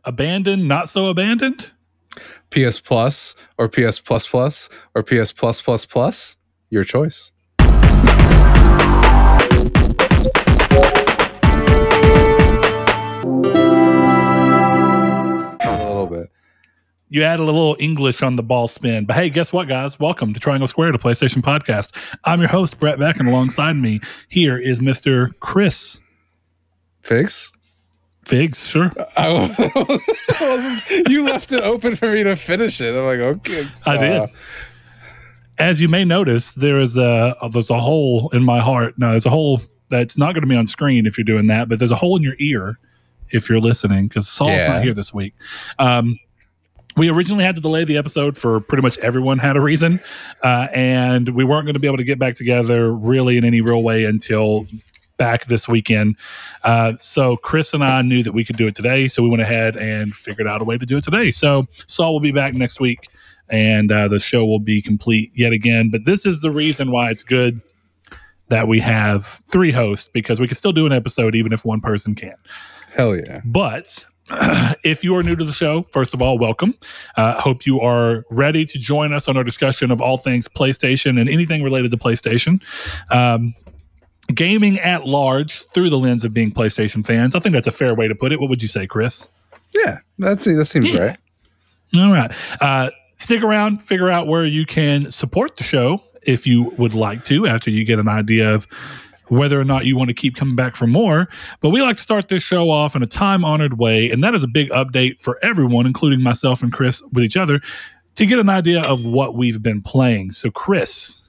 abandoned, not so abandoned? PS Plus or PS Plus Plus or PS Plus Plus Plus? Your choice. You add a little English on the ball spin. But hey, guess what, guys? Welcome to Triangle Square, the PlayStation podcast. I'm your host, Brett Beck, and alongside me here is Mr. Chris. Figs? Figs, sure. You left it open for me to finish it. I'm like, okay. I did. As you may notice, there's a hole in my heart. No, there's a hole that's not going to be on screen if you're doing that, but there's a hole in your ear if you're listening, because Saul's not here this week. We originally had to delay the episode for pretty much everyone had a reason, and we weren't going to be able to get back together really in any real way until back this weekend. So Chris and I knew that we could do it today, so we went ahead and figured out a way to do it today. So Saul will be back next week, and the show will be complete yet again. But this is the reason why it's good that we have 3 hosts, because we can still do an episode even if one person can't. Hell yeah. But if you are new to the show, first of all, welcome. Hope you are ready to join us on our discussion of all things PlayStation and anything related to PlayStation. Gaming at large through the lens of being PlayStation fans. I think that's a fair way to put it. What would you say, Chris? Yeah, that seems right. All right. Stick around, figure out where you can support the show if you would like to, after you get an idea of whether or not you want to keep coming back for more. But we like to start this show off in a time-honored way, and that is a big update for everyone, including myself and Chris with each other, to get an idea of what we've been playing. So, Chris,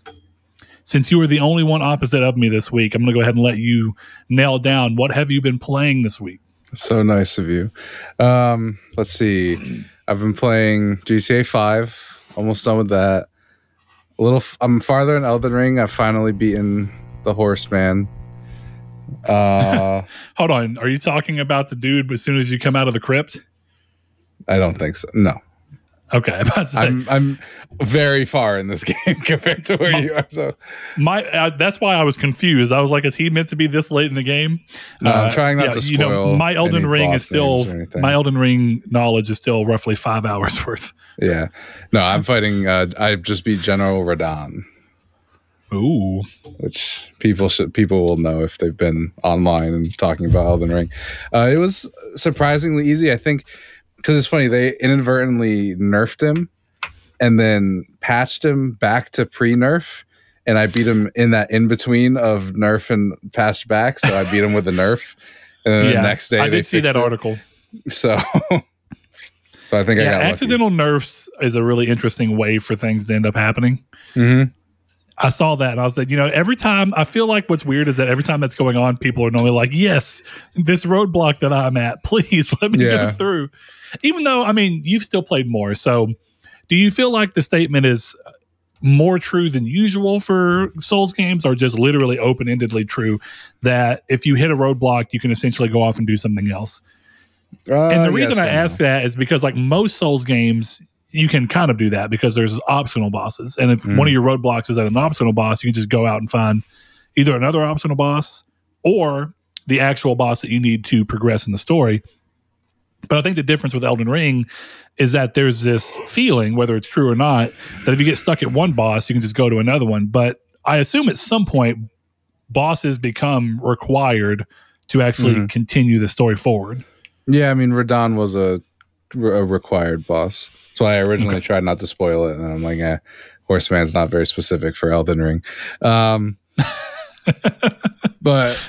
since you were the only one opposite of me this week, I'm going to go ahead and let you nail down what have you been playing this week. So nice of you. Let's see. I've been playing GTA 5, almost done with that. I'm farther in Elden Ring. I've finally beaten the Horseman. Hold on. Are you talking about the dude as soon as you come out of the crypt? I don't think so. No. Okay. I'm very far in this game compared to where you are. So that's why I was confused. I was like, is he meant to be this late in the game? No, I'm trying not to spoil. My Elden Ring is still, my Elden Ring knowledge is still roughly 5 hours worth. Yeah. No, I'm fighting. I just beat General Radon. Ooh, which people will know if they've been online and talking about Elden Ring. It was surprisingly easy, I think, because it's funny, they inadvertently nerfed him and then patched him back to pre-nerf, and I beat him in that in between of nerf and patched back, so I beat him with the nerf, and then the next day I did see that article. So I think I got accidental nerfs is a really interesting way for things to end up happening. Mm-hmm. I saw that and I was like, every time, I feel like what's weird is that every time that's going on, people are normally like, yes, this roadblock that I'm at, please let me go through. Even though, you've still played more. So do you feel like the statement is more true than usual for Souls games, or just literally open-endedly true that if you hit a roadblock, you can essentially go off and do something else? And the reason I ask that is because like most Souls games, you can kind of do that because there's optional bosses. And if one of your roadblocks is at an optional boss, you can just go out and find either another optional boss or the actual boss that you need to progress in the story. But I think the difference with Elden Ring is that there's this feeling, whether it's true or not, that if you get stuck at one boss, you can just go to another one. But I assume at some point, bosses become required to actually continue the story forward. Yeah, Radon was a required boss. That's why I originally tried not to spoil it, and then I'm like, Horseman's not very specific for Elden Ring. But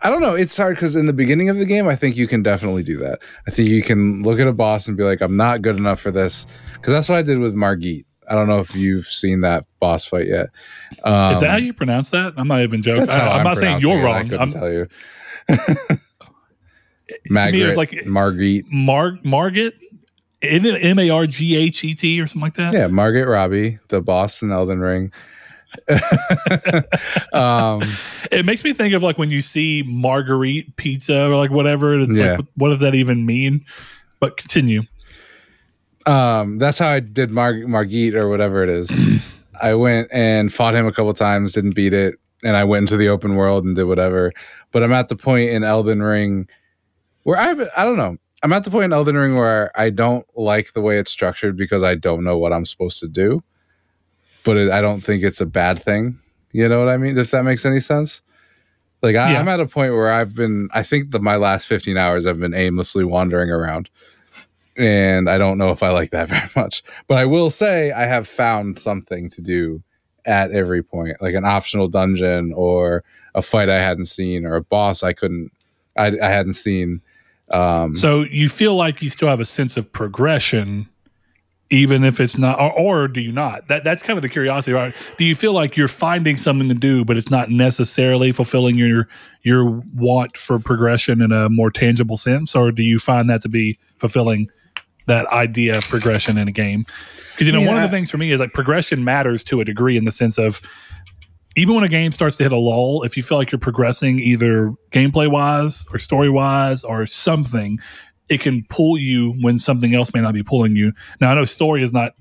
I don't know. It's hard because in the beginning of the game, I think you can definitely do that. I think you can look at a boss and be like, I'm not good enough for this. Because that's what I did with Margit. I don't know if you've seen that boss fight yet. Is that how you pronounce that? I'm not even joking. I'm not saying you're wrong. I couldn't tell you. Margit. Margit? Isn't it Marghet or something like that? Yeah, Margit Robbie, the boss in Elden Ring. It makes me think of like when you see Marguerite pizza or like whatever. And it's like, what does that even mean? But continue. That's how I did Margit or whatever it is. I went and fought him a couple times, didn't beat it, and I went into the open world and did whatever. But I'm at the point in Elden Ring where I don't know. I'm at the point in Elden Ring where I don't like the way it's structured because I don't know what I'm supposed to do. But I don't think it's a bad thing. You know what I mean? If that makes any sense. Like I'm at a point where I think my last 15 hours I've been aimlessly wandering around. And I don't know if I like that very much. But I will say I have found something to do at every point, like an optional dungeon or a fight I hadn't seen or a boss I hadn't seen. So you feel like you still have a sense of progression, even if it's not, or do you not? That's kind of the curiosity, right? Do you feel like you're finding something to do, but it's not necessarily fulfilling your want for progression in a more tangible sense, or do you find that to be fulfilling that idea of progression in a game? Because one of the things for me is like progression matters to a degree in the sense of even when a game starts to hit a lull, if you feel like you're progressing either gameplay wise or story wise or something, it can pull you when something else may not be pulling you. Now I know story is not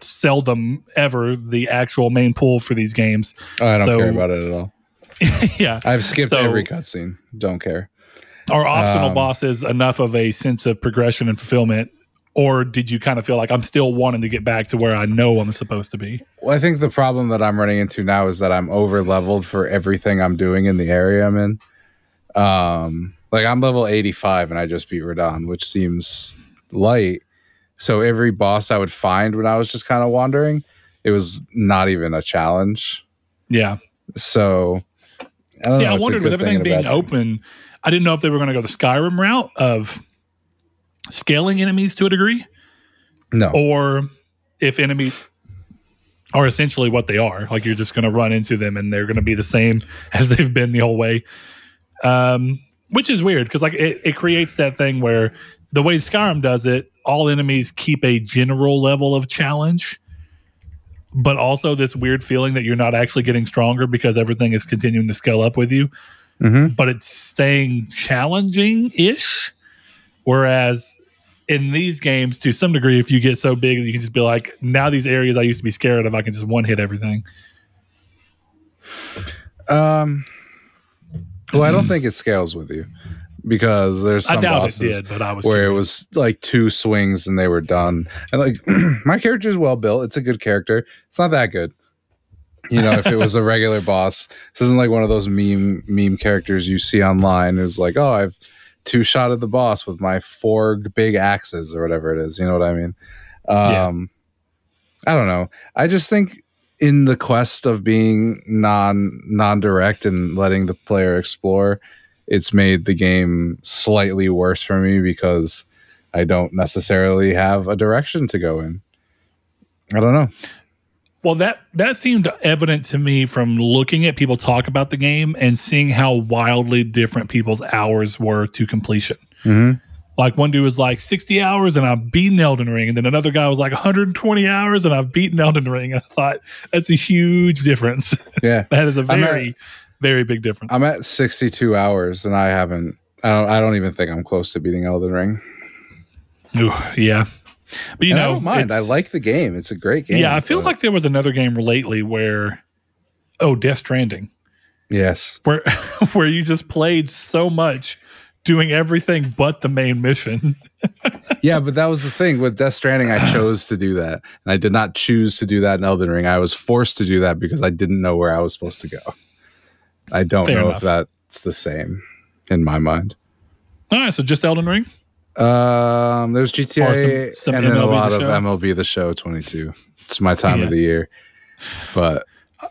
seldom ever the actual main pull for these games. Oh, I don't care about it at all. Yeah, I've skipped every cutscene. Don't care. Are optional bosses enough of a sense of progression and fulfillment? Or did you kind of feel like I'm still wanting to get back to where I know I'm supposed to be? Well, I think the problem that I'm running into now is that I'm over leveled for everything I'm doing in the area I'm in. Like I'm level 85 and I just beat Radon, which seems light. So every boss I would find when I was just kind of wandering, it was not even a challenge. Yeah. So I wondered with everything being open, I didn't know if they were going to go the Skyrim route of scaling enemies to a degree. No. Or if enemies are essentially what they are, like you're just going to run into them and they're going to be the same as they've been the whole way. Which is weird because like it creates that thing where the way Skyrim does it, all enemies keep a general level of challenge, but also this weird feeling that you're not actually getting stronger because everything is continuing to scale up with you. Mm-hmm. But it's staying challenging-ish. Whereas in these games, to some degree, if you get so big, you can just be like, now these areas I used to be scared of, I can just one-hit everything. Well, I don't think it scales with you because there's some bosses it did, but I was where curious. It was like 2 swings and they were done. And like my character is well built. It's a good character. It's not that good. If it was a regular boss, this isn't like one of those meme characters you see online who's like, oh, I've 2-shotted the boss with my 4 big axes or whatever it is. You know what I mean? I don't know. I just think in the quest of being non-direct and letting the player explore, it's made the game slightly worse for me because I don't necessarily have a direction to go in. I don't know. Well, that seemed evident to me from looking at people talk about the game and seeing how wildly different people's hours were to completion. Mm-hmm. Like one dude was like 60 hours and I've beaten Elden Ring. And then another guy was like 120 hours and I've beaten Elden Ring. And I thought that's a huge difference. Yeah. That is a very, very big difference. I'm at 62 hours and I don't even think I'm close to beating Elden Ring. Ooh, yeah. But I don't mind. I like the game. It's a great game. Yeah, I feel like there was another game lately where, Death Stranding. Yes. Where you just played so much doing everything but the main mission. Yeah, but that was the thing. With Death Stranding, I chose to do that. And I did not choose to do that in Elden Ring. I was forced to do that because I didn't know where I was supposed to go. I don't know if that's the same in my mind. All right, so just Elden Ring? There's GTA some and then MLB a lot The of Show? MLB The Show 22. It's my time of the year. But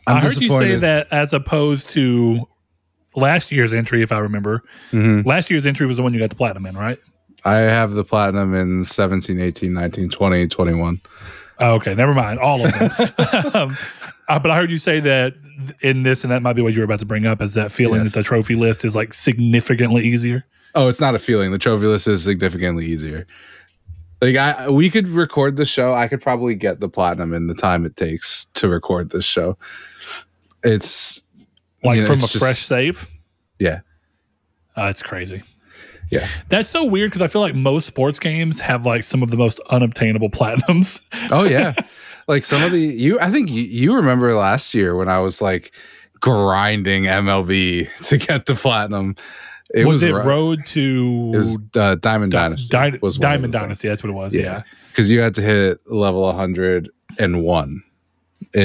I heard you say that as opposed to last year's entry, if I remember. Mm-hmm. Last year's entry was the one you got the platinum in, right? I have the platinum in 17, 18, 19, 20, 21. Oh, okay, never mind. All of them. But I heard you say that in this, and that might be what you were about to bring up, is that feeling that the trophy list is like significantly easier. Oh, it's not a feeling. The trophy list is significantly easier. Like we could record the show. I could probably get the platinum in the time it takes to record this show. It's like from a fresh save. Yeah, it's crazy. Yeah, that's so weird because I feel like most sports games have like some of the most unobtainable platinums. Oh yeah, like some of the I think you remember last year when I was like grinding MLB to get the platinum. Was it Road to? It was Diamond Dynasty. Was Diamond Dynasty. That's what it was. Yeah, because you had to hit level 101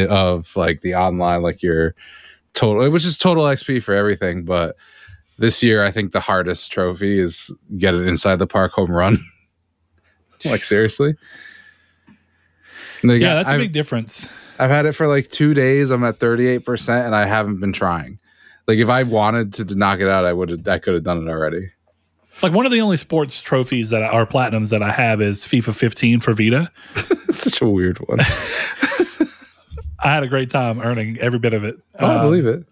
of like the online, like your total, which is total XP for everything. But this year, I think the hardest trophy is get it inside the park home run. Like seriously. Yeah, that's a big difference. I've had it for like 2 days. I'm at 38%, and I haven't been trying. Like if I wanted to knock it out, I could have done it already. Like one of the only sports trophies that are platinums that I have is FIFA 15 for Vita. Such a weird one. I had a great time earning every bit of it. Oh, I believe it.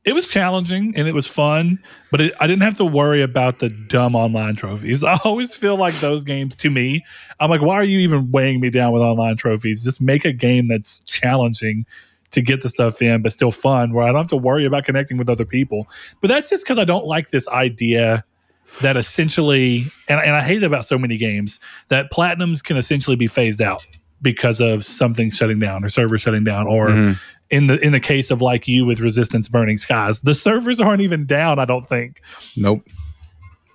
It was challenging and it was fun, but I didn't have to worry about the dumb online trophies. I always feel like those games, to me, I'm like, why are you even weighing me down with online trophies? Just make a game that's challenging to get the stuff in, but still fun, where I don't have to worry about connecting with other people. But that's just because I don't like this idea that essentially, and I hate it about so many games, that platinums can essentially be phased out because of something shutting down or servers shutting down, or in the case of like you with Resistance Burning Skies, the servers aren't even down, I don't think. Nope.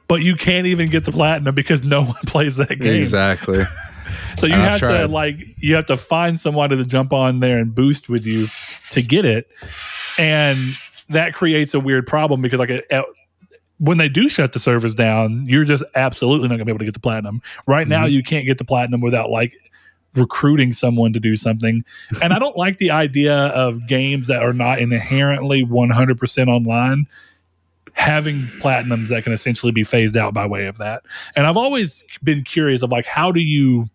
But you can't even get the platinum because no one plays that game. Exactly. So you have to find someone to jump on there and boost with you to get it, and that creates a weird problem because when they do shut the servers down, you're just absolutely not gonna be able to get the platinum. Right now, you can't get the platinum without like recruiting someone to do something. And I don't like the idea of games that are not inherently 100% online having platinums that can essentially be phased out by way of that. And I've always been curious of like, how do you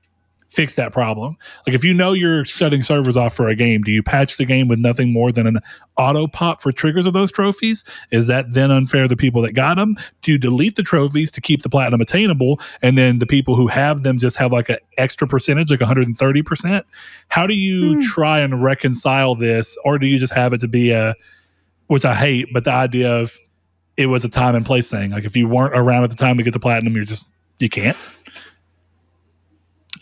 fix that problem? Like if you know you're shutting servers off for a game, do you patch the game with nothing more than an auto pop for triggers of those trophies? Is that then unfair to the people that got them? Do you delete the trophies to keep the platinum attainable, and then the people who have them just have like an extra percentage, like 130%? How do you try and reconcile this? Or do you just have it to be which I hate, but the idea of it was a time and place thing. Like if you weren't around at the time to get the platinum, you can't.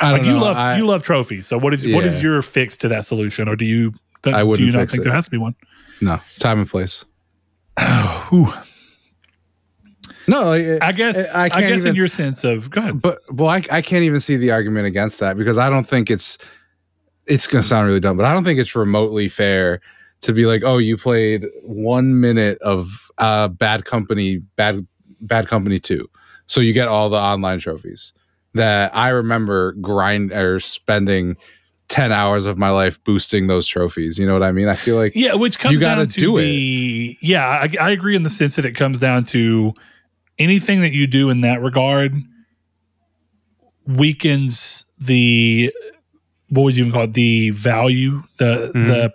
I don't know. You love trophies. So what is your fix to that solution? Or do you not think there has to be one? No, time and place. Oh, no, I guess in your sense of, go ahead. But I can't even see the argument against that, because I don't think it's going to sound really dumb, but I don't think it's remotely fair to be like, oh, you played 1 minute of Bad Company 2, so you get all the online trophies. That I remember spending 10 hours of my life boosting those trophies. You know what I mean? I feel like which comes down to I agree in the sense that it comes down to anything that you do in that regard weakens the, what would you even call it, the value, the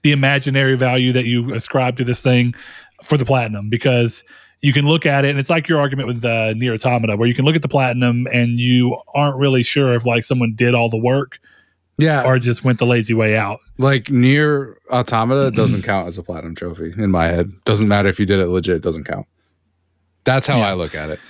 imaginary value that you ascribe to this thing for the platinum, because you can look at it, and it's like your argument with Nier Automata, where you can look at the platinum and you aren't really sure if like someone did all the work, or just went the lazy way out. Like Nier Automata doesn't count as a platinum trophy in my head. Doesn't matter if you did it legit; it doesn't count. That's how I look at it.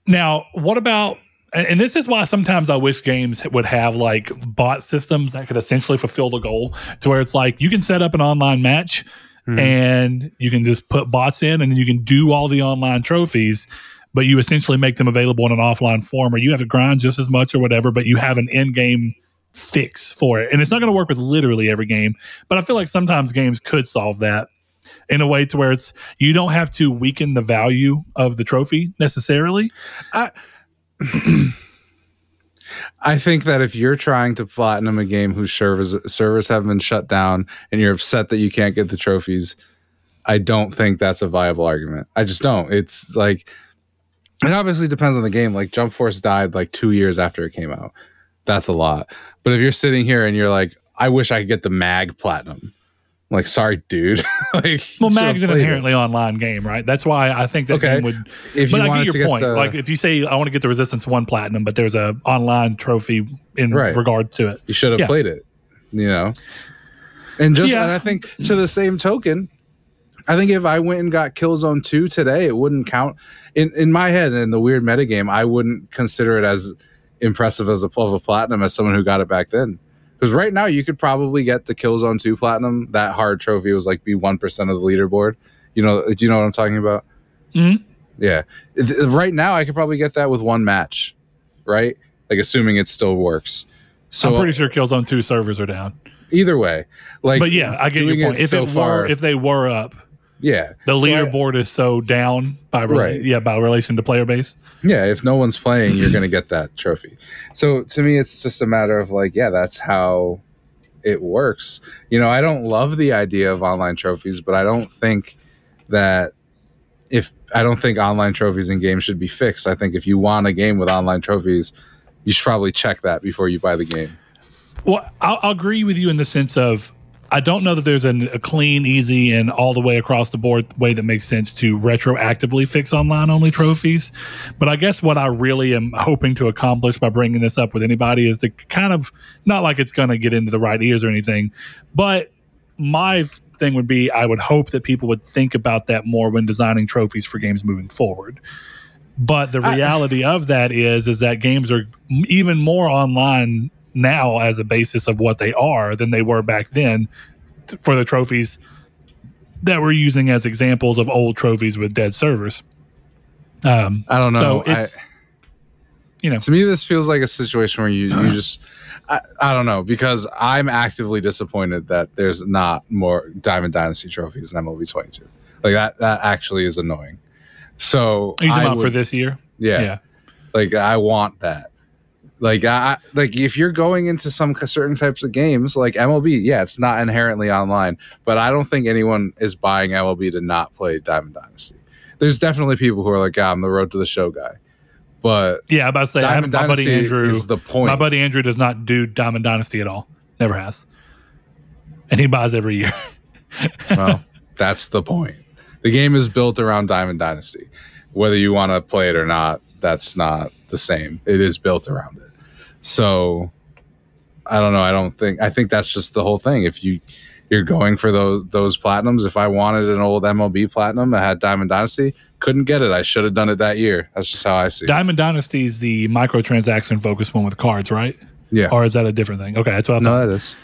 Now, what about? And this is why sometimes I wish games would have like bot systems that could essentially fulfill the goal, to where it's like you can set up an online match. And you can just put bots in, and then you can do all the online trophies, but you essentially make them available in an offline form, or you have to grind just as much or whatever, but you have an in-game fix for it. And it's not going to work with literally every game, but I feel like sometimes games could solve that in a way to where you don't have to weaken the value of the trophy necessarily. I think that if you're trying to platinum a game whose servers have been shut down and you're upset that you can't get the trophies, I don't think that's a viable argument. I just don't. It's like, it obviously depends on the game. Like Jump Force died like 2 years after it came out. That's a lot. But if you're sitting here and you're like, I wish I could get the MAG platinum. Like, sorry, dude. Like, well, MAG's an inherently online game, right? That's why I think that game would. But I get your point. Like, if you say I want to get the Resistance 1 platinum, but there's a online trophy in regard to it, you should have played it. You know, and and I think to the same token, I think if I went and got Killzone 2 today, it wouldn't count in my head. In the weird metagame, I wouldn't consider it as impressive as a platinum as someone who got it back then. Because right now, you could probably get the Killzone 2 platinum. That hard trophy was like be 1% of the leaderboard. You know, do you know what I'm talking about? Mm-hmm. Yeah. Right now, I could probably get that with one match, right? Like, assuming it still works. So I'm pretty sure Killzone 2 servers are down. Either way, like, but yeah, I get your point. If they were up, yeah, the leaderboard is so down by by relation to player base. Yeah, if no one's playing, you're going to get that trophy. So to me, it's just a matter of like, yeah, that's how it works. You know, I don't love the idea of online trophies, but I don't think online trophies in games should be fixed. I think if you want a game with online trophies, you should probably check that before you buy the game. Well, I'll agree with you in the sense of I don't know that there's a clean, easy, and all the way across the board way that makes sense to retroactively fix online-only trophies. But I guess what I really am hoping to accomplish by bringing this up with anybody is to kind of, not like it's going to get into the right ears or anything, but my thing would be I would hope that people would think about that more when designing trophies for games moving forward. But the reality of that is that games are even more online now as a basis of what they are than they were back then for the trophies that we're using as examples of old trophies with dead servers. I don't know. So it's, to me, this feels like a situation where you just, I don't know, because I'm actively disappointed that there's not more Diamond Dynasty trophies in MLB 22. Like that actually is annoying. So are you talking about for this year? Yeah. Like I want that. Like if you're going into some certain types of games like MLB, yeah, it's not inherently online, but I don't think anyone is buying MLB to not play Diamond Dynasty. There's definitely people who are like, I'm the road to the show guy. But yeah, I'm about to say, Diamond my buddy Andrew is the point. My buddy Andrew does not do Diamond Dynasty at all. Never has. And he buys every year. Well, that's the point. The game is built around Diamond Dynasty. Whether you want to play it or not, that's not the same. It is built around it. So I don't know. I think that's just the whole thing. If you're going for those platinums, if I wanted an old MLB platinum that had Diamond Dynasty, couldn't get it. I should have done it that year. That's just how I see it. Diamond Dynasty is the microtransaction focused one with cards, right? Yeah. Or is that a different thing? Okay, that's what I thought. No, that is.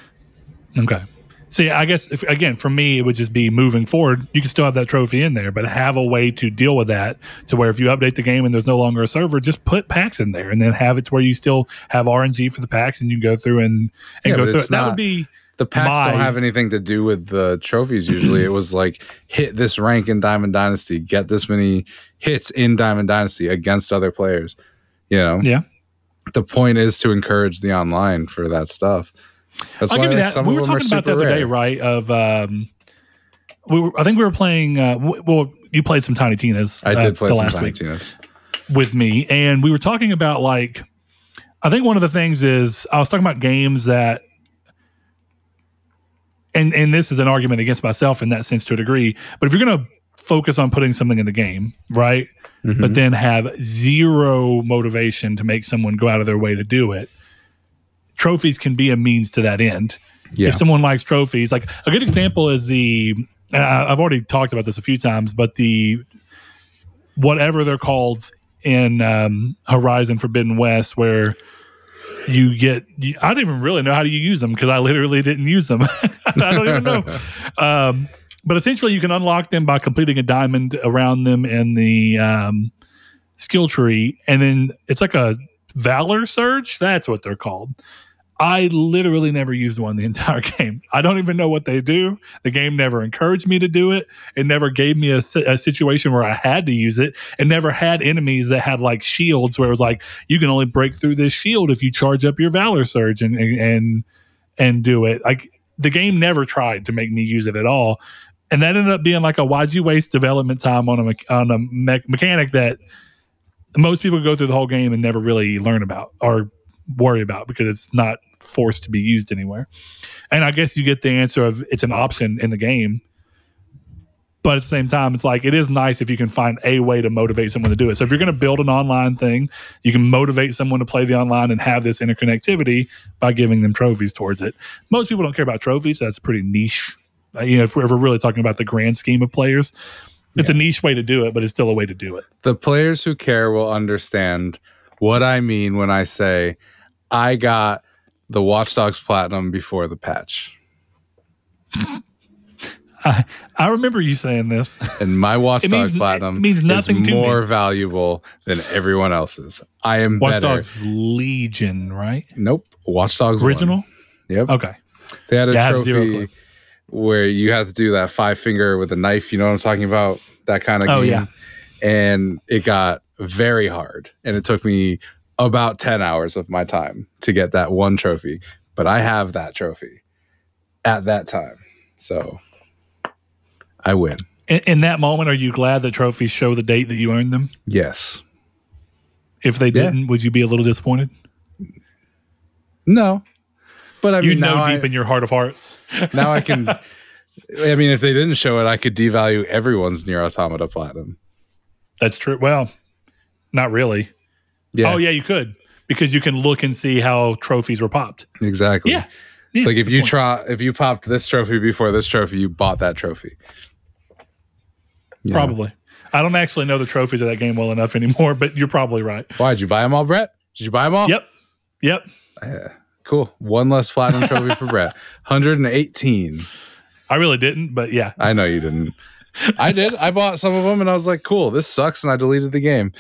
Okay. See, I guess, again, for me, it would just be moving forward. You can still have that trophy in there, but have a way to deal with that to where if you update the game and there's no longer a server, just put packs in there and then have it to where you still have RNG for the packs and you go through and go through it. That would be... The packs don't have anything to do with the trophies usually. It was like, hit this rank in Diamond Dynasty, get this many hits in Diamond Dynasty against other players. You know? Yeah. The point is to encourage the online for that stuff. That's I'll give you that. We were talking about that the other day, right? Of I think we were playing. Well, you played some Tiny Tina's. I did play some Tiny Tina's with me, and we were talking about like. I think one of the things is I was talking about games that, and this is an argument against myself in that sense to a degree. But if you're going to focus on putting something in the game, right, but then have zero motivation to make someone go out of their way to do it. Trophies can be a means to that end. Yeah. If someone likes trophies, like a good example is I've already talked about this a few times, but whatever they're called in Horizon Forbidden West, where you get, I don't even really know how do you use them because I literally didn't use them. I don't even know. But essentially you can unlock them by completing a diamond around them in the skill tree. And then it's like a Valor Surge. That's what they're called. I literally never used one the entire game. I don't even know what they do. The game never encouraged me to do it. It never gave me a situation where I had to use it. It never had enemies that had like shields where it was like, you can only break through this shield if you charge up your Valor Surge and do it. Like the game never tried to make me use it at all. And that ended up being like why'd you waste development time on a mechanic that most people go through the whole game and never really learn about or worry about because it's not forced to be used anywhere. And I guess you get the answer of it's an option in the game. But at the same time, it's like it is nice if you can find a way to motivate someone to do it. So if you're going to build an online thing, you can motivate someone to play the online and have this interconnectivity by giving them trophies towards it. Most people don't care about trophies. So that's pretty niche. If we're really talking about the grand scheme of players, it's a niche way to do it, but it's still a way to do it. The players who care will understand what I mean when I say I got the Watch Dogs Platinum before the patch. I remember you saying this. And my Watch Dogs Platinum means nothing is more valuable than everyone else's. I am Watch better. Dogs Legion, right? Nope. Watch Dogs Original? 1. Yep. Okay. They had a trophy where you had to do that 5-finger with a knife. You know what I'm talking about? That kind of game. Yeah. And it got very hard. And it took me about 10 hours of my time to get that one trophy. But I have that trophy at that time. So I win. In that moment, are you glad that trophies show the date that you earned them? Yes. If they didn't, would you be a little disappointed? No. But I mean, you know deep in your heart of hearts. Now I can... I mean, if they didn't show it, I could devalue everyone's Nier Automata Platinum. That's true. Well, not really. Yeah. Oh, yeah, you could. Because you can look and see how trophies were popped. Exactly. Yeah. Like if you popped this trophy before this trophy, you bought that trophy. Probably. I don't actually know the trophies of that game well enough anymore, but you're probably right. Why, did you buy them all, Brett? Did you buy them all? Yep. Cool. One less platinum trophy for Brett. 118. I really didn't, but yeah. I know you didn't. I did. I bought some of them and I was like, cool, this sucks, and I deleted the game.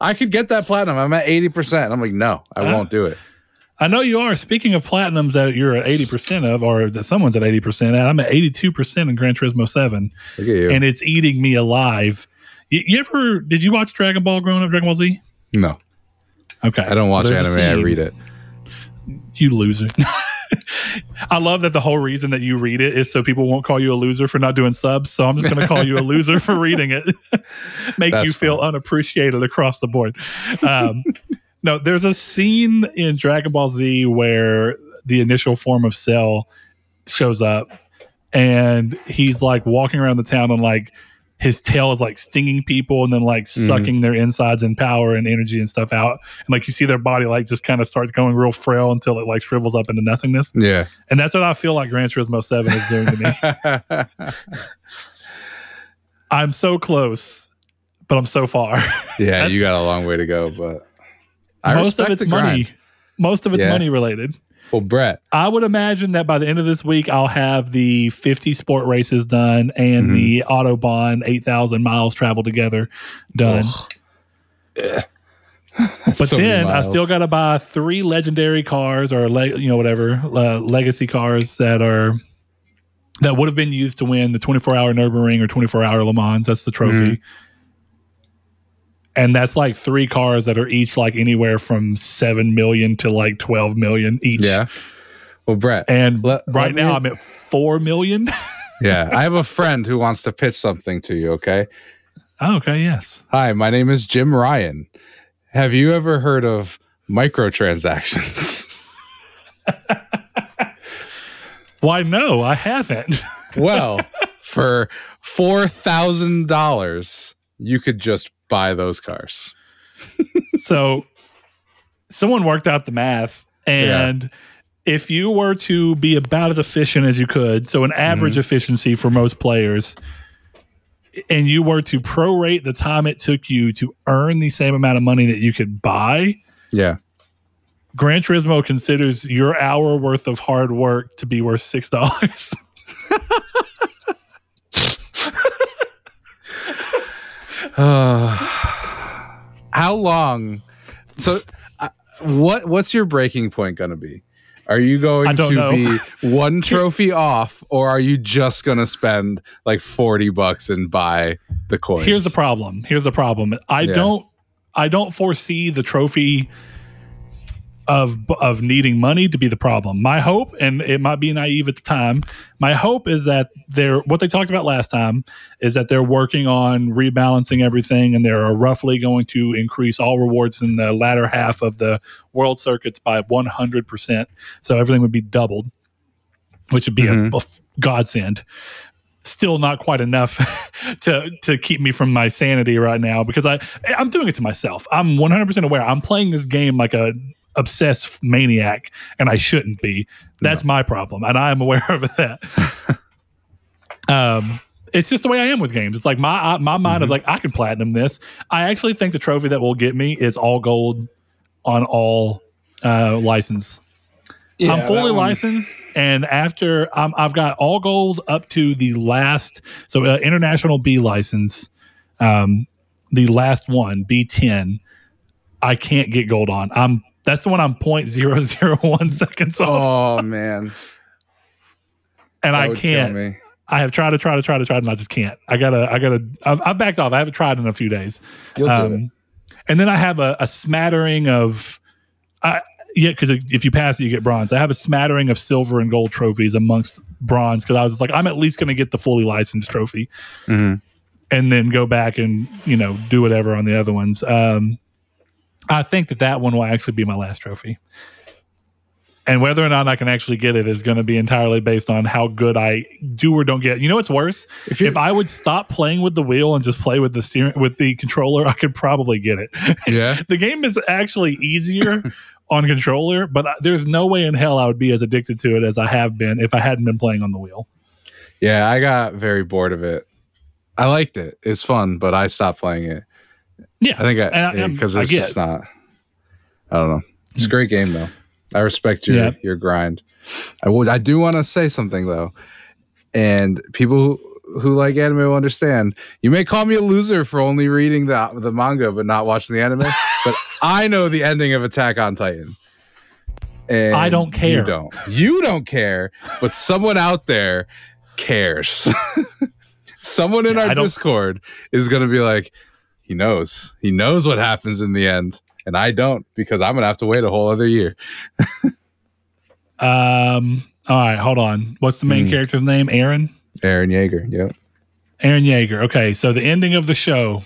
I could get that platinum. I'm at 80%. I'm like, no, I won't do it. I know you are. Speaking of platinums that you're at 80% of, or that someone's at 80% at, I'm at 82% in Gran Turismo 7. Look at you. And it's eating me alive. Did you watch Dragon Ball growing up, Dragon Ball Z? No. Okay. I don't watch anime, I read it. You loser. I love that the whole reason that you read it is so people won't call you a loser for not doing subs. So I'm just going to call you a loser for reading it. Make you feel unappreciated across the board. No, there's a scene in Dragon Ball Z where the initial form of Cell shows up and he's like walking around the town and like his tail is like stinging people and then like sucking their insides and power and energy and stuff out. And like you see their body like just kind of start going real frail until it like shrivels up into nothingness. Yeah. And that's what I feel like Gran Turismo 7 is doing to me. I'm so close, but I'm so far. Yeah, you got a long way to go, but most of it's money. Most of it's money related. Well, Brett, I would imagine that by the end of this week, I'll have the 50 sport races done and the Autobahn 8,000 miles traveled together done. But so then I still got to buy 3 legendary cars or legacy cars that would have been used to win the 24-hour Nürburgring or 24-hour Le Mans. That's the trophy. And that's like 3 cars that are each like anywhere from 7 million to like 12 million each. Yeah. Well, Brett. And right now I'm at 4 million. Yeah. I have a friend who wants to pitch something to you, okay? Oh, okay, yes. Hi, my name is Jim Ryan. Have you ever heard of microtransactions? Why, no, I haven't. Well, for $4,000, you could just buy those cars. So someone worked out the math, and if you were to be about as efficient as you could, so an average efficiency for most players, and you were to prorate the time it took you to earn the same amount of money that you could buy, Gran Turismo considers your hour worth of hard work to be worth $6. How long? So, what's your breaking point going to be? Are you going to be one trophy off, or are you just going to spend like $40 and buy the coins? Here's the problem. I don't foresee the trophy of needing money to be the problem. My hope, and it might be naive at the time, my hope is that what they talked about last time is that they're working on rebalancing everything, and they're roughly going to increase all rewards in the latter half of the world circuits by 100%. So everything would be doubled, which would be a godsend. Still not quite enough to keep me from my sanity right now, because I'm doing it to myself. I'm 100% aware. I'm playing this game like a obsessed maniac, and I shouldn't be. That's my problem, and I am aware of that. It's just the way I am with games. It's like my mind is like, I can platinum this. I actually think the trophy that will get me is all gold on all license. Yeah, I'm fully licensed, and after I've got all gold up to the last, international B license, the last one, B10. I can't get gold on. That's the one I'm 0.001 seconds off. Oh man, and I can't. I have tried, and I just can't. I've backed off. I haven't tried in a few days. You'll do it. And then I have a smattering of. Because if you pass it, you get bronze. I have a smattering of silver and gold trophies amongst bronze because I was like, I'm at least going to get the fully licensed trophy, and then go back and do whatever on the other ones. I think that one will actually be my last trophy, and whether or not I can actually get it is going to be entirely based on how good I do or don't get. You know what's worse? If I would stop playing with the wheel and just play with the controller, I could probably get it. Yeah, the game is actually easier. On controller, but there's no way in hell I would be as addicted to it as I have been if I hadn't been playing on the wheel. Yeah, I got very bored of it. I liked it. It's fun, but I stopped playing it. Yeah. I think because it's just not, I don't know. It's a great game though. I respect your grind. I do want to say something though. And people who like anime will understand. You may call me a loser for only reading the manga but not watching the anime, but I know the ending of Attack on Titan. And I don't care. You don't care, but someone out there cares. Someone in our Discord is going to be like, he knows what happens in the end, and I don't, because I'm going to have to wait a whole other year. All right, hold on. What's the main character's name? Eren Yeager. Yep. Eren Yeager. Okay, so the ending of the show,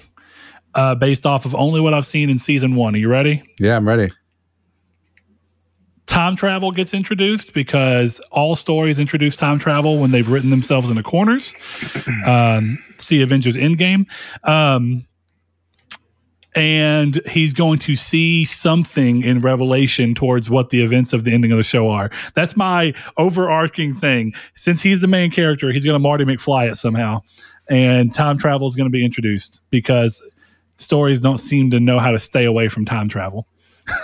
based off of only what I've seen in season 1. Are you ready? Yeah, I'm ready. Time travel gets introduced because all stories introduce time travel when they've written themselves into corners. See Avengers Endgame. And he's going to see something in Revelation towards what the events of the ending of the show are. That's my overarching thing. Since he's the main character, he's going to Marty McFly it somehow. And time travel is going to be introduced because stories don't seem to know how to stay away from time travel.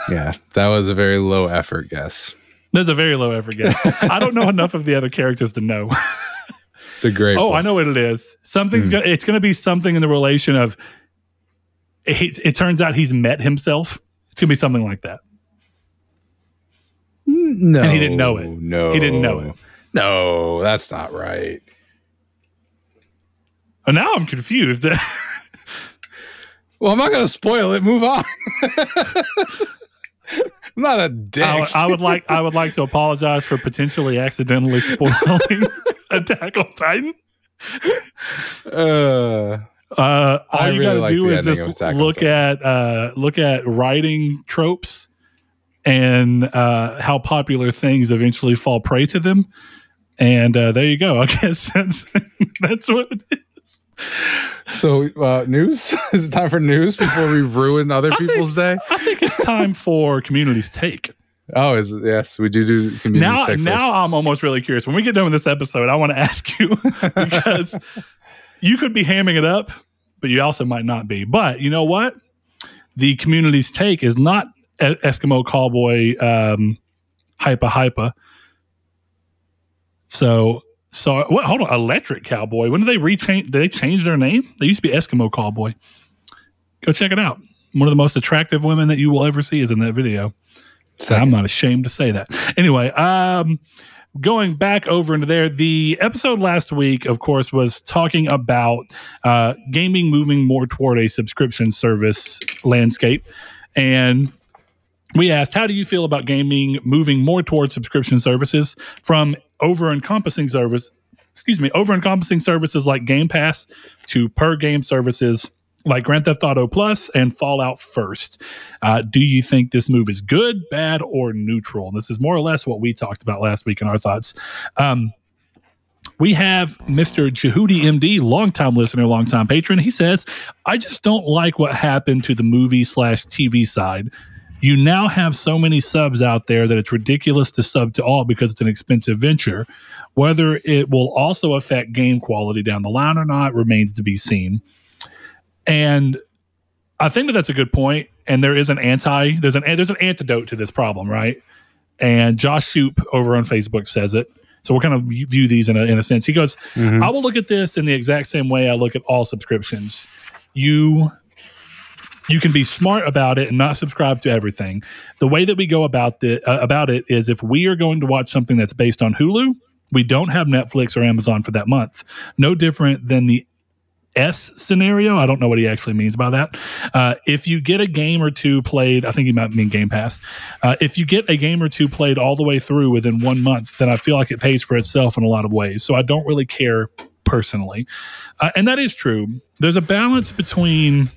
Yeah, that was a very low effort guess. There's a very low effort guess. I don't know enough of the other characters to know. It's a great I know what it is. It's going to be something in the relation of it turns out he's met himself. It's going to be something like that. No. And he didn't know it. No. He didn't know it. No, that's not right. And now I'm confused. Well, I'm not going to spoil it. Move on. I'm not a dick. I would like to apologize for potentially accidentally spoiling Attack on Titan. All you got to do is just look at writing tropes and how popular things eventually fall prey to them, and there you go. I guess that's what it is. So, news? Is it time for news before we ruin other people's day? I think it's time for Community's Take. Oh, is it? Yes, we do Community's Take. Now I'm almost really curious. When we get done with this episode, I want to ask you, because you could be hamming it up, but you also might not be. But you know what? The Community's Take is not Eskimo Cowboy hypa. So what? Hold on, Electric Cowboy. When did they Did they change their name? They used to be Eskimo Cowboy. Go check it out. One of the most attractive women that you will ever see is in that video. So I'm not ashamed to say that. Anyway, going back over into there, the episode last week, of course, was talking about gaming moving more toward a subscription service landscape. And we asked, how do you feel about gaming moving more towards subscription services from over-encompassing services like Game Pass to per-game services like Grand Theft Auto Plus and Fallout First? Do you think this move is good, bad, or neutral? And this is more or less what we talked about last week in our thoughts. We have Mr. Jehudi MD, longtime listener, longtime patron. He says, I just don't like what happened to the movie/TV side. You now have so many subs out there that it's ridiculous to sub to all because it's an expensive venture. Whether it will also affect game quality down the line or not remains to be seen. And I think that's a good point. And there is there's an antidote to this problem, right? And Josh Shoop over on Facebook says it. So we'll kind of view these in a sense. He goes, I will look at this in the exact same way I look at all subscriptions. You can be smart about it and not subscribe to everything. The way that we go about it is if we are going to watch something that's based on Hulu, we don't have Netflix or Amazon for that month. No different than the S scenario. I don't know what he actually means by that. If you get a game or two played, I think he might mean Game Pass. If you get a game or two played all the way through within 1 month, then I feel like it pays for itself in a lot of ways. So I don't really care personally. And that is true. There's a balance between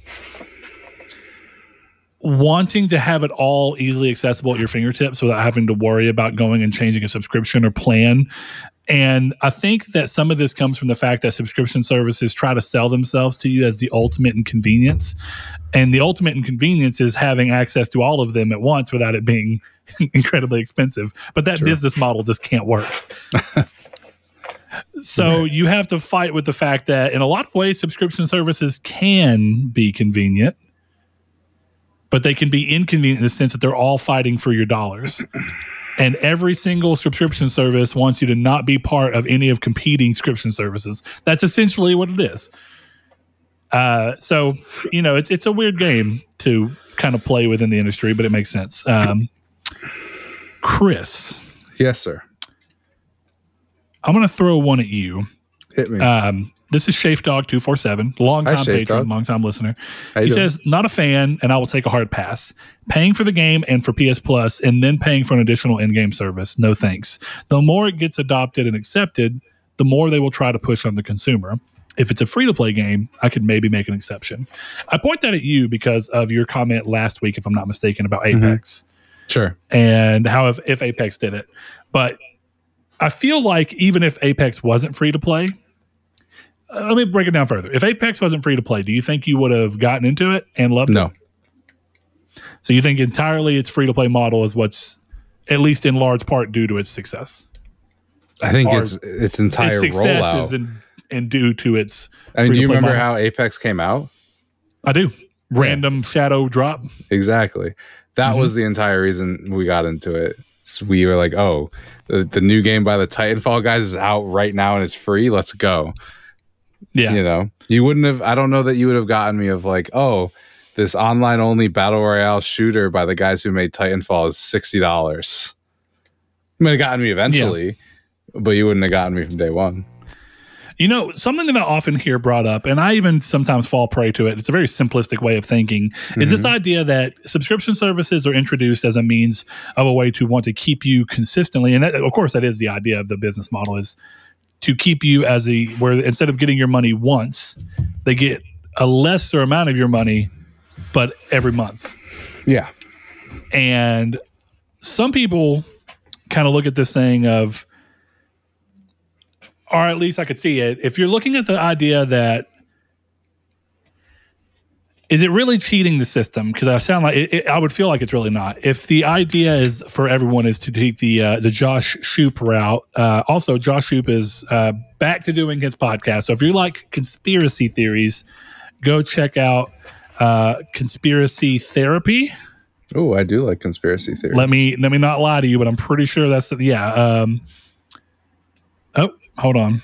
wanting to have it all easily accessible at your fingertips without having to worry about going and changing a subscription or plan. And I think that some of this comes from the fact that subscription services try to sell themselves to you as the ultimate inconvenience. And the ultimate inconvenience is having access to all of them at once without it being incredibly expensive. But that business model just can't work. So you have to fight with the fact that in a lot of ways, subscription services can be convenient, but they can be inconvenient in the sense that they're all fighting for your dollars. And every single subscription service wants you to not be part of any of competing subscription services. That's essentially what it is. So, you know, it's a weird game to kind of play within the industry, but it makes sense. Chris. Yes, sir. I'm going to throw one at you. Hit me. This is Shafedog247, long-time patron, long-time listener. He says, not a fan, and I will take a hard pass. Paying for the game and for PS Plus, and then paying for an additional in-game service. No thanks. The more it gets adopted and accepted, the more they will try to push on the consumer. If it's a free-to-play game, I could maybe make an exception. I point that at you because of your comment last week, if I'm not mistaken, about Apex. Sure. And how if Apex did it. But I feel like even if Apex wasn't free-to-play, let me break it down further. If Apex wasn't free to play, do you think you would have gotten into it and loved it? No. So you think entirely its free to play model is what's, at least in large part, due to its success? I think its entire rollout is and due to its. I mean, do you remember how Apex came out? I do. Random shadow drop. Exactly. That was the entire reason we got into it. So we were like, oh, the new game by the Titanfall guys is out right now and it's free. Let's go. Yeah. You know, you wouldn't have, I don't know that you would have gotten me of like, oh, this online only battle royale shooter by the guys who made Titanfall is $60. You might have gotten me eventually, but you wouldn't have gotten me from day one. You know, something that I often hear brought up, and I even sometimes fall prey to it, it's a very simplistic way of thinking, is this idea that subscription services are introduced as a means of a way to want to keep you consistently. And that, of course, that is the idea of the business model, is to keep you as where instead of getting your money once, they get a lesser amount of your money, but every month. Yeah. And some people kind of look at this thing of, or at least I could see it, if you're looking at the idea that, is it really cheating the system? Because I sound like I would feel like it's really not. If the idea is for everyone is to take the Josh Shoop route. Also, Josh Shoop is back to doing his podcast. So if you like conspiracy theories, go check out Conspiracy Therapy. Oh, I do like conspiracy theories. Let me not lie to you, but I'm pretty sure that's oh, hold on.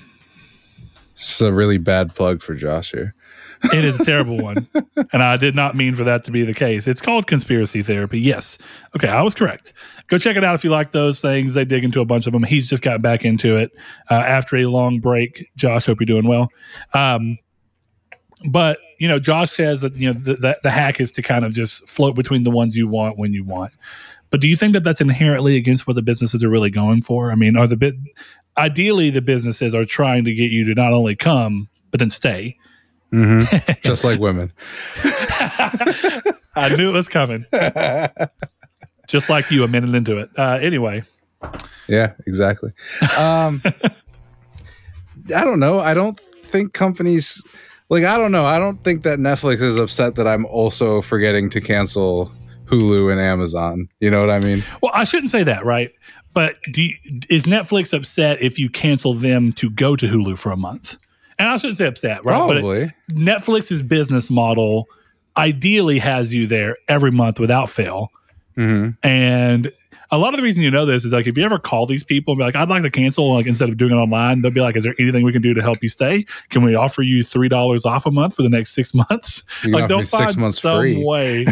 This is a really bad plug for Josh here. It is a terrible one. And I did not mean for that to be the case. It's called Conspiracy Therapy. Yes. Okay, I was correct. Go check it out if you like those things. They dig into a bunch of them. He's just got back into it after a long break. Josh, hope you're doing well. But, you know, Josh says that, you know, the hack is to kind of just float between the ones you want when you want. But do you think that that's inherently against what the businesses are really going for? I mean, ideally, the businesses are trying to get you to not only come, but then stay. Just like women. I knew it was coming. Just like you a minute into it. Anyway. Yeah, exactly. I don't know. I don't think companies, like, I don't know. I don't think that Netflix is upset that I'm also forgetting to cancel Hulu and Amazon. You know what I mean? Well, I shouldn't say that, right? But is Netflix upset if you cancel them to go to Hulu for a month? And I shouldn't say upset, right? Probably. But Netflix's business model ideally has you there every month without fail. And A lot of the reason you know this is like if you ever call these people and be like, I'd like to cancel, like instead of doing it online, they'll be like, is there anything we can do to help you stay? Can we offer you $3 off a month for the next 6 months? Like they'll find 6 months some free. Way.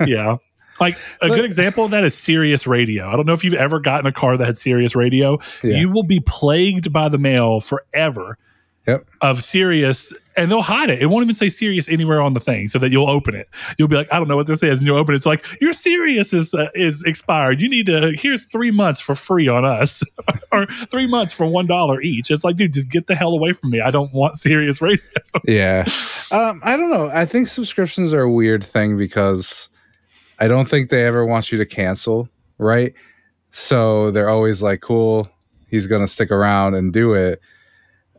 Yeah. Like a good example of that is Sirius Radio. I don't know if you've ever gotten a car that had Sirius Radio. Yeah. You will be plagued by the mail forever. Yep. Of Sirius, and they'll hide it. It won't even say Sirius anywhere on the thing, so that you'll open it. You'll be like, I don't know what this is, and you'll open it. It's like, your Sirius is expired. You need to. Here's 3 months for free on us, or 3 months for $1 each. It's like, dude, just get the hell away from me. I don't want Sirius Radio. Yeah, I don't know. I think subscriptions are a weird thing because I don't think they ever want you to cancel, right? So they're always like, cool, he's gonna stick around and do it.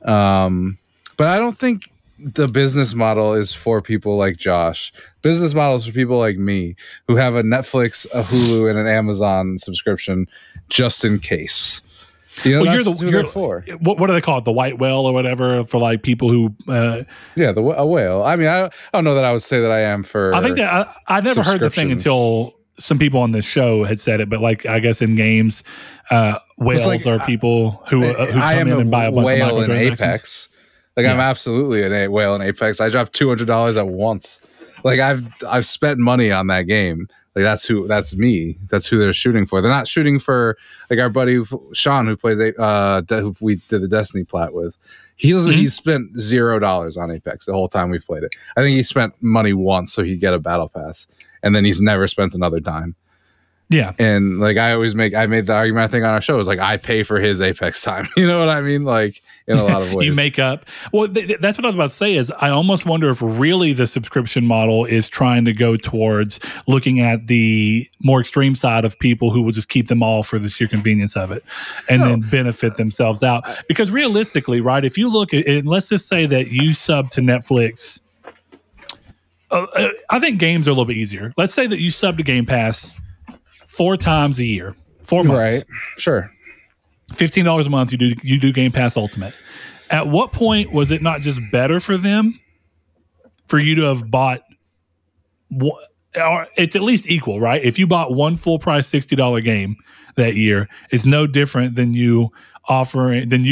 But I don't think the business model is for people like Josh. Business model is for people like me who have a Netflix, a Hulu, and an Amazon subscription just in case. You know, well, you're for. What do they call it? The white whale or whatever for like people who. Yeah, a whale. I mean, I don't know that I would say that I am for. I think that I never heard the thing until some people on this show had said it, but like I guess in games, whales like, are people who come in and buy a bunch of microtransactions. In Apex. Like yeah. I'm absolutely a whale in Apex. I dropped $200 at once. Like I've spent money on that game. Like that's me. That's who they're shooting for. They're not shooting for like our buddy Sean who plays who we did the Destiny plat with. He doesn't. He spent $0 on Apex the whole time we've played it. I think he spent money once so he'd get a battle pass, and then he's never spent another dime. Yeah, and like I made the argument I think on our show is like I pay for his Apex time. You know what I mean? Like in a lot of ways, you make up. Well, that's what I was about to say. Is I almost wonder if really the subscription model is trying to go towards looking at the more extreme side of people who will just keep them all for the sheer convenience of it, and then benefit themselves out. Because realistically, right? If you look at it, let's just say that you sub to Netflix. I think games are a little bit easier. Let's say that you sub to Game Pass 4 times a year, 4 months. Right. Sure. $15 a month. You do Game Pass Ultimate. At what point was it not just better for them for you to have bought? Or it's at least equal, right? If you bought one full price $60 game that year, it's no different than you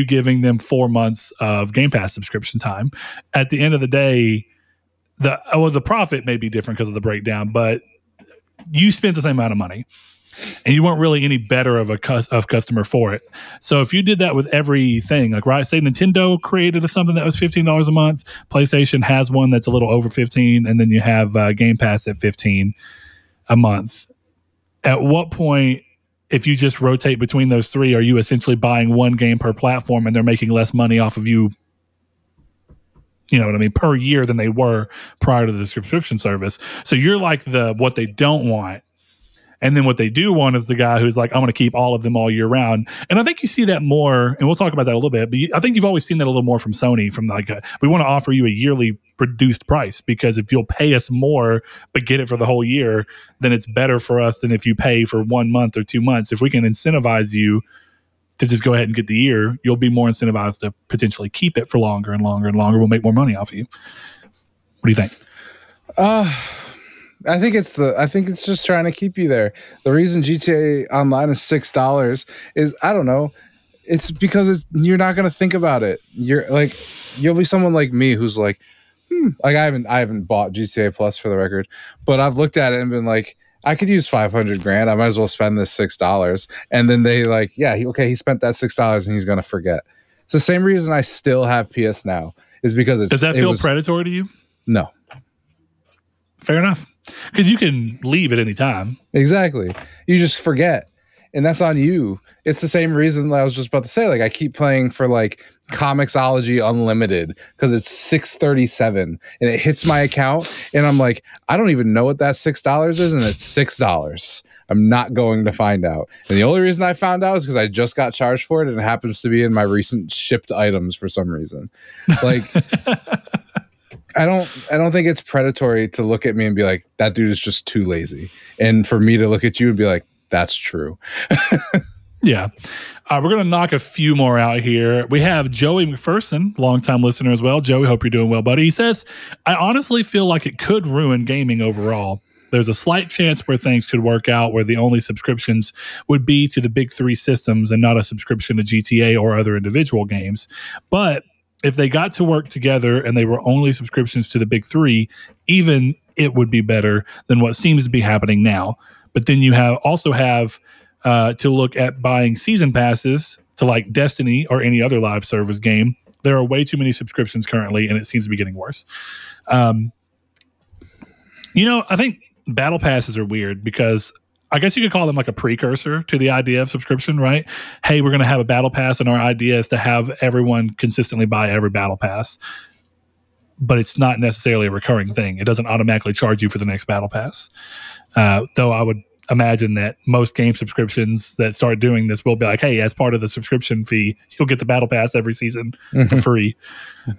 giving them 4 months of Game Pass subscription time. At the end of the day, the profit may be different because of the breakdown, but you spent the same amount of money and you weren't really any better of customer for it. So if you did that with everything, like right, say Nintendo created something that was $15 a month, PlayStation has one that's a little over 15, and then you have Game Pass at 15 a month. At what point, if you just rotate between those three, are you essentially buying one game per platform and they're making less money off of you? You know what I mean? Per year than they were prior to the subscription service. So you're like what they don't want. And then what they do want is the guy who's like, I'm going to keep all of them all year round. And I think you see that more, and we'll talk about that a little bit, but I think you've always seen that a little more from Sony, from like, we want to offer you a yearly reduced price, because if you'll pay us more, but get it for the whole year, then it's better for us than if you pay for 1 month or 2 months. If we can incentivize you to just go ahead and get the year, you'll be more incentivized to potentially keep it for longer and longer and longer. We'll make more money off of you. What do you think? I think it's just trying to keep you there. The reason GTA Online is $6 is, I don't know, it's because you're not going to think about it. You'll be someone like me who's like, like I haven't bought GTA Plus for the record, but I've looked at it and been like, I could use $500,000. I might as well spend this $6. And then they like, yeah, he spent that $6 and he's going to forget. It's the same reason I still have PS Now, is because does that feel predatory to you? No. Fair enough. Because you can leave at any time. Exactly. You just forget. And that's on you. It's the same reason I was just about to say, like, I keep playing for like Comixology Unlimited because it's $6.37 and it hits my account and I'm like, I don't even know what that $6 is, and it's $6. I'm not going to find out. And the only reason I found out is because I just got charged for it and it happens to be in my recent shipped items for some reason. Like I don't think it's predatory to look at me and be like, that dude is just too lazy. And for me to look at you and be like, that's true. Yeah. We're going to knock a few more out here. We have Joey McPherson, longtime listener as well. Joey, hope you're doing well, buddy. He says, I honestly feel like it could ruin gaming overall. there's a slight chance where things could work out where the only subscriptions would be to the big three systems and not a subscription to GTA or other individual games. But if they got to work together and they were only subscriptions to the big three, even it would be better than what seems to be happening now. But then you also have to look at buying season passes to like Destiny or any other live service game. There are way too many subscriptions currently, and it seems to be getting worse. I think battle passes are weird because I guess you could call them like a precursor to the idea of subscription, right? Hey, we're going to have a battle pass, and our idea is to have everyone consistently buy every battle pass. But it's not necessarily a recurring thing. It doesn't automatically charge you for the next battle pass. Though I would imagine that most game subscriptions that start doing this will be like, hey, as part of the subscription fee, you'll get the battle pass every season for free.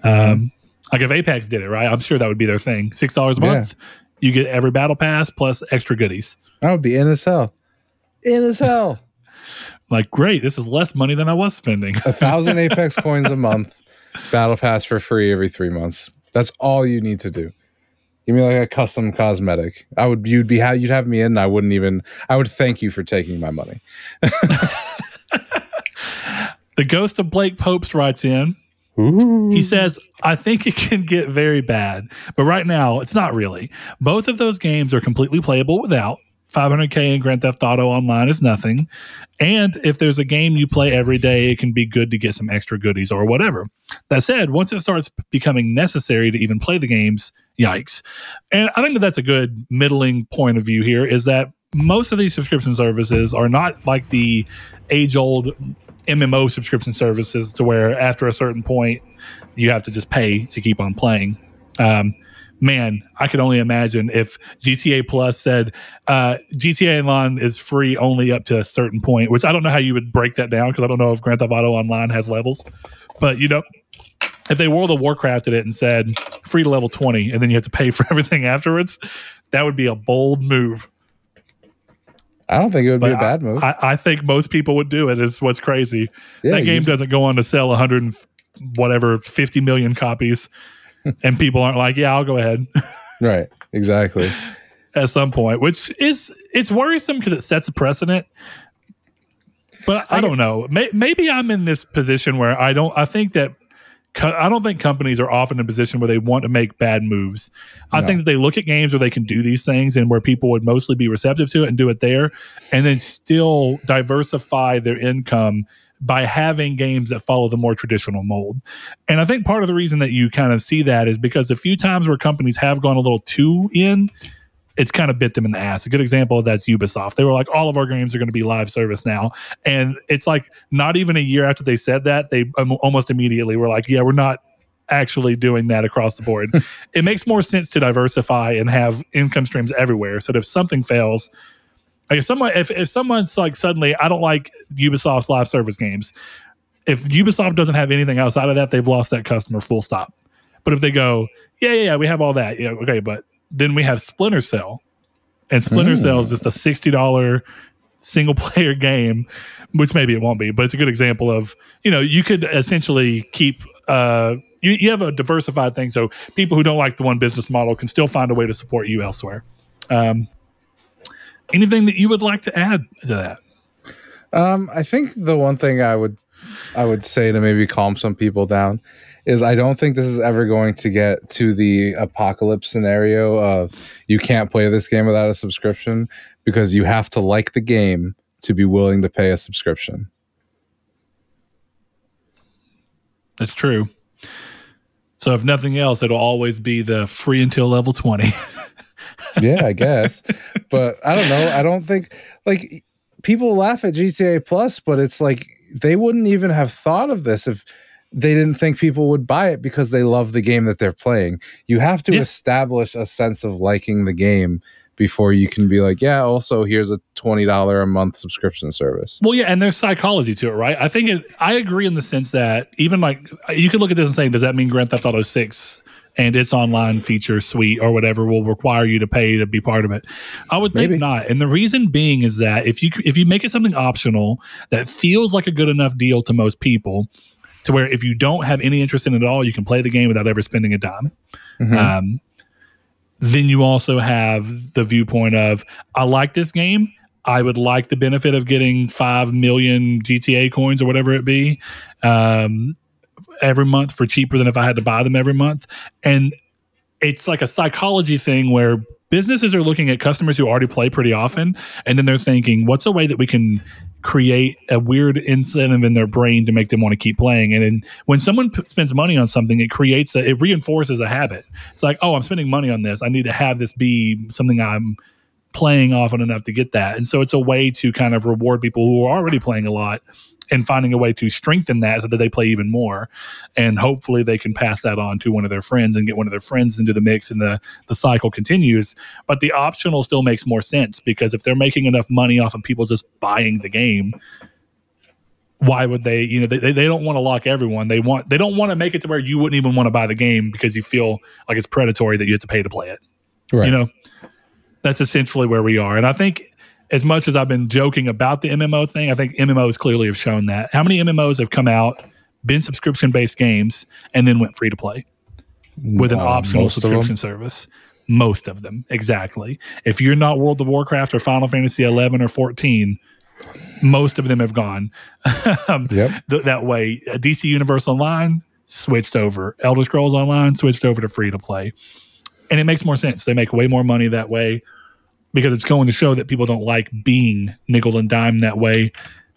Like if Apex did it, right? I'm sure that would be their thing. $6 a month. You get every battle pass plus extra goodies. That would be in as hell. In as hell. Like, great. This is less money than I was spending. 1,000 Apex coins a month. Battle pass for free every 3 months. That's all you need to do. Give me like a custom cosmetic. You'd have me in. I would thank you for taking my money. The Ghost of Blake Popes writes in. Ooh. He says, I think it can get very bad, but right now it's not really. Both of those games are completely playable without. 500K in Grand Theft Auto Online is nothing. And if there's a game you play every day, it can be good to get some extra goodies or whatever. That said, once it starts becoming necessary to even play the games, yikes. And I think that's a good middling point of view here, is that most of these subscription services are not like the age-old MMO subscription services to where after a certain point you have to just pay to keep on playing. Man, I could only imagine if GTA Plus said GTA Online is free only up to a certain point, which I don't know how you would break that down because I don't know if Grand Theft Auto Online has levels. But, if they World of Warcrafted it and said free to level 20 and then you have to pay for everything afterwards, that would be a bold move. I don't think it would be a bad move. I think most people would do it, is what's crazy. Yeah, that game doesn't go on to sell 50 million copies. And people aren't like, yeah, I'll go ahead. Right. Exactly. At some point, which it's worrisome because it sets a precedent. But I don't know. Maybe I'm in this position where I don't think companies are often in a position where they want to make bad moves. I think that they look at games where they can do these things and where people would mostly be receptive to it and do it there, and then still diversify their income by having games that follow the more traditional mold. And I think part of the reason that you kind of see that is because a few times where companies have gone a little too in, it's kind of bit them in the ass. A good example of that's Ubisoft. They were like, all of our games are going to be live service now. And it's like not even a year after they said that, they almost immediately were like, yeah, we're not actually doing that across the board. It makes more sense to diversify and have income streams everywhere. So that if something fails, like if someone's like suddenly, I don't like Ubisoft's live service games. If Ubisoft doesn't have anything outside of that, they've lost that customer, full stop. But if they go, yeah, we have all that. Yeah, okay, but then we have Splinter Cell. And Splinter Cell is just a $60 single player game, which maybe it won't be, but it's a good example of, you could essentially keep, you have a diversified thing. So people who don't like the one business model can still find a way to support you elsewhere. Anything that you would like to add to that? I think the one thing I would say to maybe calm some people down is I don't think this is ever going to get to the apocalypse scenario of you can't play this game without a subscription, because you have to like the game to be willing to pay a subscription. That's true. So if nothing else, it'll always be the free until level 20. Yeah, I guess. But I don't know. I don't think, like, people laugh at GTA Plus, but it's like they wouldn't even have thought of this if they didn't think people would buy it because they love the game that they're playing. You have to establish a sense of liking the game before you can be like, yeah, also here's a $20 a month subscription service. Well, yeah, and there's psychology to it, right? I agree in the sense that even like you could look at this and say, does that mean Grand Theft Auto 6 and its online feature suite or whatever will require you to pay to be part of it? I would think not. And the reason being is that if you make it something optional that feels like a good enough deal to most people, to where if you don't have any interest in it at all, you can play the game without ever spending a dime. then you also have the viewpoint of, I like this game. I would like the benefit of getting 5 million GTA coins or whatever it be every month for cheaper than if I had to buy them every month. And it's like a psychology thing where businesses are looking at customers who already play pretty often, and then they're thinking, what's a way that we can create a weird incentive in their brain to make them want to keep playing? And then when someone spends money on something, it reinforces a habit. It's like, oh, I'm spending money on this. I need to have this be something I'm playing often enough to get that. And so it's a way to kind of reward people who are already playing a lot and finding a way to strengthen that so that they play even more. And hopefully they can pass that on to one of their friends and get one of their friends into the mix, and the cycle continues. But the optional still makes more sense, because if they're making enough money off of people just buying the game, why would they, they don't want to lock everyone. They don't want to make it to where you wouldn't even want to buy the game because you feel like it's predatory that you have to pay to play it. Right. That's essentially where we are. And I think, as much as I've been joking about the MMO thing, I think MMOs clearly have shown that. How many MMOs have come out, been subscription-based games, and then went free to play with an optional subscription service? Most of them, exactly. If you're not World of Warcraft or Final Fantasy 11 or 14, most of them have gone that way. DC Universe Online switched over. Elder Scrolls Online switched over to free to play. And it makes more sense. They make way more money that way, because it's going to show that people don't like being nickel and dime that way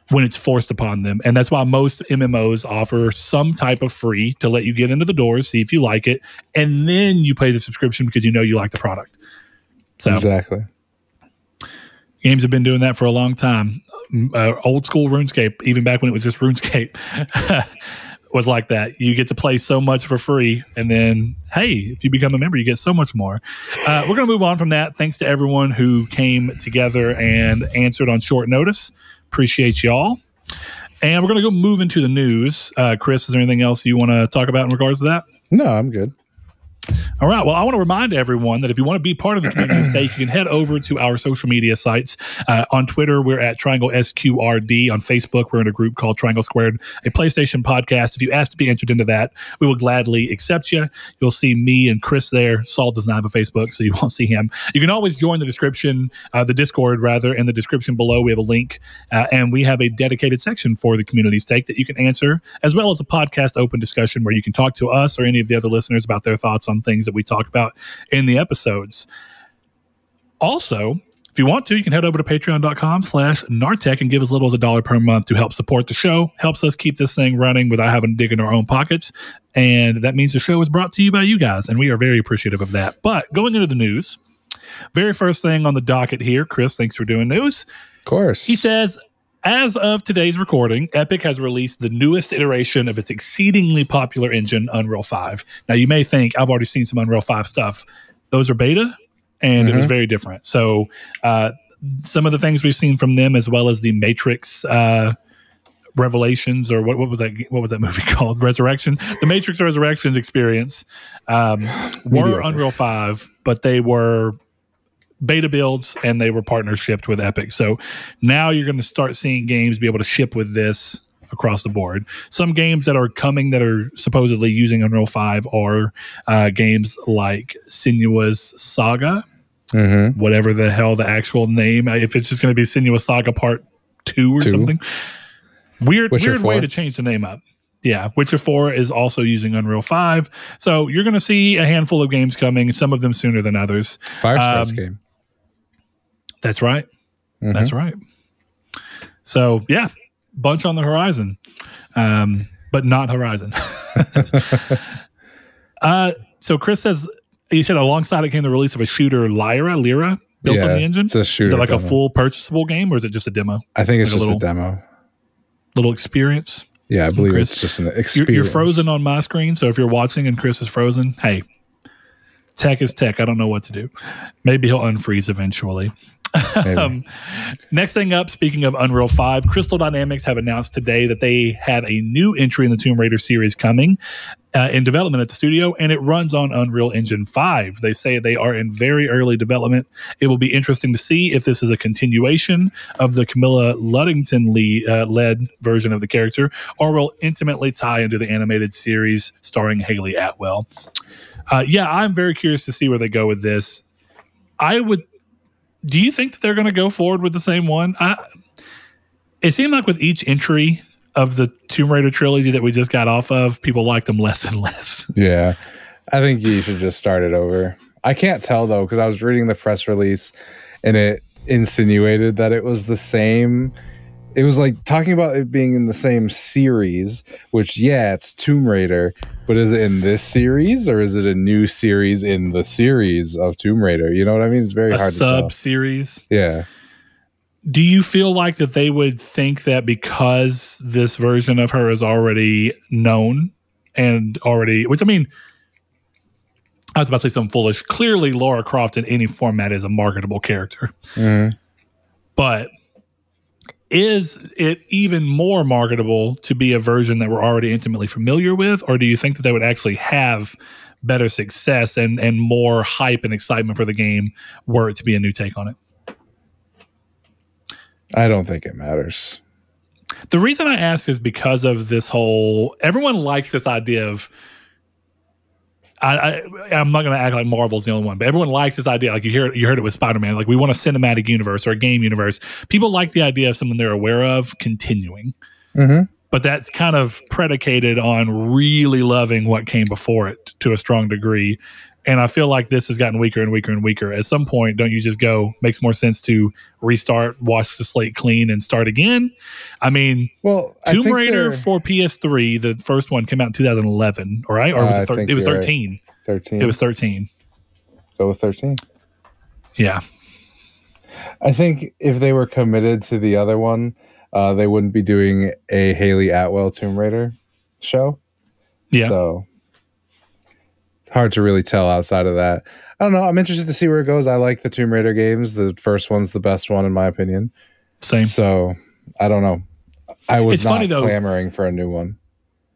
when it's forced upon them. And that's why most MMOs offer some type of free to let you get into the doors, see if you like it, and then you pay the subscription because you know you like the product. So, exactly. Games have been doing that for a long time. Old school RuneScape, even back when it was just RuneScape, was like that. You get to play so much for free, and then, hey, if you become a member, you get so much more. We're going to move on from that. Thanks to everyone who came together and answered on short notice. Appreciate y'all. And we're going to go move into the news. Chris, is there anything else you want to talk about in regards to that? No, I'm good. All right. Well, I want to remind everyone that if you want to be part of the community stake, you can head over to our social media sites. On Twitter, we're at Triangle SQRD. On Facebook, we're in a group called Triangle Squared, a PlayStation podcast. If you ask to be entered into that, we will gladly accept you. You'll see me and Chris there. Saul does not have a Facebook, so you won't see him. You can always join the description, the Discord rather, in the description below. We have a link, and we have a dedicated section for the community stake that you can answer, as well as a podcast open discussion where you can talk to us or any of the other listeners about their thoughts on things that we talk about in the episodes. Also, if you want to, you can head over to patreon.com/Nartech and give as little as $1 per month to help support the show. Helps us keep this thing running without having to dig into our own pockets. And that means the show is brought to you by you guys, and we are very appreciative of that. But going into the news, very first thing on the docket here, Chris, thanks for doing news. Of course. He says, as of today's recording, Epic has released the newest iteration of its exceedingly popular engine, Unreal 5. Now, you may think, I've already seen some Unreal 5 stuff. Those are beta, and it was very different. So some of the things we've seen from them, as well as the Matrix Revelations, or what was that movie called? Resurrection? The Matrix Resurrections experience were Unreal 5, but they were beta builds, and they were partnershipped with Epic. So now you're going to start seeing games be able to ship with this across the board. Some games that are coming that are supposedly using Unreal 5 are games like Senua's Saga, whatever the hell the actual name, if it's just going to be Senua's Saga Part 2 or something. Weird way to change the name up. Yeah, Witcher 4 is also using Unreal 5. So you're going to see a handful of games coming, some of them sooner than others. Firespace game. That's right. That's right. So, yeah, bunch on the horizon, but not Horizon. So Chris says, he said alongside it came the release of a shooter, Lyra, built on the engine. It's a shooter. Is it like demo. A full purchasable game, or is it just a demo? I think it's like just a demo. Little experience. Yeah, I believe it's just an experience. You're frozen on my screen, so if you're watching and Chris is frozen, hey, tech is tech. I don't know what to do. Maybe he'll unfreeze eventually. Next thing up, speaking of Unreal 5, Crystal Dynamics have announced today that they have a new entry in the Tomb Raider series coming in development at the studio, and it runs on Unreal Engine 5. They say they are in very early development. It will be interesting to see if this is a continuation of the Camilla Luddington led version of the character, or will intimately tie into the animated series starring Hayley Atwell. Yeah, I'm very curious to see where they go with this. Do you think that they're going to go forward with the same one? It seemed like with each entry of the Tomb Raider trilogy that we just got off of, people liked them less and less. Yeah, I think you should just start it over. I can't tell, though, because I was reading the press release and it insinuated that it was the same. It was like talking about it being in the same series, which, yeah, it's Tomb Raider, but is it in this series or is it a new series in the series of Tomb Raider? You know what I mean? It's very hard to tell. A sub-series? Yeah. Do you feel like that they would think that because this version of her is already known and already, which I mean, I was about to say something foolish. Clearly, Lara Croft in any format is a marketable character. Mm-hmm. But is it even more marketable to be a version that we're already intimately familiar with? Or do you think that they would actually have better success and more hype and excitement for the game were it to be a new take on it? I don't think it matters. The reason I ask is because of this whole, everyone likes this idea of, I'm not going to act like Marvel's the only one, but everyone likes this idea. Like you heard it with Spider-Man. Like we want a cinematic universe or a game universe. People like the idea of something they're aware of continuing. Mm-hmm. But that's kind of predicated on really loving what came before it to a strong degree. And I feel like this has gotten weaker and weaker and weaker. At some point, don't you just go, makes more sense to restart, wash the slate clean, and start again? I mean, Tomb Raider for PS3, the first one came out in 2011, right? Or was it, it was 13? Right. 13. It was 13. Go with 13. Yeah. I think if they were committed to the other one, they wouldn't be doing a Haley Atwell Tomb Raider show. Yeah. So hard to really tell outside of that. I don't know. I'm interested to see where it goes. I like the Tomb Raider games. The first one's the best one in my opinion. Same. So I don't know. I was not clamoring for a new one.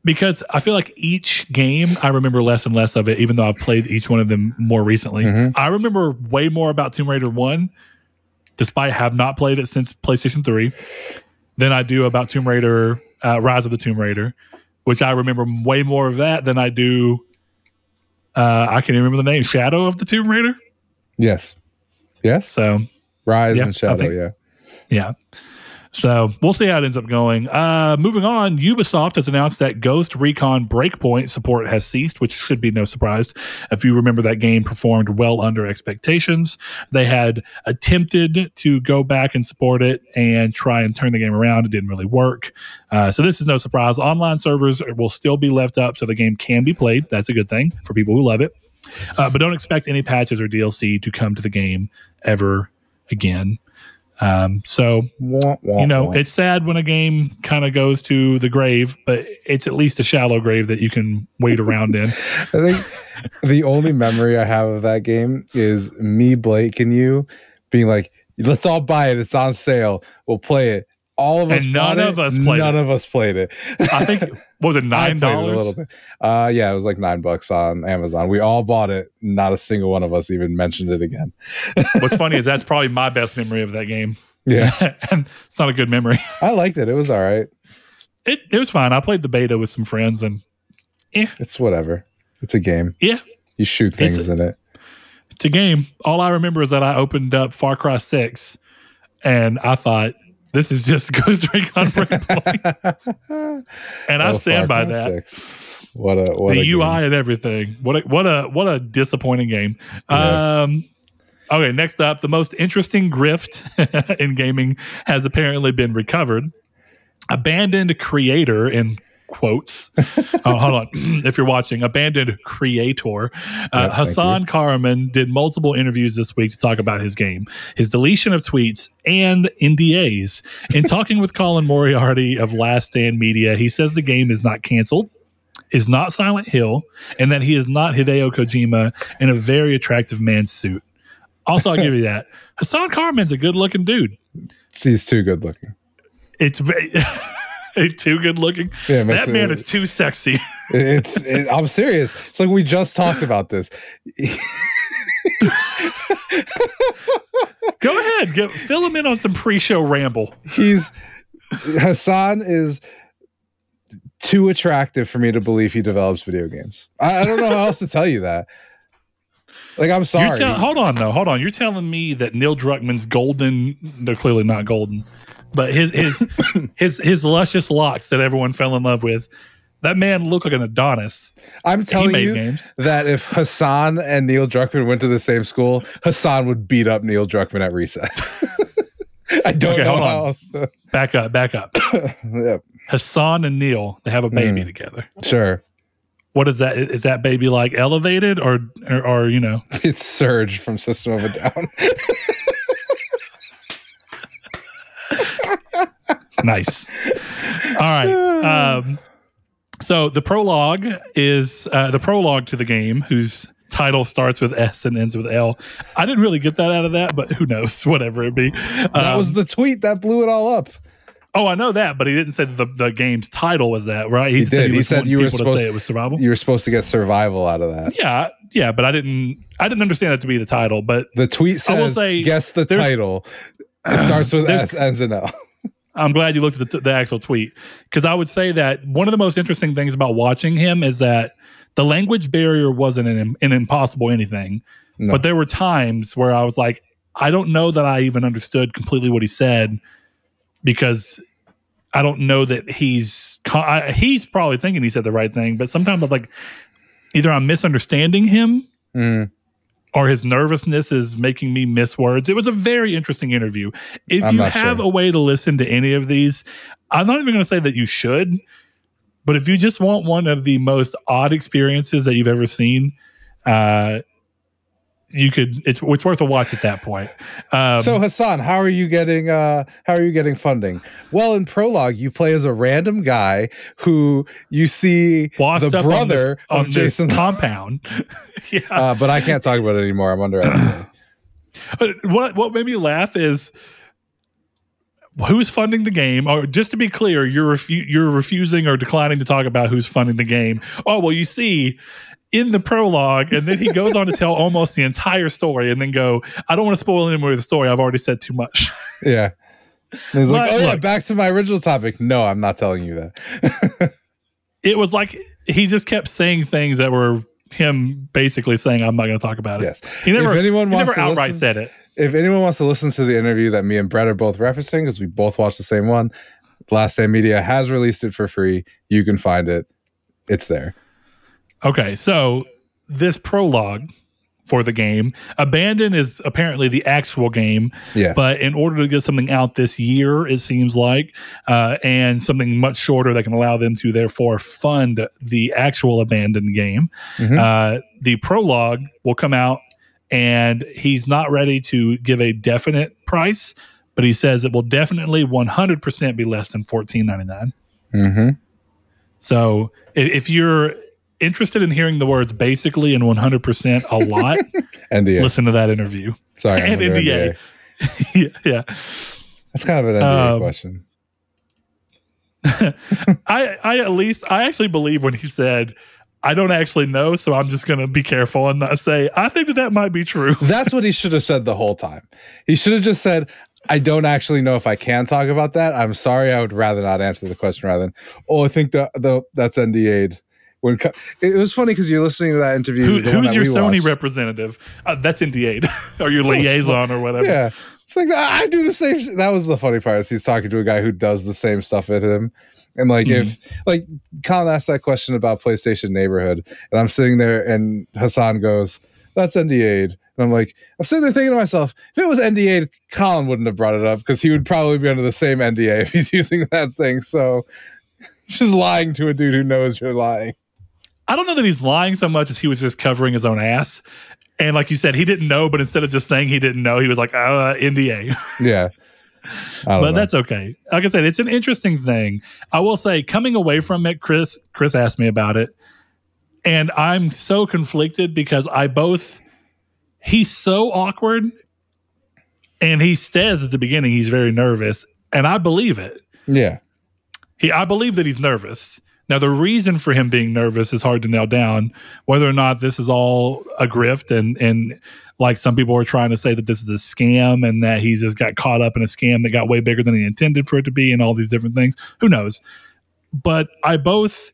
Because I feel like each game, I remember less and less of it, even though I've played each one of them more recently. Mm-hmm. I remember way more about Tomb Raider 1, despite have not played it since PlayStation 3, than I do about Tomb Raider, Rise of the Tomb Raider, which I remember way more of that than I do I can't even remember the name. Shadow of the Tomb Raider? Yes. Yes. So Rise and Shadow, Yeah. So we'll see how it ends up going. Moving on, Ubisoft has announced that Ghost Recon Breakpoint support has ceased, which should be no surprise. If you remember, that game performed well under expectations. They had attempted to go back and support it and try and turn the game around. It didn't really work. So this is no surprise. Online servers will still be left up so the game can be played. That's a good thing for people who love it. But don't expect any patches or DLC to come to the game ever again. It's sad when a game kind of goes to the grave, but it's at least a shallow grave that you can wait around in. I think the only memory I have of that game is me, Blake, and you being like, let's all buy it. It's on sale. We'll play it. All of us, and none of us played it. I think, what was it, $9? A little bit. Yeah, it was like $9 on Amazon. We all bought it. Not a single one of us even mentioned it again. What's funny is that's probably my best memory of that game. Yeah. And it's not a good memory. I liked it. It was all right. It was fine. I played the beta with some friends and it's whatever. It's a game. Yeah. You shoot things in it. It's a game. All I remember is that I opened up Far Cry 6 and I thought, this is just Ghost Recon Breakpoint. And I stand by that. 6. What the UI and everything. What a disappointing game. Yeah. Okay, next up, the most interesting grift in gaming has apparently been recovered. Abandoned creator, in quotes. Hold on. If you're watching, abandoned creator. Hassan Karaman did multiple interviews this week to talk about his game, his deletion of tweets, and NDAs. In talking with Colin Moriarty of Last Stand Media, he says the game is not canceled, is not Silent Hill, and that he is not Hideo Kojima in a very attractive man's suit. Also, I'll give you that. Hassan Karaman's a good-looking dude. He's too good-looking. It's very... too good looking. Yeah, that man is too sexy. I'm serious. It's like we just talked about this. Go ahead, fill him in on some pre-show ramble. Hassan is too attractive for me to believe he develops video games. I don't know how else to tell you that. Like, I'm sorry. Hold on, though. Hold on. You're telling me that Neil Druckmann's golden, they're clearly not golden, but his luscious locks that everyone fell in love with, that man looked like an Adonis. I'm telling you that if Hassan and Neil Druckmann went to the same school, Hassan would beat up Neil Druckmann at recess. I don't know how else. Back up. Yep. Hassan and Neil, they have a baby together. Sure. What is that? Is that baby like elevated or you know? It's Surge from System of a Down. Nice. All right. So the prologue is the prologue to the game, whose title starts with S and ends with L. I didn't really get that out of that, but who knows? Whatever it be. That was the tweet that blew it all up. Oh, I know that, but he didn't say the game's title was that, right? He did. He said you were supposed to say it was survival. You were supposed to get survival out of that. Yeah, but I didn't understand that to be the title. But the tweet says, I will say, guess the title. It starts with S, ends in L. I'm glad you looked at the actual tweet, because I would say that one of the most interesting things about watching him is that the language barrier wasn't an impossible anything, but there were times where I was like, I don't know that I even understood completely what he said, because I don't know that he's probably thinking he said the right thing, but sometimes I'm like, either I'm misunderstanding him or his nervousness is making me miss words. It was a very interesting interview. If you have a way to listen to any of these, I'm not even going to say that you should, but if you just want one of the most odd experiences that you've ever seen, you could. It's worth a watch at that point. So Hassan, how are you getting funding? Well, in Prologue, you play as a random guy who you see the brother of Jason compound. Yeah, but I can't talk about it anymore. I'm under NDA. What made me laugh is who's funding the game. Or just to be clear, you're refusing or declining to talk about who's funding the game. Oh well, you see. In the prologue, and then he goes on to tell almost the entire story, and then go, I don't want to spoil any more of the story. I've already said too much. Yeah. And he's like, yeah, back to my original topic. No, I'm not telling you that. It was like he just kept saying things that were him basically saying, I'm not going to talk about it. Yes. He never outright said it. If anyone wants to listen to the interview that me and Brett are both referencing, because we both watched the same one, Last Stand Media has released it for free. You can find it. It's there. Okay, so this prologue for the game, Abandon is apparently the actual game, but in order to get something out this year, it seems like, and something much shorter that can allow them to therefore fund the actual Abandon game, the prologue will come out, and he's not ready to give a definite price, but he says it will definitely 100% be less than $14.99. So if you're interested in hearing the words basically and 100% a lot, NDA. Listen to that interview. Sorry, and NDA. Yeah. That's kind of an NDA question. I actually believe when he said, I don't actually know, so I'm just going to be careful and not say, I think that might be true. That's what he should have said the whole time. He should have just said, I don't actually know if I can talk about that. I'm sorry. I would rather not answer the question rather than, I think that's NDA'd. It was funny because you're listening to that interview. Who's your Sony representative? That's NDA'd or your liaison or whatever. Yeah. It's like, I do the same. That was the funny part is he's talking to a guy who does the same stuff at him. And like, if like Colin asked that question about PlayStation Neighborhood and I'm sitting there and Hassan goes, that's NDA'd. And I'm like, I'm sitting there thinking to myself, if it was NDA'd, Colin wouldn't have brought it up because he would probably be under the same NDA if he's using that thing. So just lying to a dude who knows you're lying. I don't know that he's lying so much as he was just covering his own ass. And like you said, he didn't know, but instead of just saying he didn't know, he was like, NDA. Yeah. But that's okay. Like I said, it's an interesting thing. I will say, coming away from it, Chris asked me about it. And I'm so conflicted because he's so awkward. And he says at the beginning he's very nervous. And I believe it. Yeah. I believe that he's nervous. Now, the reason for him being nervous is hard to nail down, whether or not this is all a grift and like some people are trying to say that this is a scam and that he's just got caught up in a scam that got way bigger than he intended for it to be and all these different things. Who knows? but I both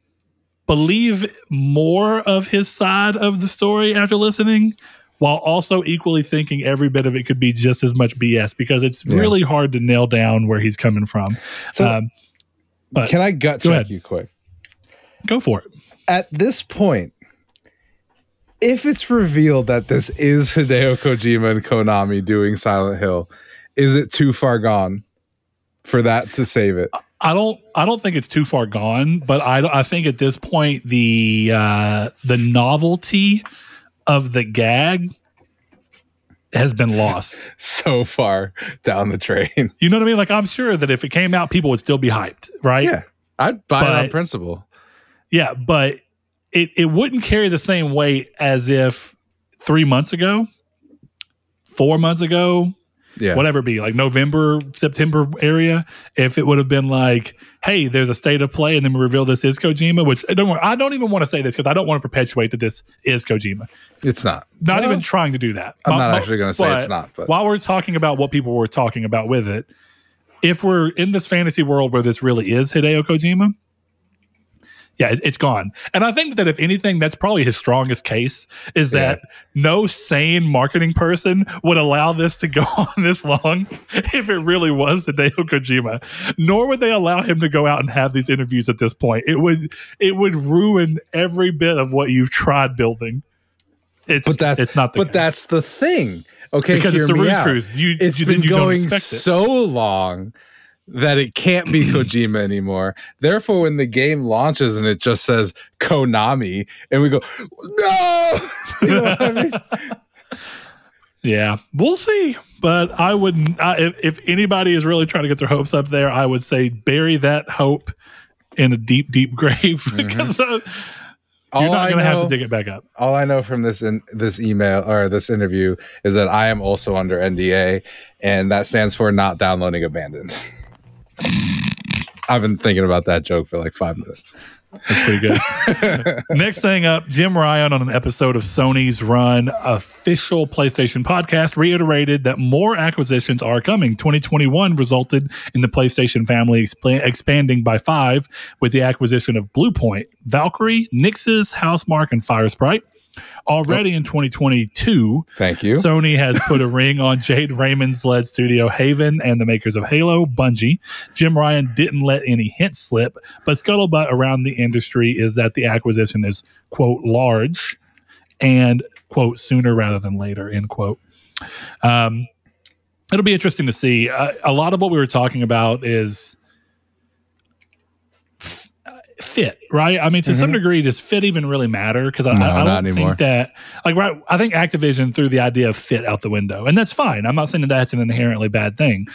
believe more of his side of the story after listening, while also equally thinking every bit of it could be just as much BS, because it's really hard to nail down where he's coming from. So, but can I gut check you quick? Go for it. At this point, if it's revealed that this is Hideo Kojima and Konami doing Silent Hill, is it too far gone for that to save it? I don't think it's too far gone, but I think at this point the novelty of the gag has been lost so far down the train. You know what I mean? Like, I'm sure that if it came out, people would still be hyped, right? Yeah, I'd buy it on principle. Yeah, but it wouldn't carry the same weight as if 3 months ago, 4 months ago, whatever it be, like November, September area, if it would have been like, hey, there's a state of play and then we reveal this is Kojima, which I don't even want to say this because I don't want to perpetuate that this is Kojima. It's not. Not even trying to do that. I'm not actually going to say it's not. But while we're talking about what people were talking about with it, if we're in this fantasy world where this really is Hideo Kojima, yeah, it's gone. And I think that if anything, that's probably his strongest case, is that no sane marketing person would allow this to go on this long if it really was Hideo Kojima. Nor would they allow him to go out and have these interviews at this point. It would ruin every bit of what you've tried building. It's not the case. That's the thing. Okay, because it's the Ruse Cruise. It's been going so long that it can't be Kojima anymore. Therefore, when the game launches and it just says Konami, and we go, no! You know what I mean? Yeah, we'll see. But I wouldn't, if anybody is really trying to get their hopes up there, I would say bury that hope in a deep, deep grave. Because you're not going to have to dig it back up. All I know from this email or this interview is that I am also under NDA, and that stands for not downloading abandoned. I've been thinking about that joke for like 5 minutes. That's pretty good. Next thing up, Jim Ryan on an episode of Sony's Run official PlayStation podcast reiterated that more acquisitions are coming. 2021 resulted in the PlayStation family expanding by 5 with the acquisition of Bluepoint, Valkyrie, Nixxes, Housemarque, and Firesprite. Already in 2022, thank you. Sony has put a ring on Jade Raymond's led studio Haven and the makers of Halo, Bungie. Jim Ryan didn't let any hints slip, but scuttlebutt around the industry is that the acquisition is, quote, large and, quote, sooner rather than later, end quote. It'll be interesting to see. A lot of what we were talking about is fit, right? I mean, to some degree, does fit even really matter? Because I don't think that, like, right, I think Activision threw the idea of fit out the window, and that's fine. I'm not saying that that's an inherently bad thing,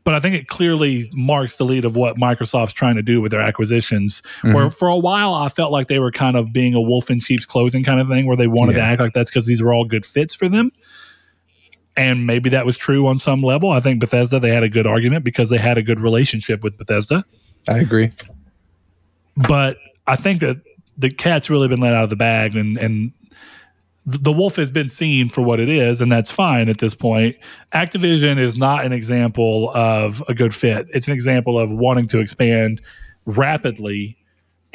but I think it clearly marks the lead of what Microsoft's trying to do with their acquisitions, where for a while I felt like they were kind of being a wolf in sheep's clothing kind of thing, where they wanted to act like that's because these were all good fits for them. And maybe that was true on some level. I think Bethesda, they had a good argument because they had a good relationship with Bethesda. I agree. But I think that the cat's really been let out of the bag, and the wolf has been seen for what it is, and that's fine at this point. Activision is not an example of a good fit. It's an example of wanting to expand rapidly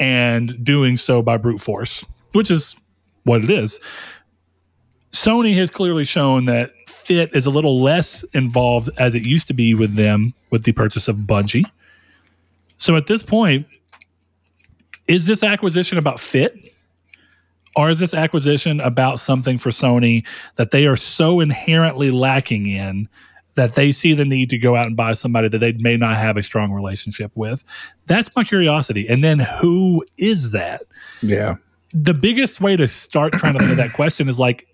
and doing so by brute force, which is what it is. Sony has clearly shown that fit is a little less involved as it used to be with them with the purchase of Bungie. So at this point, is this acquisition about fit? Or is this acquisition about something for Sony that they are so inherently lacking in that they see the need to go out and buy somebody that they may not have a strong relationship with? That's my curiosity. And then who is that? Yeah. The biggest way to start trying to think of that question is like,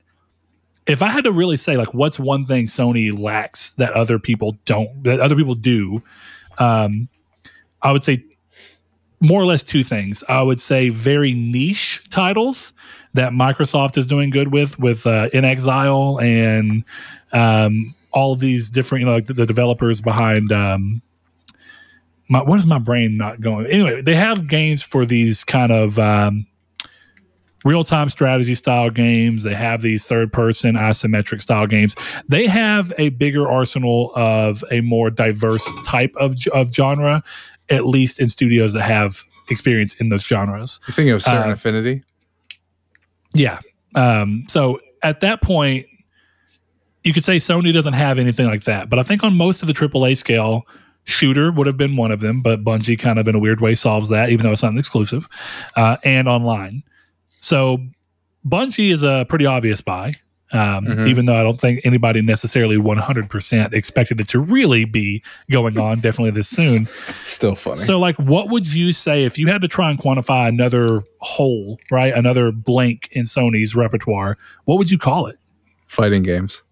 if I had to really say, like, what's one thing Sony lacks that other people don't, that other people do, I would say more or less two things. I would say very niche titles that Microsoft is doing good with In Exile and all of these different, like the developers behind. What is my brain not going? Anyway, they have games for these kind of real-time strategy style games. They have these third-person isometric style games. They have a bigger arsenal of a more diverse type of genre, at least in studios that have experience in those genres. You think of Certain Affinity? Yeah. So at that point, you could say Sony doesn't have anything like that. But I think on most of the AAA scale, Shooter would have been one of them, but Bungie kind of in a weird way solves that, even though it's not an exclusive, and online. So Bungie is a pretty obvious buy, even though I don't think anybody necessarily 100% expected it to really be going on definitely this soon. Still funny. So like, what would you say if you had to try and quantify another hole, right? Another blank in Sony's repertoire, what would you call it? Fighting games.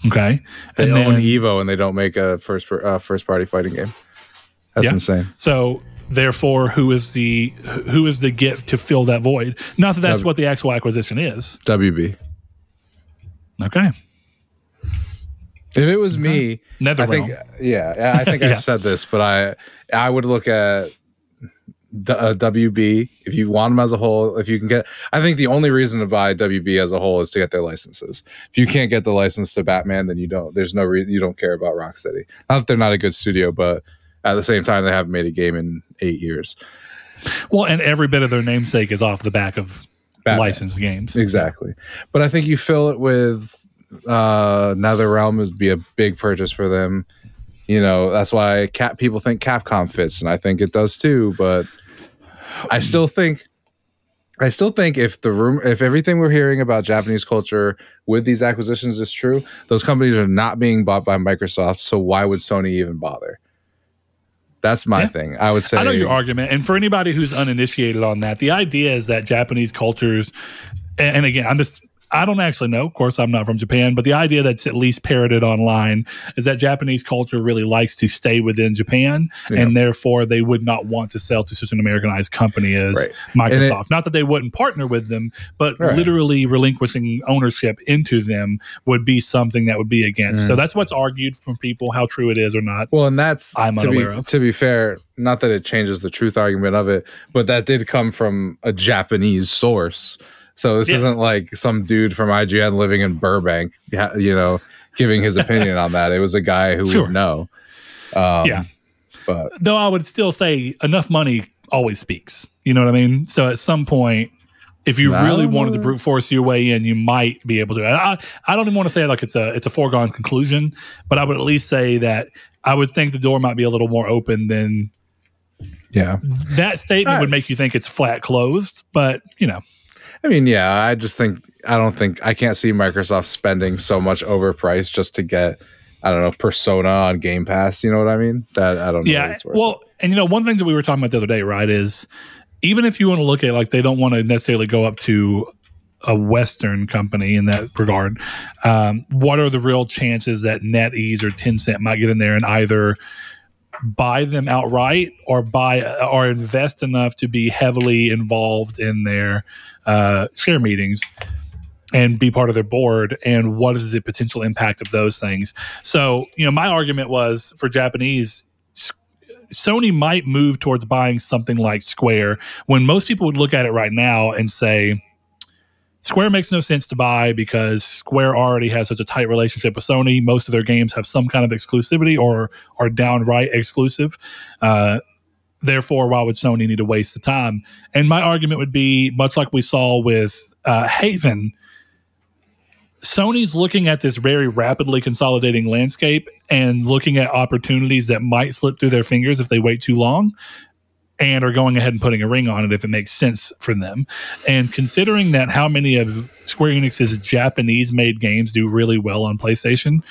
Okay. They own Evo and they don't make a first party fighting game. That's insane. So therefore, who is the get to fill that void? Not that that's what the actual acquisition is. WB. Okay. If it was me, NetherRealm. I think I've said this, but I would look at WB if you want them as a whole. If you can get, I think the only reason to buy WB as a whole is to get their licenses. If you can't get the license to Batman, then you don't. There's no reason you don't care about Rocksteady. Not that they're not a good studio, but at the same time, they haven't made a game in 8 years. Well, and every bit of their namesake is off the back of Batman. Licensed games. Exactly. But I think you fill it with NetherRealm would be a big purchase for them. You know, that's why people think Capcom fits, and I think it does too. But I still think if everything we're hearing about Japanese culture with these acquisitions is true, those companies are not being bought by Microsoft. So why would Sony even bother? That's my thing. I would say. I know your argument. And for anybody who's uninitiated on that, the idea is that Japanese cultures, and again, I don't actually know. Of course, I'm not from Japan, but the idea that's at least parroted online is that Japanese culture really likes to stay within Japan, and therefore they would not want to sell to such an Americanized company as Microsoft. Not that they wouldn't partner with them, but literally relinquishing ownership into them would be something that would be against. So that's what's argued from people, how true it is or not. Well, and that's I'm unaware of. To be fair, not that it changes the truth argument of it, but that did come from a Japanese source. So this isn't like some dude from IGN living in Burbank, giving his opinion on that. It was a guy who would know. But though I would still say enough money always speaks. You know what I mean? So at some point, if you really wanted to brute force your way in, you might be able to. I don't even want to say like it's a foregone conclusion, but I would at least say that I would think the door might be a little more open than. Yeah, that statement would make you think it's flat closed, but I mean, I can't see Microsoft spending so much overpriced just to get, I don't know, Persona on Game Pass. You know what I mean? That I don't know. Yeah. Well, and one thing that we were talking about the other day, right, is even if you want to look at like they don't want to necessarily go up to a Western company in that regard, what are the real chances that NetEase or Tencent might get in there and either buy them outright or invest enough to be heavily involved in their share meetings and be part of their board, and what is the potential impact of those things? So, my argument was for Japanese, Sony might move towards buying something like Square when most people would look at it right now and say, Square makes no sense to buy because Square already has such a tight relationship with Sony. Most of their games have some kind of exclusivity or are downright exclusive. Therefore, why would Sony need to waste the time? And my argument would be, much like we saw with Haven, Sony's looking at this very rapidly consolidating landscape and looking at opportunities that might slip through their fingers if they wait too long, and are going ahead and putting a ring on it if it makes sense for them. And considering that how many of Square Enix's Japanese-made games do really well on PlayStation,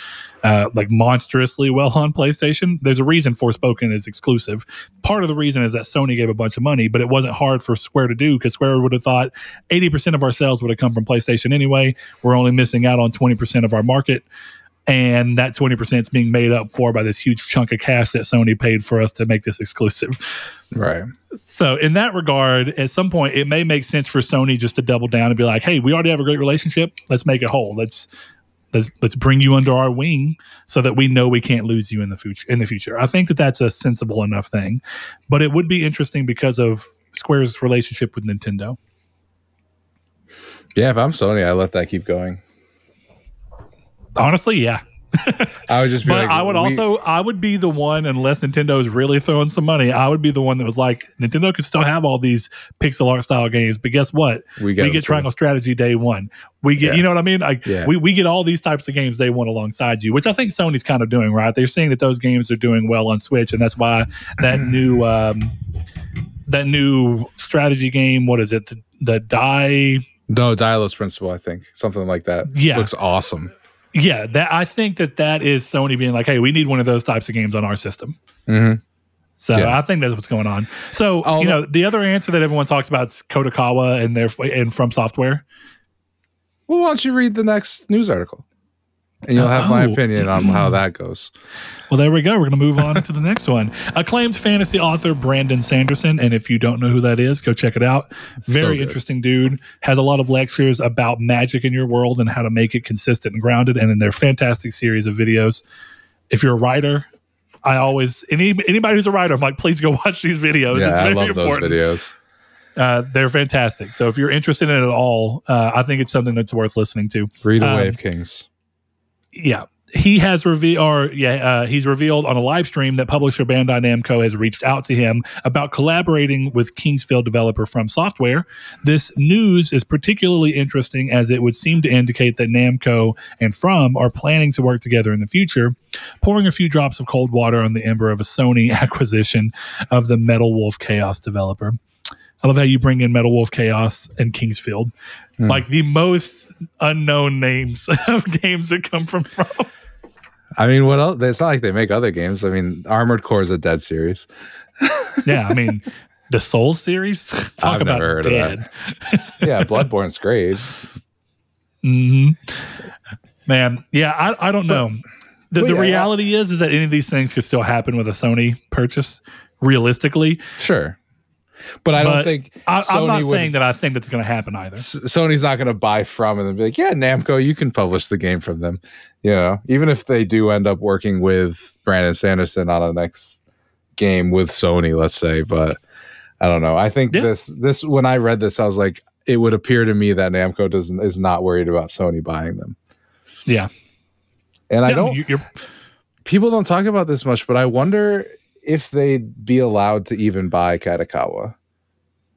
like monstrously well on PlayStation, there's a reason Forspoken is exclusive. Part of the reason is that Sony gave a bunch of money, but it wasn't hard for Square to do because Square would have thought 80% of our sales would have come from PlayStation anyway. We're only missing out on 20% of our market. And that 20% is being made up for by this huge chunk of cash that Sony paid for us to make this exclusive. Right. So in that regard, at some point, it may make sense for Sony just to double down and be like, hey, we already have a great relationship. Let's make it whole. Let's bring you under our wing so that we know we can't lose you in the future. I think that that's a sensible enough thing. But it would be interesting because of Square's relationship with Nintendo. Yeah, if I'm Sony, I let that keep going. Honestly, yeah. I would just be but I would be the one, unless Nintendo is really throwing some money, I would be the one that was like, Nintendo could still have all these pixel art style games, but guess what? We get Triangle Strategy day one. We get, you know what I mean? Like we get all these types of games day one alongside you, which I think Sony's kind of doing, right? They're seeing that those games are doing well on Switch, and that's why that new strategy game, what is it? The Dialos Principle, I think. Something like that. Yeah. Looks awesome. Yeah, I think that is Sony being like, hey, we need one of those types of games on our system. Mm-hmm. So I think that's what's going on. So, the other answer that everyone talks about is Kodokawa and From Software. Well, why don't you read the next news article? And you'll have my opinion on how that goes. Well, there we go. We're going to move on to the next one. Acclaimed fantasy author Brandon Sanderson. And if you don't know who that is, go check it out. Very interesting dude. Has a lot of lectures about magic in your world and how to make it consistent and grounded. And in their fantastic series of videos. If you're a writer, I always, anybody who's a writer, I'm like, please go watch these videos. Yeah, it's very I love important. those videos. They're fantastic. So if you're interested in it at all, I think it's something that's worth listening to. Read Away of Kings. Yeah. He has he's revealed on a live stream that publisher Bandai Namco has reached out to him about collaborating with Kingsfield developer From Software. This news is particularly interesting as it would seem to indicate that Namco and From are planning to work together in the future, pouring a few drops of cold water on the ember of a Sony acquisition of the Metal Wolf Chaos developer. I love how you bring in Metal Wolf Chaos and Kingsfield, like the most unknown names of games that come from. I mean, what else? It's not like they make other games. I mean, Armored Core is a dead series. Yeah, I mean, the Souls series. Talk about heard dead. Of that. Yeah, Bloodborne's great. Man, yeah, I don't know. The reality is that any of these things could still happen with a Sony purchase, realistically. Sure. But I don't think I'm not saying that I think that's going to happen either. Sony's not going to buy From and then be like, yeah, Namco, you can publish the game from them. You know, even if they do end up working with Brandon Sanderson on a next game with Sony, let's say. But I don't know. I think this when I read this, I was like, it would appear to me that Namco is not worried about Sony buying them. Yeah. And I don't. People don't talk about this much, but I wonder if they'd be allowed to even buy Kadokawa.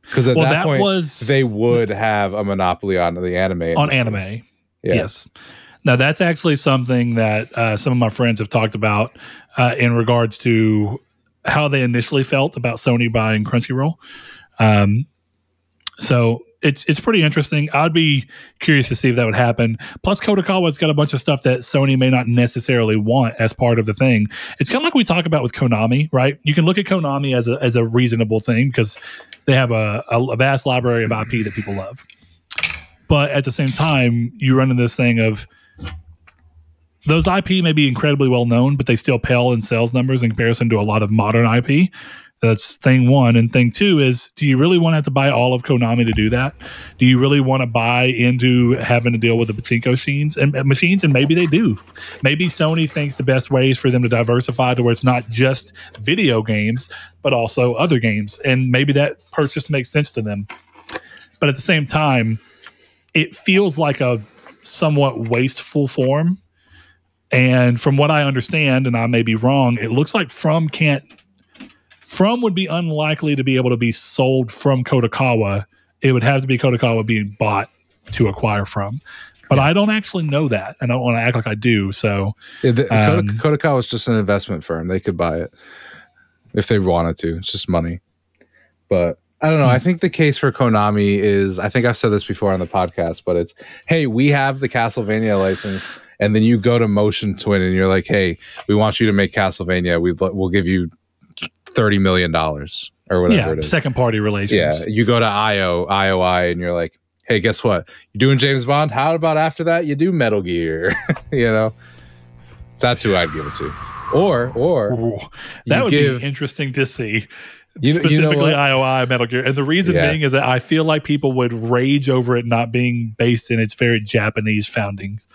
Because at that point, they would have a monopoly on the anime industry. On anime. Yes. Now, that's actually something that some of my friends have talked about in regards to how they initially felt about Sony buying Crunchyroll. So it's pretty interesting. I'd be curious to see if that would happen. Plus, Kodokawa's got a bunch of stuff that Sony may not necessarily want as part of the thing. It's kind of like we talk about with Konami, right? You can look at Konami as a reasonable thing because they have a vast library of IP that people love. But at the same time, you run into this thing of those IP may be incredibly well known, but they still pale in sales numbers in comparison to a lot of modern IP. That's thing one. And thing two is, do you really want to have to buy all of Konami to do that? Do you really want to buy into having to deal with the pachinko machines? And maybe they do. Maybe Sony thinks the best ways for them to diversify to where it's not just video games, but also other games. And maybe that purchase makes sense to them. But at the same time, it feels like a somewhat wasteful form. And from what I understand, and I may be wrong, it looks like From would be unlikely to be able to be sold from Kodokawa. It would have to be Kodokawa being bought to acquire From. But I don't actually know that. And I don't want to act like I do. So Kodokawa is just an investment firm. They could buy it if they wanted to. It's just money. But I don't know. I think the case for Konami is, I think I've said this before on the podcast, but it's, hey, we have the Castlevania license. And then you go to Motion Twin and you're like, hey, we want you to make Castlevania. We'll give you $30 million or whatever it is. Second party relations. Yeah. You go to IOI and you're like, hey, guess what? You're doing James Bond. How about after that you do Metal Gear? You know? That's who I'd give it to. Or that would be interesting to see. Specifically IOI Metal Gear. And the reason being is that I feel like people would rage over it not being based in its very Japanese foundings.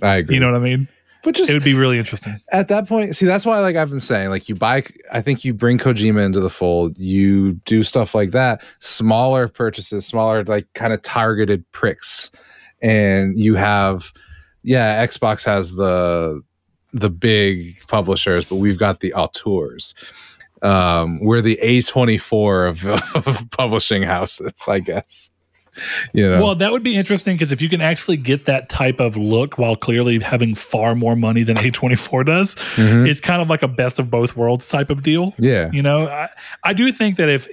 I agree. You know what I mean? But just it would be really interesting at that point. See, that's why, like I've been saying, like I think you bring Kojima into the fold, you do stuff like that, smaller purchases, smaller, like kind of targeted pricks. And you have, Xbox has the big publishers, but we've got the auteurs. We're the A24 of publishing houses, I guess. Well, that would be interesting because if you can actually get that type of look while clearly having far more money than A24 does, it's kind of like a best of both worlds type of deal. Yeah. I do think that if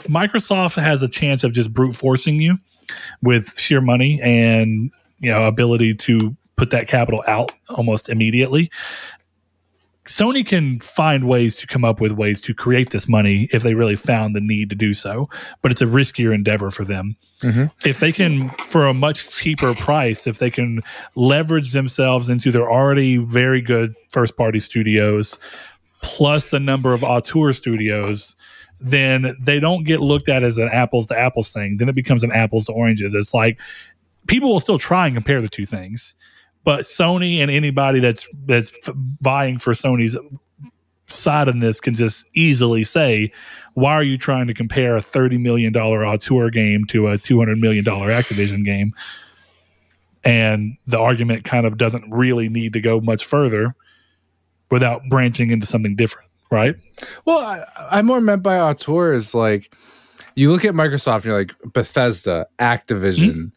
Microsoft has a chance of just brute forcing you with sheer money and ability to put that capital out almost immediately, Sony can find ways to come up with ways to create this money if they really found the need to do so, but it's a riskier endeavor for them. If they can, for a much cheaper price, if they can leverage themselves into their already very good first-party studios, plus a number of auteur studios, then they don't get looked at as an apples-to-apples thing. Then it becomes an apples-to-oranges. It's like people will still try and compare the two things. But Sony and anybody that's vying for Sony's side on this can just easily say, why are you trying to compare a $30 million auteur game to a $200 million Activision game? And the argument kind of doesn't really need to go much further without branching into something different, right? Well, I more meant by auteur is like, you look at Microsoft and you're like, Bethesda, Activision,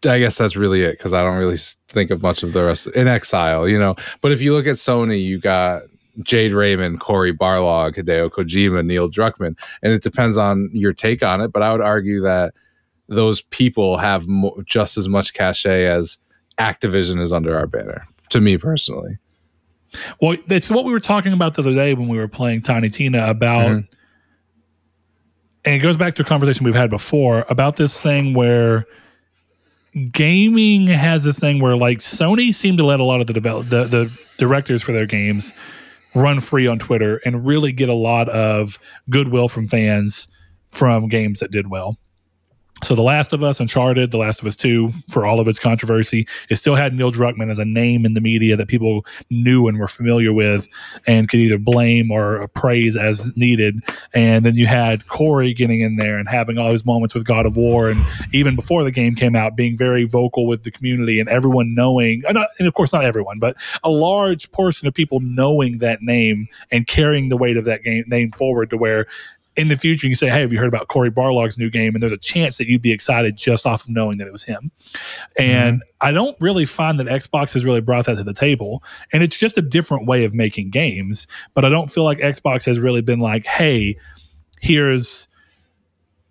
I guess that's really it, because I don't really think of much of the rest in Exile, But if you look at Sony, you got Jade Raymond, Cory Barlog, Hideo Kojima, Neil Druckmann, and it depends on your take on it. But I would argue that those people have just as much cachet as Activision is under our banner, to me personally. Well, it's what we were talking about the other day when we were playing Tiny Tina about, and it goes back to a conversation we've had before about this thing where gaming has this thing where, like, Sony seemed to let a lot of the directors for their games run free on Twitter and really get a lot of goodwill from fans from games that did well. So The Last of Us, Uncharted, The Last of Us 2, for all of its controversy, it still had Neil Druckmann as a name in the media that people knew and were familiar with and could either blame or praise as needed. And then you had Corey getting in there and having all his moments with God of War, and even before the game came out, being very vocal with the community and everyone knowing, and of course not everyone, but a large portion of people knowing that name and carrying the weight of that name forward to where in the future, you say, hey, have you heard about Cory Barlog's new game? And there's a chance that you'd be excited just off of knowing that it was him. And I don't really find that Xbox has really brought that to the table. And it's just a different way of making games. But I don't feel like Xbox has really been like, hey, here's,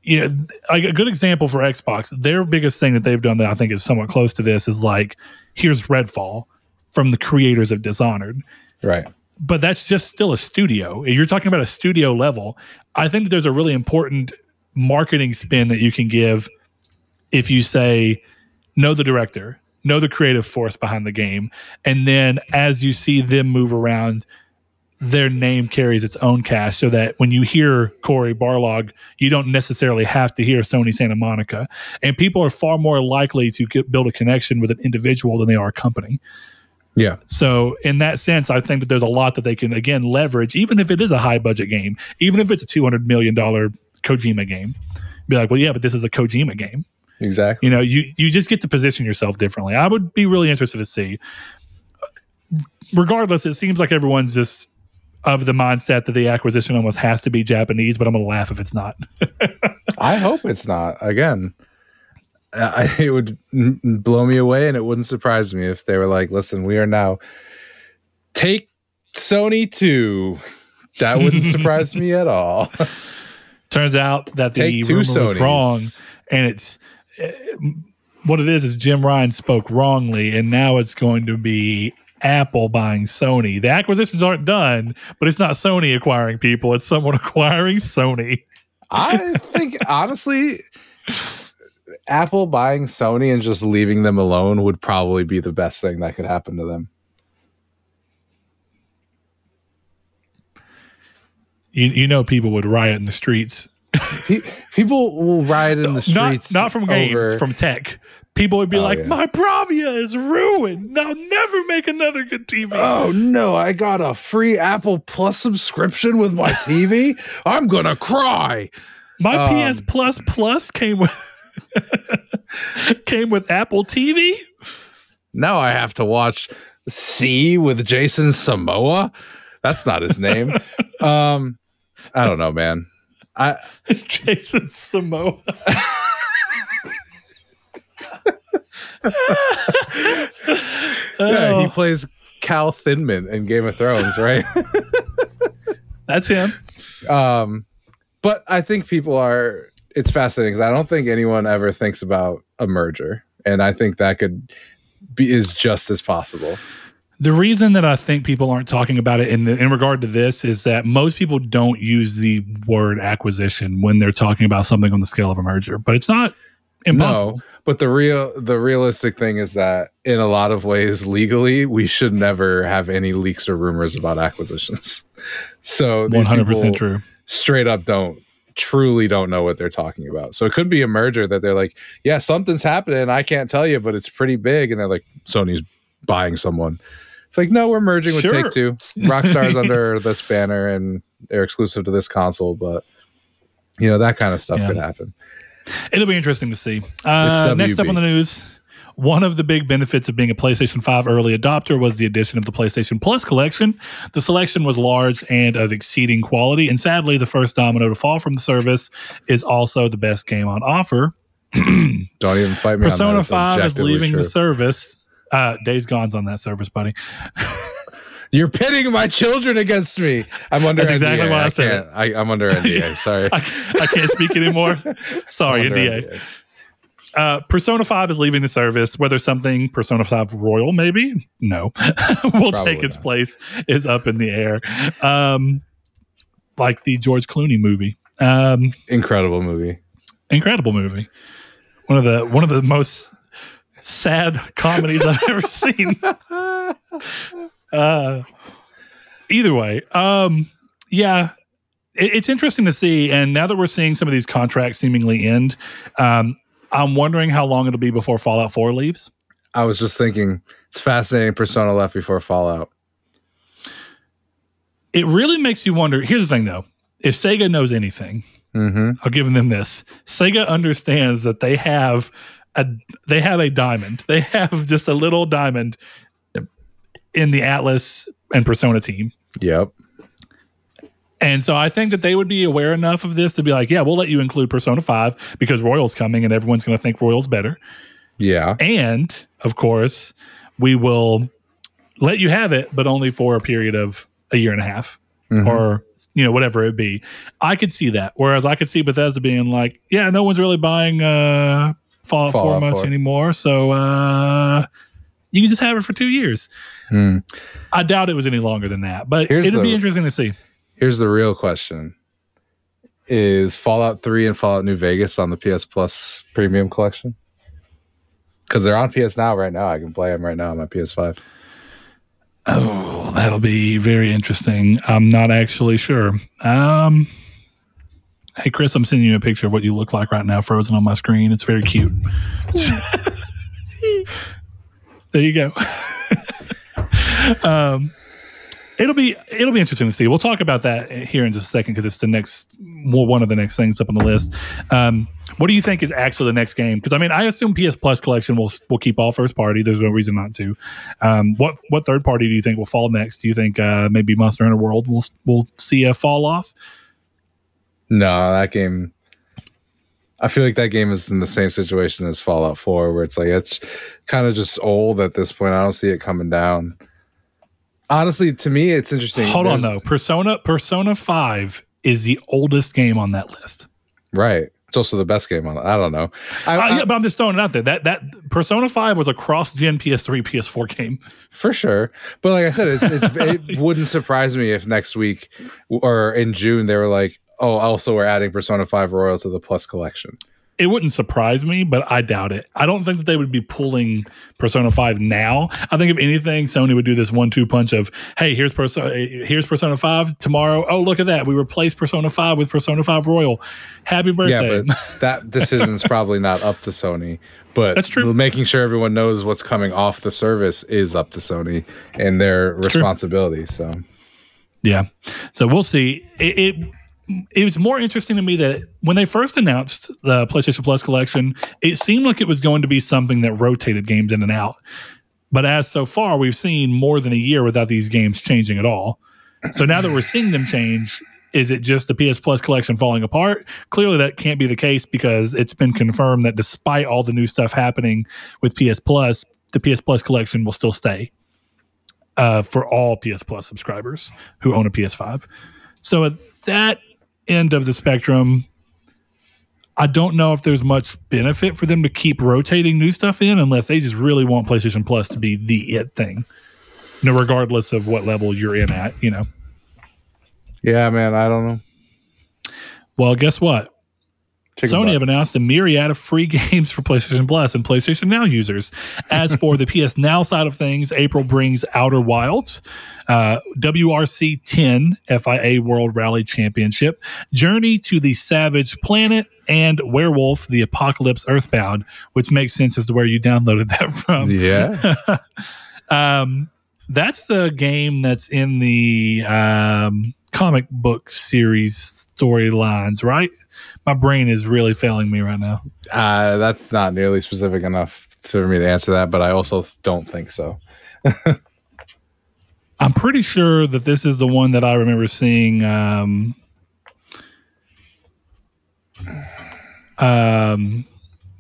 like a good example for Xbox. Their biggest thing that they've done that I think is somewhat close to this is like, here's Redfall from the creators of Dishonored. Right. But that's just still a studio. You're talking about a studio level. I think that there's a really important marketing spin that you can give if you say, know the director, know the creative force behind the game. And then as you see them move around, their name carries its own cast so that when you hear Cory Barlog, you don't necessarily have to hear Sony Santa Monica. And people are far more likely to build a connection with an individual than they are a company. Yeah. So in that sense, I think that there's a lot that they can, again, leverage, even if it is a high budget game, even if it's a $200 million Kojima game. Be like, well, yeah, but this is a Kojima game. Exactly. You just get to position yourself differently. I would be really interested to see. Regardless, it seems like everyone's just of the mindset that the acquisition almost has to be Japanese, but I'm going to laugh if it's not. I hope it's not. Again, it would blow me away, and it wouldn't surprise me if they were like, listen, we are now take Sony 2. That wouldn't surprise me at all. Turns out that the rumor was wrong, and it's what it is Jim Ryan spoke wrongly, and now it's going to be Apple buying Sony. The acquisitions aren't done, but it's not Sony acquiring people. It's someone acquiring Sony. I think, honestly, Apple buying Sony and just leaving them alone would probably be the best thing that could happen to them. You know, people would riot in the streets people will ride in the streets. Not from games, from tech. People would be like, my Bravia is ruined. I'll never make another good TV. Oh, no, I got a free Apple Plus subscription with my TV? I'm going to cry. My PS Plus came with Apple TV. Now I have to watch C with Jason Samoa. That's not his name. I don't know, man. Jason Samoa. Yeah, he plays Cal Thinman in Game of Thrones, right? That's him. But I think it's fascinating because I don't think anyone ever thinks about a merger, and I think that is just as possible. The reason that I think people aren't talking about it in regard to this is that most people don't use the word acquisition when they're talking about something on the scale of a merger, but it's not impossible. No, but the realistic thing is that in a lot of ways, legally, we should never have any leaks or rumors about acquisitions. So 100% true. Straight up truly don't know what they're talking about. So it could be a merger that they're like, yeah, something's happening. I can't tell you, but it's pretty big. And they're like, Sony's buying someone. It's like, no, we're merging with Take-Two. Rockstar's under this banner and they're exclusive to this console, but that kind of stuff could happen. It'll be interesting to see. Next up on the news, one of the big benefits of being a PlayStation 5 early adopter was the addition of the PlayStation Plus collection. The selection was large and of exceeding quality, and sadly, the first domino to fall from the service is also the best game on offer. Don't even fight me Persona on that. 5 is leaving the service. Days Gone's on that service, buddy. You're pitting my children against me. I'm under That's NDA. Exactly why I said it. I'm under NDA. Sorry. I can't speak anymore. Sorry, NDA. Persona 5 is leaving the service. Whether something Persona 5 Royal, maybe? No. will take its place is up in the air. Like the George Clooney movie. Incredible movie. Incredible movie. One of the most sad comedies I've ever seen. Either way, it's interesting to see. And now that we're seeing some of these contracts seemingly end, I'm wondering how long it'll be before Fallout 4 leaves. I was just thinking, it's fascinating Persona left before Fallout. It really makes you wonder. Here's the thing, though. If Sega knows anything, I'll give them this. Sega understands that they have a diamond. They have just a little diamond in the Atlas and Persona team. Yep. And so I think that they would be aware enough of this to be like, yeah, we'll let you include Persona 5 because Royal's coming and everyone's going to think Royal's better. Yeah. And, of course, we will let you have it, but only for a period of a year and a half or, whatever it be. I could see that. Whereas I could see Bethesda being like, yeah, no one's really buying Fallout 4 much anymore. So you can just have it for 2 years. I doubt it was any longer than that, but it'll be interesting to see. Here's the real question. Is Fallout 3 and Fallout New Vegas on the PS Plus Premium Collection? Because they're on PS Now right now. I can play them right now on my PS5. Oh, that'll be very interesting. I'm not actually sure. Hey, Chris, I'm sending you a picture of what you look like right now, frozen on my screen. It's very cute. There you go. It'll be interesting to see. We'll talk about that here in just a second because it's one of the next things up on the list. What do you think is actually the next game? Because I assume PS Plus collection will keep all first party. There's no reason not to. What third party do you think will fall next? Do you think maybe Monster Hunter World will see a fall off? No, that game. I feel like that game is in the same situation as Fallout 4, where it's like it's kind of just old at this point. I don't see it coming down. Honestly, to me, it's interesting. Hold on, though. Persona 5 is the oldest game on that list. Right. It's also the best game on it. I don't know. But I'm just throwing it out there. That Persona 5 was a cross-gen PS3, PS4 game. For sure. But like I said, it wouldn't surprise me if next week or in June they were like, oh, also we're adding Persona 5 Royal to the Plus collection. It wouldn't surprise me, but I doubt it. I don't think that they would be pulling Persona 5 now. I think if anything, Sony would do this 1-2 punch of, hey, here's Persona 5 tomorrow. Oh, look at that. We replaced Persona 5 with Persona 5 Royal. Happy birthday. Yeah, but that decision's probably not up to Sony. But that's true. Making sure everyone knows what's coming off the service is up to Sony and their responsibility. So, yeah. So we'll see. It was more interesting to me that when they first announced the PlayStation Plus collection, it seemed like it was going to be something that rotated games in and out. But as so far, we've seen more than a year without these games changing at all. So now that we're seeing them change, is it just the PS Plus collection falling apart? Clearly that can't be the case because it's been confirmed that despite all the new stuff happening with PS Plus, the PS Plus collection will still stay for all PS Plus subscribers who own a PS5. So at that end of the spectrum, I don't know if there's much benefit for them to keep rotating new stuff in unless they just really want PlayStation Plus to be the it thing, regardless of what level you're in at, Yeah, man, I don't know. Well, guess what? Sony have announced a myriad of free games for PlayStation Plus and PlayStation Now users. As for the PS Now side of things, April brings Outer Wilds, WRC 10 FIA World Rally Championship, Journey to the Savage Planet, and Werewolf: The Apocalypse Earthbound, which makes sense as to where you downloaded that from. Yeah. That's the game that's in the comic book series storylines, right? My brain is really failing me right now. That's not nearly specific enough for me to answer that, but I also don't think so. I'm pretty sure that this is the one that I remember seeing. You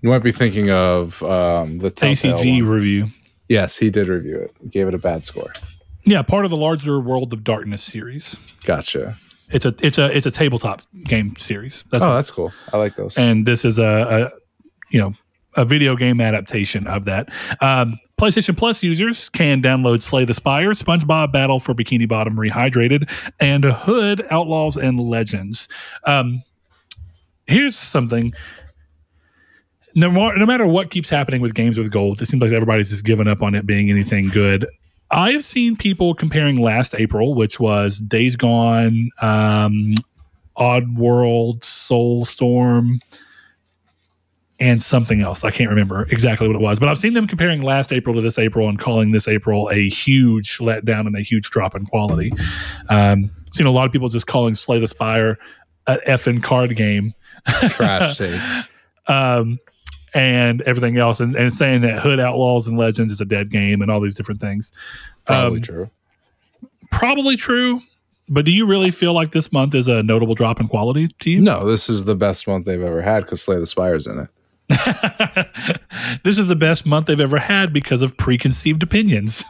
might be thinking of the ACG review. Yes, he did review it. He gave it a bad score. Yeah, part of the larger World of Darkness series. Gotcha. It's a tabletop game series. That's cool. I like those. And this is a video game adaptation of that. PlayStation Plus users can download Slay the Spire, SpongeBob Battle for Bikini Bottom Rehydrated, and Hood Outlaws and Legends. Here's something. No matter what keeps happening with games with gold, it seems like everybody's just given up on it being anything good. I have seen people comparing last April, which was Days Gone, Oddworld, Soulstorm, and something else. I can't remember exactly what it was, but I've seen them comparing last April to this April and calling this April a huge letdown and a huge drop in quality. Seen a lot of people just calling Slay the Spire an effing card game. Trash tape. And everything else, and saying that Hood Outlaws and Legends is a dead game and all these different things. Probably true. Probably true. But do you really feel like this month is a notable drop in quality to you? No, this is the best month they've ever had because Slay the Spire's in it. This is the best month they've ever had because of preconceived opinions.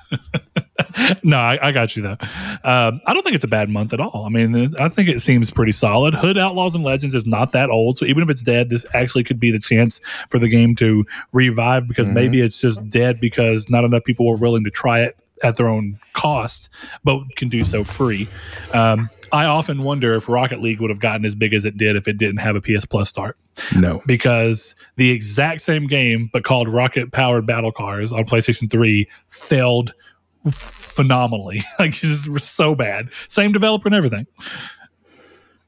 No, I got you though. I don't think it's a bad month at all. I mean, I think it seems pretty solid. Hood Outlaws and Legends is not that old, so even if it's dead, this actually could be the chance for the game to revive because maybe it's just dead because not enough people were willing to try it at their own cost, but can do so free. I often wonder if Rocket League would have gotten as big as it did if it didn't have a PS Plus start. No. Because the exact same game, but called Rocket Powered Battle Cars on PlayStation 3, failed phenomenally. Like, it's just so bad. Same developer and everything.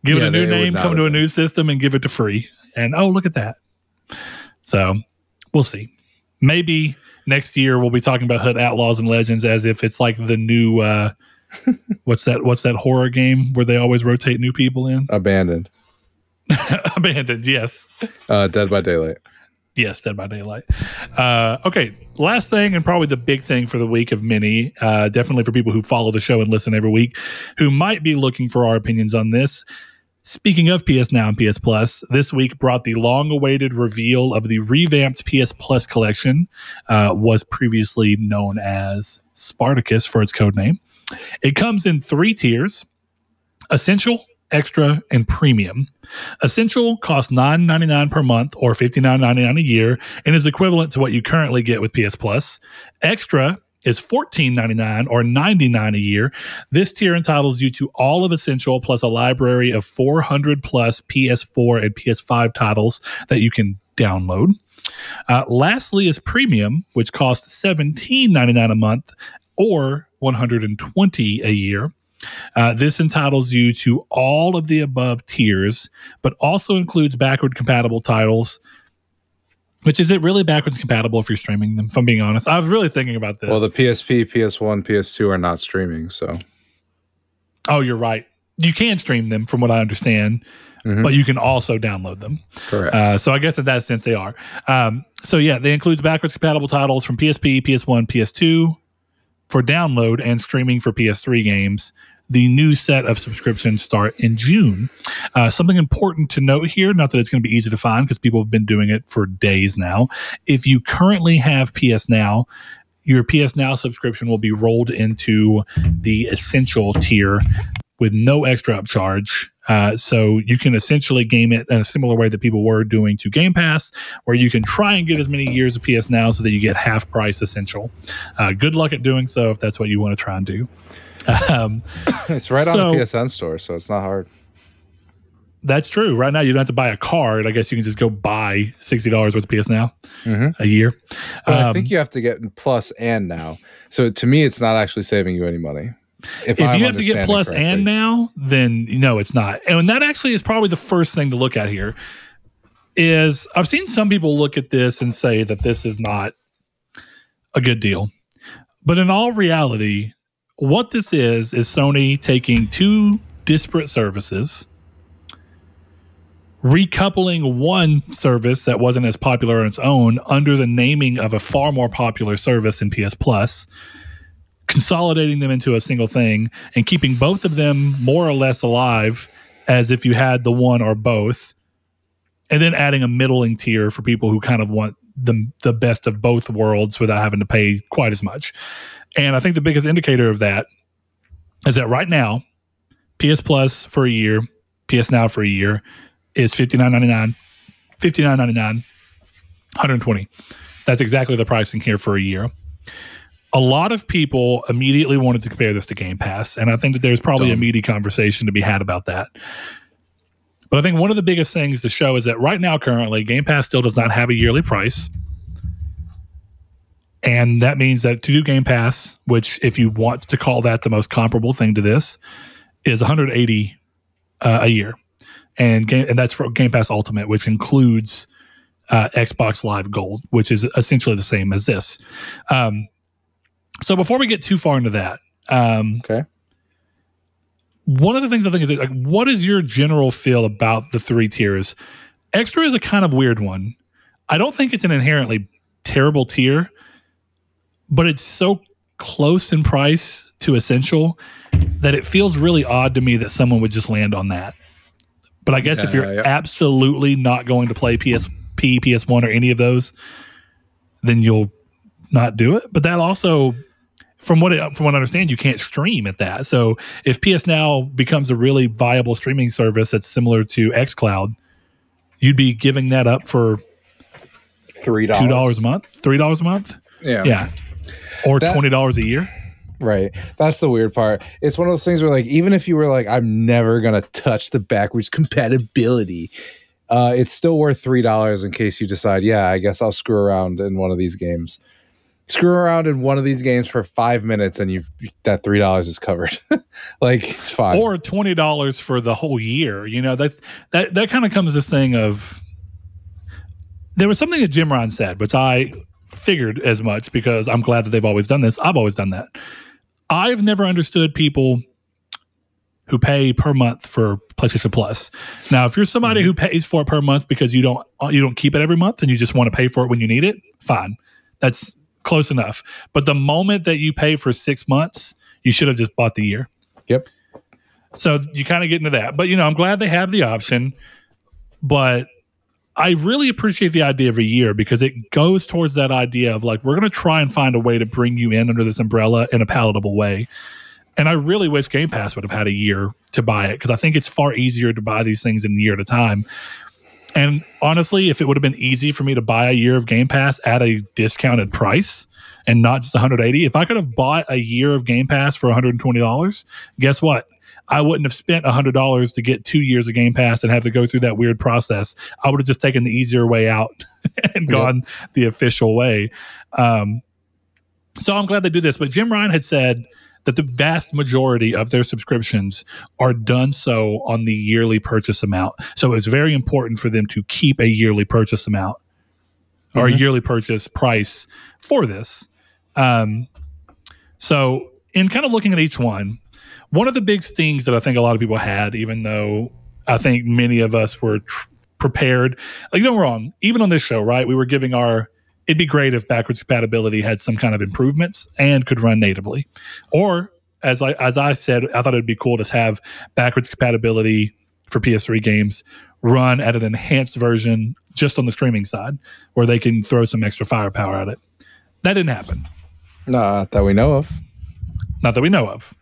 Give it a new name, come to a new system, and give it to free. And, oh, look at that. So, we'll see. Maybe next year we'll be talking about Hood Outlaws and Legends as if it's like the new... what's that horror game where they always rotate new people in? Abandoned. Abandoned, yes. Dead by Daylight. Yes, Dead by Daylight. Okay, last thing and probably the big thing for the week of many, definitely for people who follow the show and listen every week, who might be looking for our opinions on this. Speaking of PS Now and PS Plus, this week brought the long-awaited reveal of the revamped PS Plus collection, was previously known as Spartacus for its code name. It comes in 3 tiers: Essential, Extra, and Premium. Essential costs $9.99 per month or $59.99 a year and is equivalent to what you currently get with PS Plus. Extra is $14.99 or $99 a year. This tier entitles you to all of Essential plus a library of 400 plus PS4 and PS5 titles that you can download. Lastly is Premium, which costs $17.99 a month or $120 a year. This entitles you to all of the above tiers, but also includes backward compatible titles. Which, is it really backwards compatible if you're streaming them? If I'm being honest, I was really thinking about this. Well, the PSP, PS1, PS2 are not streaming, so. Oh, you're right. You can stream them, from what I understand, but you can also download them. Correct. So I guess in that sense they are. So yeah, they includes backwards compatible titles from PSP, PS1, PS2 for download and streaming for PS3 games. The new set of subscriptions start in June. Something important to note here, not that it's going to be easy to find because people have been doing it for days now. If you currently have PS Now, your PS Now subscription will be rolled into the Essential tier with no extra upcharge. So you can essentially game it in a similar way that people were doing to Game Pass, where you can try and get as many years of PS Now so that you get half price Essential. Good luck at doing so if that's what you want to try and do. It's right on the PSN store, so it's not hard. That's true. Right now, you don't have to buy a card. I guess you can just go buy $60 worth of PS Now a year. But I think you have to get Plus and Now. So to me, it's not actually saving you any money. If you have to get Plus and Now, then no, it's not. And that actually is probably the first thing to look at here. Is I've seen some people look at this and say that this is not a good deal. But in all reality, what this is Sony taking two disparate services, recoupling one service that wasn't as popular on its own under the naming of a far more popular service in PS Plus, consolidating them into a single thing and keeping both of them more or less alive as if you had the one or both, and then adding a middling tier for people who kind of want the best of both worlds without having to pay quite as much. And I think the biggest indicator of that is that right now, PS Plus for a year, PS Now for a year is $59.99, $59.99, $120. That's exactly the pricing here for a year. A lot of people immediately wanted to compare this to Game Pass, and I think that there's probably a meaty conversation to be had about that. But I think one of the biggest things to show is that right now, currently, Game Pass still does not have a yearly price. And that means that to do Game Pass, which if you want to call that the most comparable thing to this, is $180 a year. And that's for Game Pass Ultimate, which includes Xbox Live Gold, which is essentially the same as this. So before we get too far into that, one of the things I think is, like, what is your general feel about the three tiers? Extra is a kind of weird one. I don't think it's an inherently terrible tier, but it's so close in price to Essential that it feels really odd to me that someone would just land on that. But I guess if you're absolutely not going to play PSP, PS1, or any of those, then you'll not do it. But that also, from what I understand, you can't stream at that. So if PS Now becomes a really viable streaming service that's similar to xCloud, you'd be giving that up for $3 a month, $3 a month. Yeah. Or $20 a year. Right. That's the weird part. It's one of those things where, like, even if you were like, I'm never going to touch the backwards compatibility, it's still worth $3 in case you decide, yeah, I guess I'll screw around in one of these games. Screw around in one of these games for 5 minutes and that $3 is covered. Like, it's fine. Or $20 for the whole year. You know, that kind of comes this thing of, there was something that Jim Ryan said, which I figured as much because I'm glad that they've always done this. I've always done that. I've never understood people who pay per month for PlayStation Plus. Now, if you're somebody who pays for it per month because you don't keep it every month and you just want to pay for it when you need it, fine. That's close enough. But the moment that you pay for 6 months, you should have just bought the year. Yep. So you kind of get into that. But, you know, I'm glad they have the option. But I really appreciate the idea of a year because it goes towards that idea of, like, we're going to try and find a way to bring you in under this umbrella in a palatable way. And I really wish Game Pass would have had a year to buy it because I think it's far easier to buy these things in a year at a time. And honestly, if it would have been easy for me to buy a year of Game Pass at a discounted price and not just $180, if I could have bought a year of Game Pass for $120, guess what? I wouldn't have spent $100 to get 2 years of Game Pass and have to go through that weird process. I would have just taken the easier way out and gone the official way. So I'm glad they do this. But Jim Ryan had said that the vast majority of their subscriptions are done so on the yearly purchase amount. So it's very important for them to keep a yearly purchase amount or a yearly purchase price for this. So in kind of looking at each one of the big stings that I think a lot of people had, even though I think many of us were prepared, like, don't get me wrong, even on this show, right, we were giving it'd be great if backwards compatibility had some kind of improvements and could run natively. Or, as I said, I thought it'd be cool to have backwards compatibility for PS3 games run at an enhanced version just on the streaming side, where they can throw some extra firepower at it. That didn't happen. Not that we know of. Not that we know of.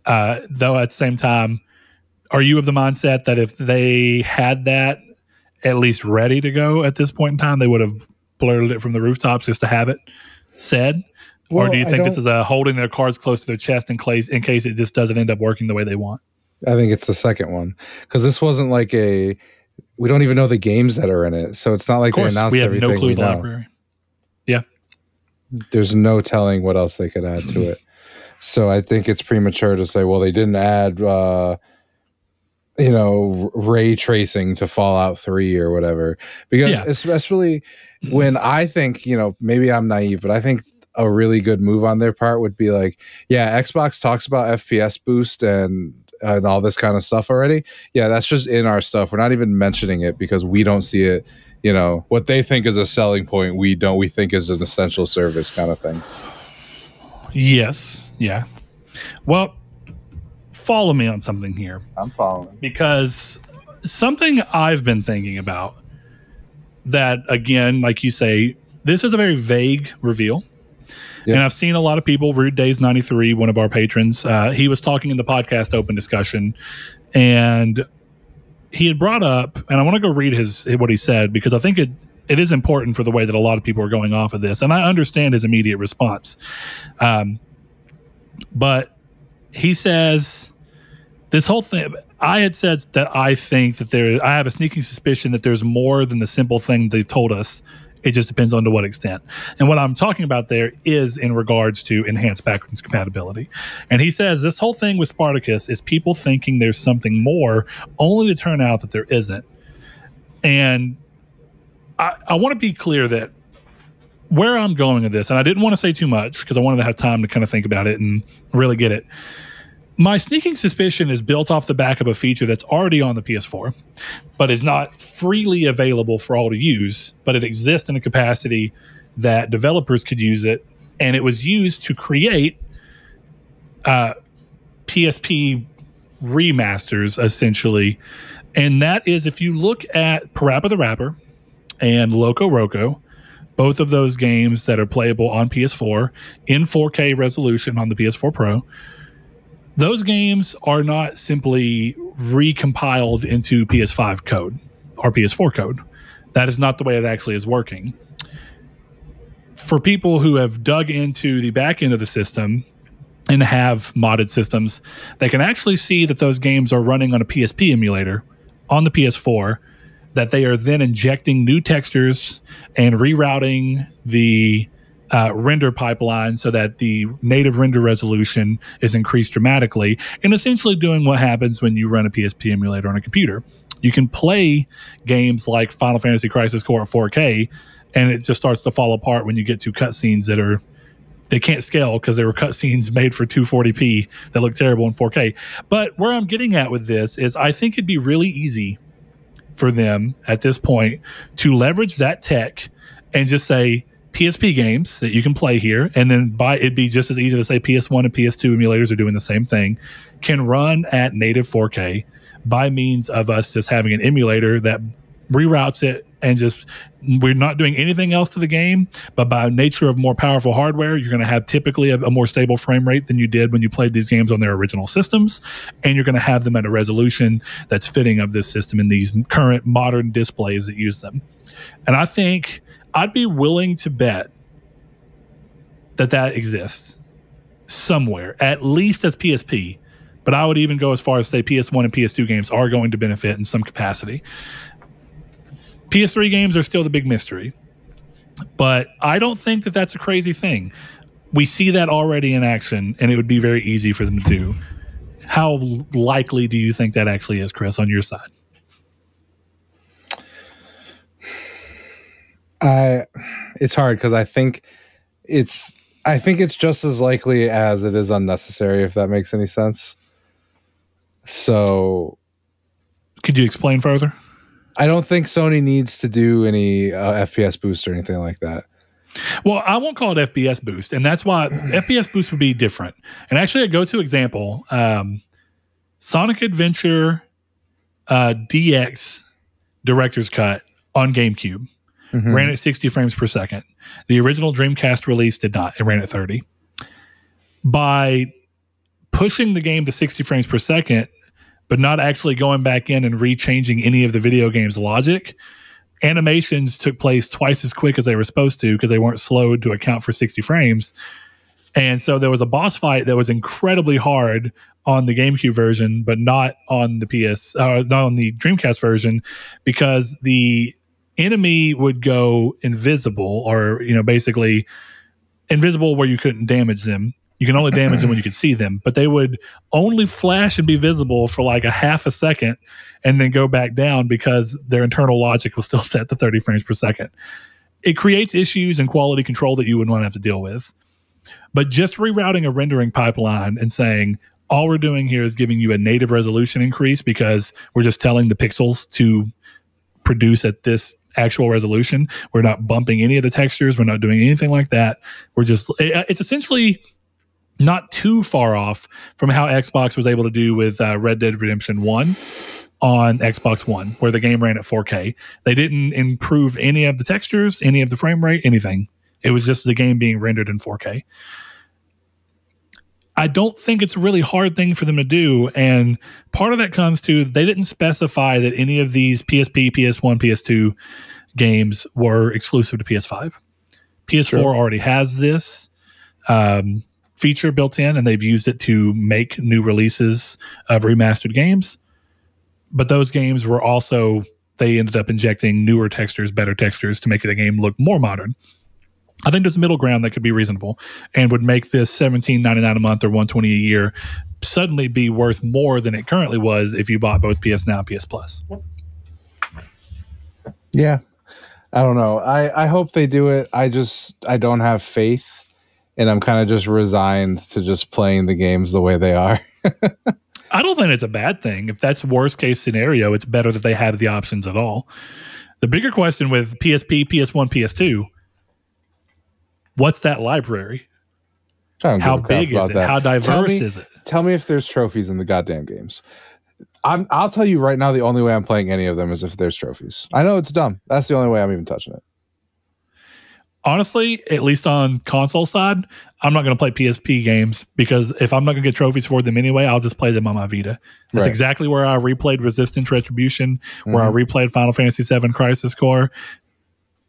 Though at the same time, are you of the mindset that if they had that at least ready to go at this point in time, they would have blurted it from the rooftops just to have it said? Well, or do you think this is a holding their cards close to their chest in case it just doesn't end up working the way they want? I think it's the second one, because this wasn't like we don't even know the games that are in it, so it's not like they announced everything. We have no clue the library. Yeah, there's no telling what else they could add to it. So I think it's premature to say, well, they didn't add ray tracing to Fallout 3 or whatever, because especially when I think, maybe I'm naive, but I think a really good move on their part would be like, Xbox talks about FPS boost and all this kind of stuff already. Yeah, that's just in our stuff. We're not even mentioning it because we don't see it. What they think is a selling point, we think is an essential service kind of thing. Yes. Yeah. Well, follow me on something here. I'm following. Because something I've been thinking about that, again, like you say, this is a very vague reveal. Yep. And I've seen a lot of people, Rude Days 93, one of our patrons, he was talking in the podcast open discussion, and he had brought up, and I want to go read what he said, because I think it is important for the way that a lot of people are going off of this. And I understand his immediate response. But he says this whole thing, I had said that I think that I have a sneaking suspicion that there's more than the simple thing they told us. It just depends on to what extent. And what I'm talking about there is in regards to enhanced backwards compatibility. And he says this whole thing with Spartacus is people thinking there's something more, only to turn out that there isn't. And I want to be clear that where I'm going with this, and I didn't want to say too much because I wanted to have time to kind of think about it and really get it. My sneaking suspicion is built off the back of a feature that's already on the PS4, but is not freely available for all to use, but it exists in a capacity that developers could use it, and it was used to create PSP remasters, essentially. And that is, if you look at Parappa the Rapper and Loco Roco, both of those games that are playable on PS4 in 4K resolution on the PS4 Pro, those games are not simply recompiled into PS5 code or PS4 code. That is not the way it actually is working. For people who have dug into the back end of the system and have modded systems, they can actually see that those games are running on a PSP emulator on the PS4, that they are then injecting new textures and rerouting the render pipeline so that the native render resolution is increased dramatically, and essentially doing what happens when you run a PSP emulator on a computer. You can play games like Final Fantasy Crisis Core at 4K, and it just starts to fall apart when you get to cutscenes they can't scale because they were cutscenes made for 240p that look terrible in 4K. But where I'm getting at with this is I think it'd be really easy for them at this point to leverage that tech and just say PSP games that you can play here, and then it'd be just as easy to say PS1 and PS2 emulators are doing the same thing, can run at native 4K by means of us just having an emulator that reroutes it, and just we're not doing anything else to the game, but by nature of more powerful hardware, you're going to have typically a more stable frame rate than you did when you played these games on their original systems, and you're going to have them at a resolution that's fitting of this system in these current modern displays that use them. And I think I'd be willing to bet that exists somewhere, at least as PSP, But I would even go as far as say PS1 and PS2 games are going to benefit in some capacity. PS3 games are still the big mystery. But I don't think that that's a crazy thing. We see that already in action, and it would be very easy for them to do. How likely do you think that actually is, Chris, on your side? It's hard because I think it's just as likely as it is unnecessary, if that makes any sense. So, could you explain further? I don't think Sony needs to do any FPS boost or anything like that. Well, I won't call it FPS boost, and that's why FPS boost would be different. And actually, a go-to example, Sonic Adventure DX Director's Cut on GameCube ran at 60 frames per second. The original Dreamcast release did not. It ran at 30. By pushing the game to 60 frames per second, but not actually going back in and rechanging any of the video game's logic, animations took place twice as quick as they were supposed to because they weren't slowed to account for 60 frames. And so there was a boss fight that was incredibly hard on the GameCube version, but not on the not on the Dreamcast version, because the enemy would go invisible, or basically invisible where you couldn't damage them. You can only damage them when you could see them, but they would only flash and be visible for like a half a second and then go back down because their internal logic was still set to 30 frames per second. It creates issues and quality control that you wouldn't want to have to deal with. But just rerouting a rendering pipeline and saying, all we're doing here is giving you a native resolution increase because we're just telling the pixels to produce at this actual resolution. We're not bumping any of the textures. We're not doing anything like that. It's essentially not too far off from how Xbox was able to do with Red Dead Redemption 1 on Xbox One, where the game ran at 4K. They didn't improve any of the textures, any of the frame rate, anything. It was just the game being rendered in 4K. I don't think it's a really hard thing for them to do, and part of that comes to they didn't specify that any of these PSP, PS1, PS2 games were exclusive to PS5. PS4 already has this feature built in, and they've used it to make new releases of remastered games. But those games were also, they ended up injecting newer textures, better textures to make the game look more modern. I think there's a middle ground that could be reasonable and would make this $17.99 a month or $120 a year suddenly be worth more than it currently was if you bought both PS Now and PS Plus. Yeah. I don't know. I hope they do it. I don't have faith, and I'm kind of just resigned to just playing the games the way they are. I don't think it's a bad thing. If that's worst case scenario, it's better that they have the options at all. The bigger question with PSP, PS1, PS2, what's that library? How big is it? That. How diverse is it? Tell me if there's trophies in the goddamn games. I'll tell you right now, the only way I'm playing any of them is if there's trophies. I know it's dumb. That's the only way I'm even touching it. Honestly, at least on console side, I'm not going to play PSP games because if I'm not going to get trophies for them anyway, I'll just play them on my Vita. That's exactly where I replayed Resistance Retribution, where I replayed Final Fantasy VII Crisis Core.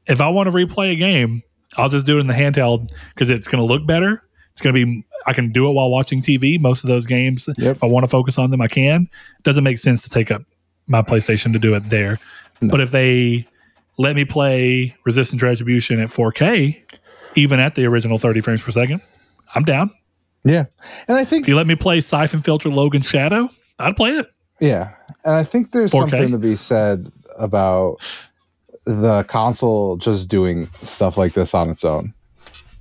If I want to replay a game, I'll just do it in the handheld because it's going to look better. It's going to be, I can do it while watching TV. Most of those games, if I want to focus on them, I can. It doesn't make sense to take up my PlayStation to do it there. No. But if they let me play Resistance Retribution at 4K, even at the original 30 frames per second, I'm down. Yeah. And I think if you let me play Siphon Filter Logan Shadow, I'd play it. Yeah. And I think there's 4K. Something to be said about the console just doing stuff like this on its own.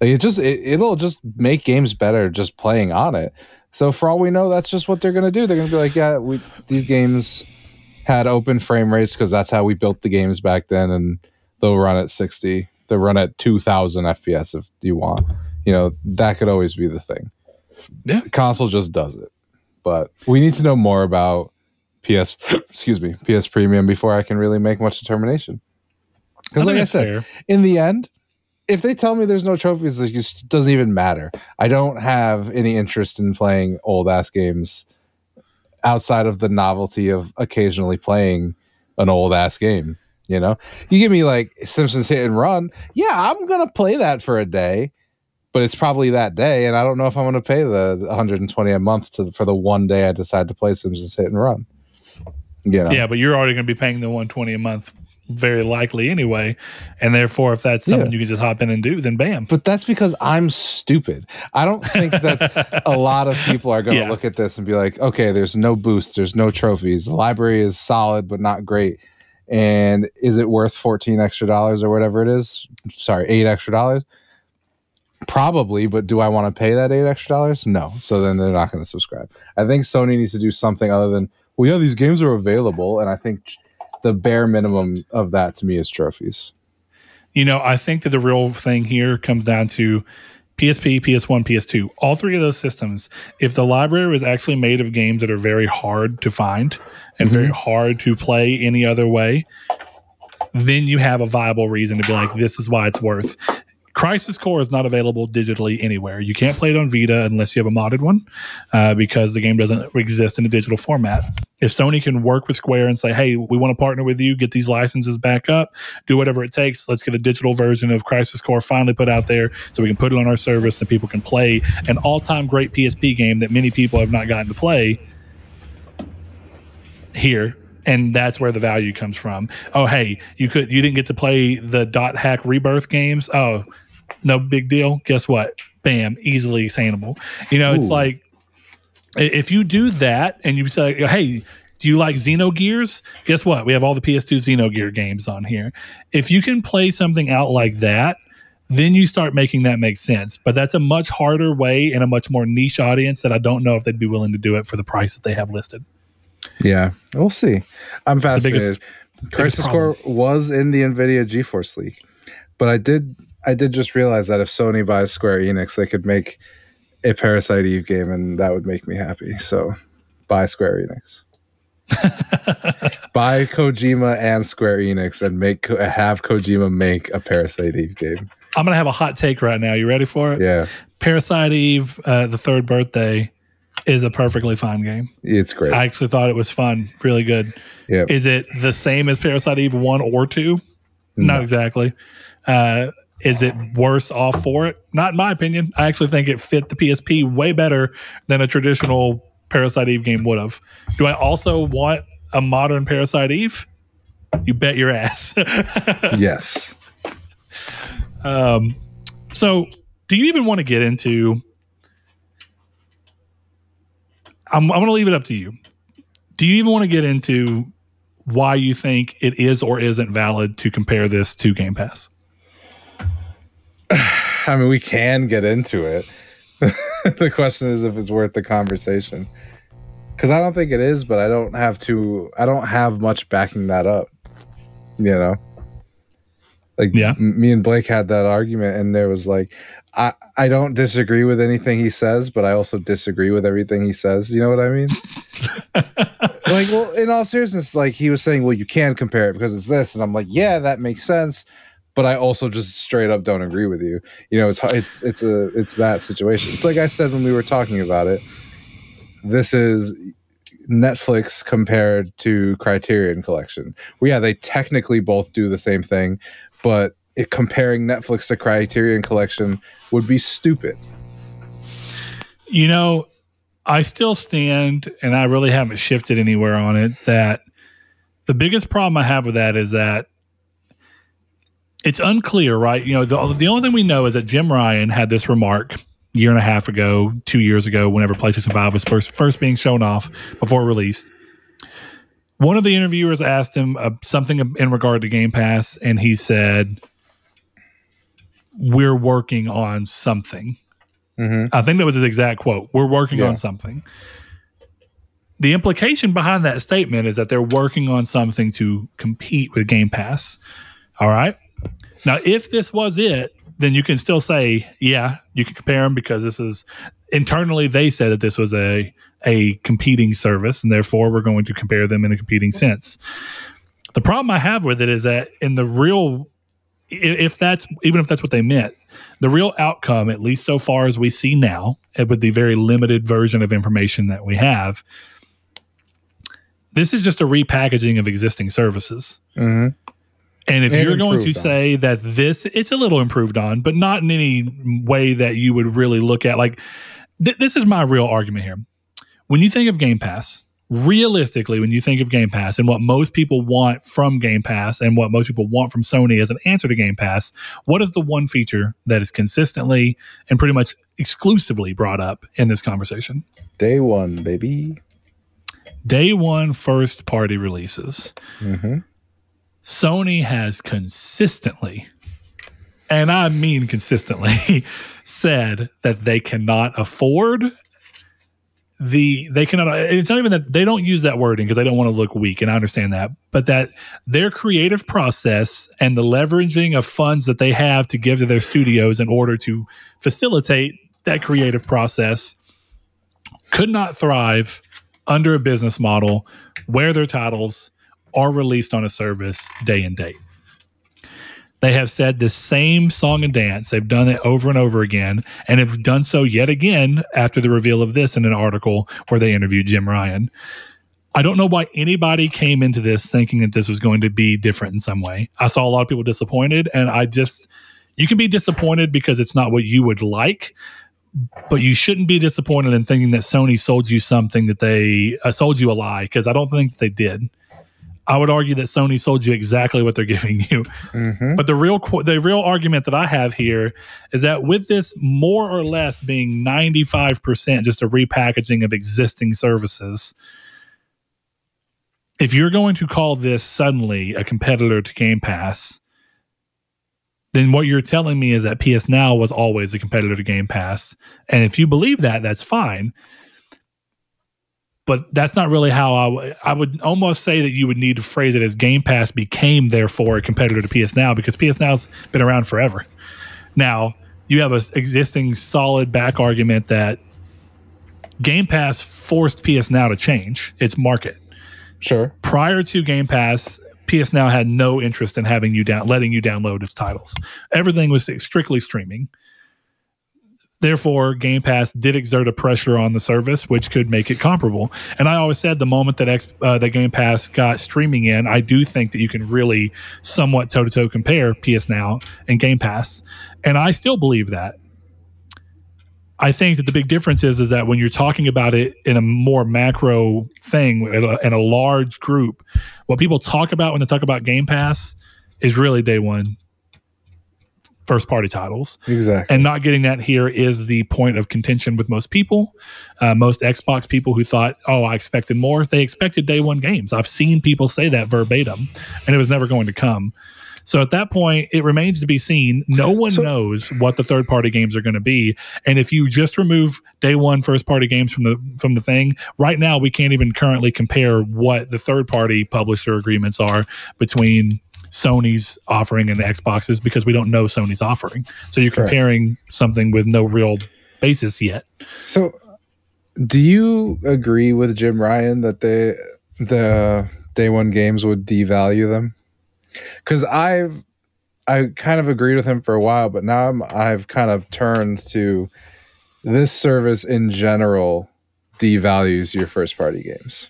Like it'll just make games better just playing on it. So for all we know, that's just what they're going to do. They're going to be like, yeah, these games had open frame rates because that's how we built the games back then, and they'll run at 60. They'll run at 2,000 FPS if you want. That could always be the thing. Yeah. The console just does it. But we need to know more about PS Premium before I can really make much determination. Because like I said, in the end, if they tell me there's no trophies, it just doesn't even matter. I don't have any interest in playing old-ass games outside of the novelty of occasionally playing an old-ass game. You give me like Simpsons Hit and Run. Yeah, I'm going to play that for a day. but it's probably that day, and I don't know if I'm going to pay the $120 a month for the one day I decide to play Sims Hit and Run. You know? Yeah, but you're already going to be paying the $120 a month very likely anyway, and therefore if that's something you can just hop in and do, then bam. But that's because I'm stupid. I don't think that a lot of people are going to look at this and be like, okay, there's no boost, there's no trophies, the library is solid but not great, and is it worth $14 extra or whatever it is? Sorry, $8 extra? Probably, but do I want to pay that $8 extra? No. So then they're not going to subscribe. I think Sony needs to do something other than, well, yeah, these games are available, and I think the bare minimum of that to me is trophies. You know, I think that the real thing here comes down to PSP, PS1, PS2. All three of those systems, if the library was actually made of games that are very hard to find and very hard to play any other way, then you have a viable reason to be like, this is why it's worth. Crisis Core is not available digitally anywhere. You can't play it on Vita unless you have a modded one because the game doesn't exist in a digital format. If Sony can work with Square and say, hey, we want to partner with you, get these licenses back up, do whatever it takes, let's get a digital version of Crisis Core finally put out there so we can put it on our service and people can play an all-time great PSP game that many people have not gotten to play here. And that's where the value comes from. Oh, hey, you didn't get to play the .hack Rebirth games. Oh, no big deal. Guess what? Bam, easily attainable. You know, it's like if you do that and you say, hey, do you like Xenogears? Guess what? We have all the PS2 Xenogear games on here. If you can play something out like that, then you start making that make sense. But that's a much harder way and a much more niche audience that I don't know if they'd be willing to do it for the price that they have listed. Yeah, we'll see. I'm fascinated. Crisis Core was in the NVIDIA GeForce leak, but I did just realize that if Sony buys Square Enix, they could make a Parasite Eve game, and that would make me happy. So, buy Square Enix. Buy Kojima and Square Enix, and have Kojima make a Parasite Eve game. I'm gonna have a hot take right now. You ready for it? Yeah. Parasite Eve, the third birthday, is a perfectly fine game. It's great. I actually thought it was fun. Really good. Yeah. Is it the same as Parasite Eve 1 or 2? No. Not exactly. Is it worse off for it? Not in my opinion. I actually think it fit the PSP way better than a traditional Parasite Eve game would have. Do I also want a modern Parasite Eve? You bet your ass. Yes. So do you even want to get into... I'm going to leave it up to you. Do you even want to get into why you think it is or isn't valid to compare this to Game Pass? I mean, we can get into it. The question is if it's worth the conversation. Because I don't think it is, but I don't have much backing that up. You know? Like, me and Blake had that argument, and there was like, I don't disagree with anything he says, but I also disagree with everything he says. You know what I mean? Like, well, in all seriousness, like he was saying, well, you can compare it because it's this, and I'm like, yeah, that makes sense, but I also just straight up don't agree with you. You know, it's that situation. It's like I said when we were talking about it. This is Netflix compared to Criterion Collection. Well, yeah, they technically both do the same thing, but comparing Netflix to Criterion Collection would be stupid. You know, I still stand, and I really haven't shifted anywhere on it, that the biggest problem I have with that is that it's unclear, right? You know, the only thing we know is that Jim Ryan had this remark a year and a half ago, 2 years ago, whenever PlayStation 5 was first being shown off before release. One of the interviewers asked him something in regard to Game Pass, and he said, we're working on something. I think that was his exact quote. We're working on something. The implication behind that statement is that they're working on something to compete with Game Pass. All right. Now, if this was it, then you can still say, yeah, you can compare them because this is internally they said that this was a competing service, and therefore we're going to compare them in a competing sense. The problem I have with it is that in the real, even if that's what they meant, the real outcome, at least so far as we see now, with the very limited version of information that we have, this is just a repackaging of existing services. And if you're going to say that it's a little improved on, but not in any way that you would really look at, like, this is my real argument here. When you think of Game Pass, realistically, when you think of Game Pass and what most people want from Game Pass and what most people want from Sony as an answer to Game Pass, what is the one feature that is consistently and pretty much exclusively brought up in this conversation? Day one, baby. Day one first party releases. Mm-hmm. Sony has consistently, and I mean consistently, said that they cannot afford it's not even that they don't use that wording because they don't want to look weak, and I understand that, but that their creative process and the leveraging of funds that they have to give to their studios in order to facilitate that creative process could not thrive under a business model where their titles are released on a service day and date. They have said the same song and dance. They've done it over and over again, and have done so yet again after the reveal of this in an article where they interviewed Jim Ryan. I don't know why anybody came into this thinking that this was going to be different in some way. I saw a lot of people disappointed, and you can be disappointed because it's not what you would like, but you shouldn't be disappointed in thinking that Sony sold you something that they sold you a lie, because I don't think they did. I would argue that Sony sold you exactly what they're giving you. Mm-hmm. But the real argument that I have here is that with this more or less being 95% just a repackaging of existing services, if you're going to call this suddenly a competitor to Game Pass, then what you're telling me is that PS Now was always a competitor to Game Pass. And if you believe that, that's fine. But that's not really how I would almost say that you would need to phrase it as Game Pass became, therefore, a competitor to PS Now, because PS Now's been around forever. Now, you have an existing solid back argument that Game Pass forced PS Now to change its market. Sure. Prior to Game Pass, PS Now had no interest in letting you download its titles. Everything was strictly streaming. Therefore, Game Pass did exert a pressure on the service, which could make it comparable. And I always said the moment that Game Pass got streaming in, I do think that you can really somewhat toe-to-toe compare PS Now and Game Pass. And I still believe that. I think that the big difference is that when you're talking about it in a more macro thing, in a large group, what people talk about when they talk about Game Pass is really day one first party titles. Exactly. And not getting that here is the point of contention with most people. Most Xbox people who thought, I expected more. They expected day one games. I've seen people say that verbatim, and it was never going to come. So at that point, it remains to be seen. No one knows what the third party games are going to be. And if you just remove day one first party games from the thing, right now we can't even currently compare what the third party publisher agreements are between Sony's offering and Xbox's, because we don't know Sony's offering. So you're comparing something with no real basis yet. So do you agree with Jim Ryan that the day one games would devalue them? Because I kind of agreed with him for a while, but now I've kind of turned to this service in general devalues your first party games.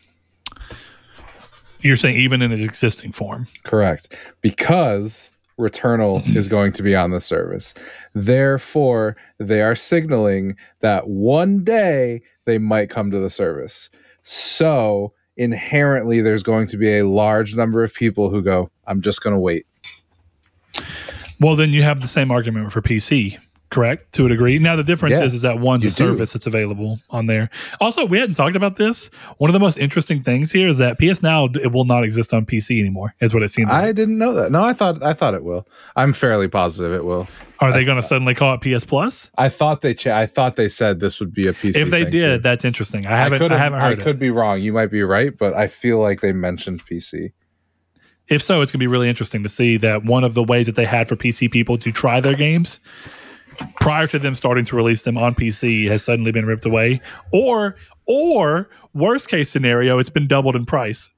You're saying even in its existing form? Correct. Because Returnal is going to be on the service. Therefore, they are signaling that one day they might come to the service. So inherently, there's going to be a large number of people who go, I'm just going to wait. Well, then you have the same argument for PC, correct? To a degree. Now, the difference is that one's a service that's available on there. Also, we hadn't talked about this. One of the most interesting things here is that PS Now, it will not exist on PC anymore, is what it seems like. I didn't know that. No, I thought it will. I'm fairly positive it will. Are they going to suddenly call it PS Plus? I thought they said this would be a PC. If they did, too. That's interesting. I haven't heard it. I could be wrong. You might be right, but I feel like they mentioned PC. If so, it's going to be really interesting to see that one of the ways that they had for PC people to try their games prior to them starting to release them on PC has suddenly been ripped away. Or worst case scenario, it's been doubled in price.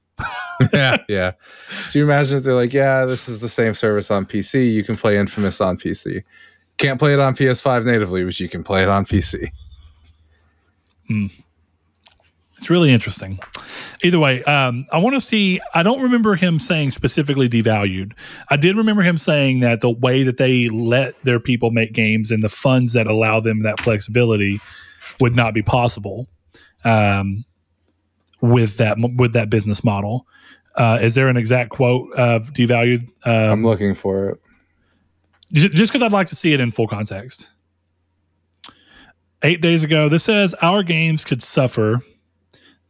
Yeah. So you imagine if they're like, this is the same service on PC. You can play Infamous on PC. Can't play it on PS5 natively, but you can play it on PC. It's really interesting. Either way, I want to see, I don't remember him saying specifically devalued. I did remember him saying that the way that they let their people make games and the funds that allow them that flexibility would not be possible with that business model. Is there an exact quote of devalued? I'm looking for it. Just because I'd like to see it in full context. 8 days ago, this says, our games could suffer.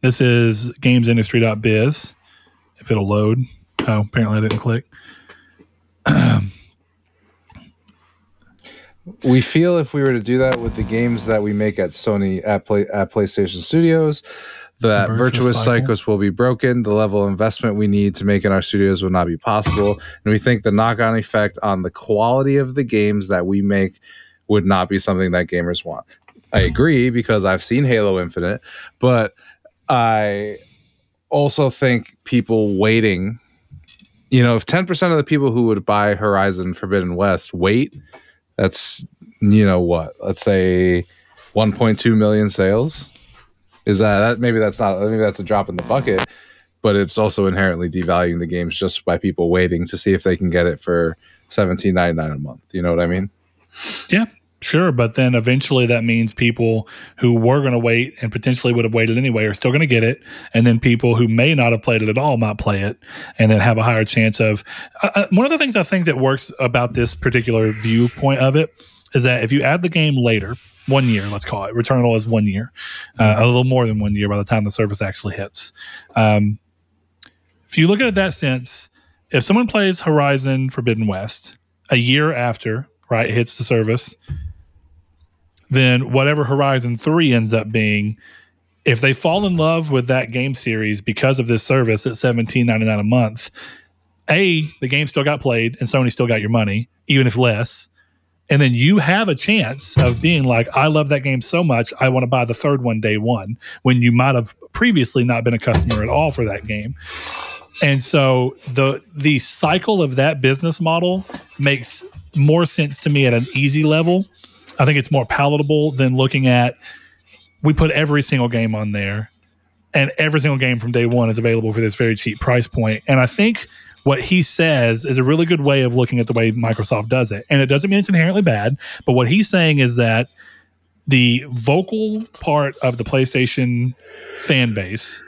This is gamesindustry.biz. If it'll load. Oh, apparently I didn't click. We feel if we were to do that with the games that we make at Sony, at PlayStation Studios, that virtuous cycles will be broken. The level of investment we need to make in our studios will not be possible. And we think the knock-on effect on the quality of the games that we make would not be something that gamers want. I agree, because I've seen Halo Infinite, but I also think people waiting, if 10% of the people who would buy Horizon Forbidden West wait, that's, let's say 1.2 million sales. Is that maybe that's a drop in the bucket, but it's also inherently devaluing the games just by people waiting to see if they can get it for $17.99 a month. You know what I mean? Yeah. Sure, but then eventually that means people who were going to wait and potentially would have waited anyway are still going to get it, and then people who may not have played it at all might play it and then have a higher chance of... one of the things I think that works about this particular viewpoint of it is that if you add the game later, 1 year, let's call it, Returnal is 1 year, a little more than 1 year by the time the service actually hits. If you look at it that sense, if someone plays Horizon Forbidden West a year after, right, it hits the service, then whatever Horizon 3 ends up being, if they fall in love with that game series because of this service at $17.99 a month, the game still got played and Sony still got your money, even if less. And then you have a chance of being like, I love that game so much, I want to buy the third one day one, when you might have previously not been a customer at all for that game. And so the cycle of that business model makes more sense to me at an easy level. I think it's more palatable than looking at, we put every single game on there and every single game from day one is available for this very cheap price point. And I think what he says is a really good way of looking at the way Microsoft does it. And it doesn't mean it's inherently bad, but what he's saying is that the vocal part of the PlayStation fan base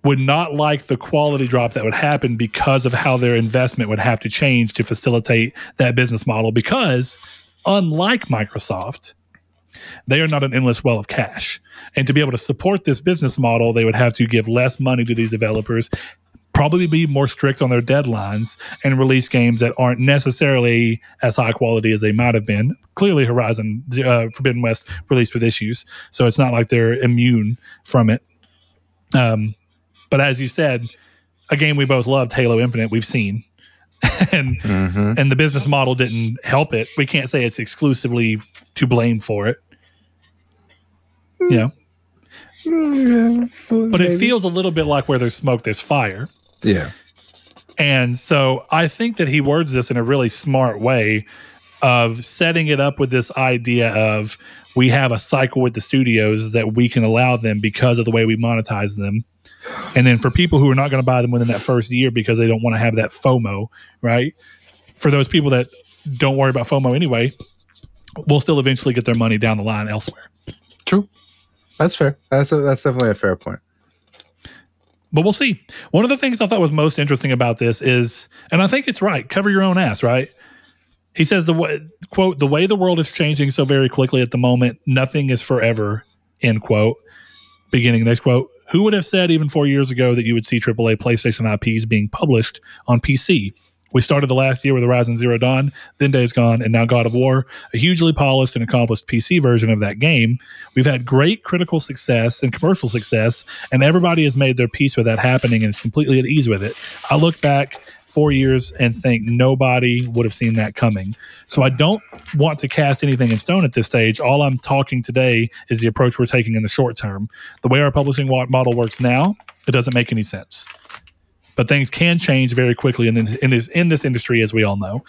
would not like the quality drop that would happen because of how their investment would have to change to facilitate that business model, because unlike Microsoft, they are not an endless well of cash. And to be able to support this business model, they would have to give less money to these developers, probably be more strict on their deadlines, and release games that aren't necessarily as high quality as they might have been. Clearly, Horizon Forbidden West released with issues, so it's not like they're immune from it. But as you said, a game we both loved, Halo Infinite, we've seen. and the business model didn't help it. We can't say it's exclusively to blame for it. But it feels a little bit like where there's smoke, there's fire. Yeah. And so I think that he words this in a really smart way of setting it up with this idea of, we have a cycle with the studios that we can allow them because of the way we monetize them. And then for people who are not going to buy them within that first year because they don't want to have that FOMO, right? For those people that don't worry about FOMO anyway, will still eventually get their money down the line elsewhere. True. That's fair. That's definitely a fair point. But we'll see. One of the things I thought was most interesting about this is, and I think it's right, cover your own ass, right? He says, quote, the way the world is changing so very quickly at the moment, nothing is forever, end quote. Beginning next quote. Who would have said even 4 years ago that you would see AAA PlayStation IPs being published on PC? We started the last year with Horizon Zero Dawn, then Days Gone, and now God of War, a hugely polished and accomplished PC version of that game. We've had great critical success and commercial success, and everybody has made their peace with that happening and is completely at ease with it. I look back 4 years and think nobody would have seen that coming. So I don't want to cast anything in stone at this stage. All I'm talking today is the approach we're taking in the short term. The way our publishing model works now, it doesn't make any sense. But things can change very quickly in this industry, as we all know.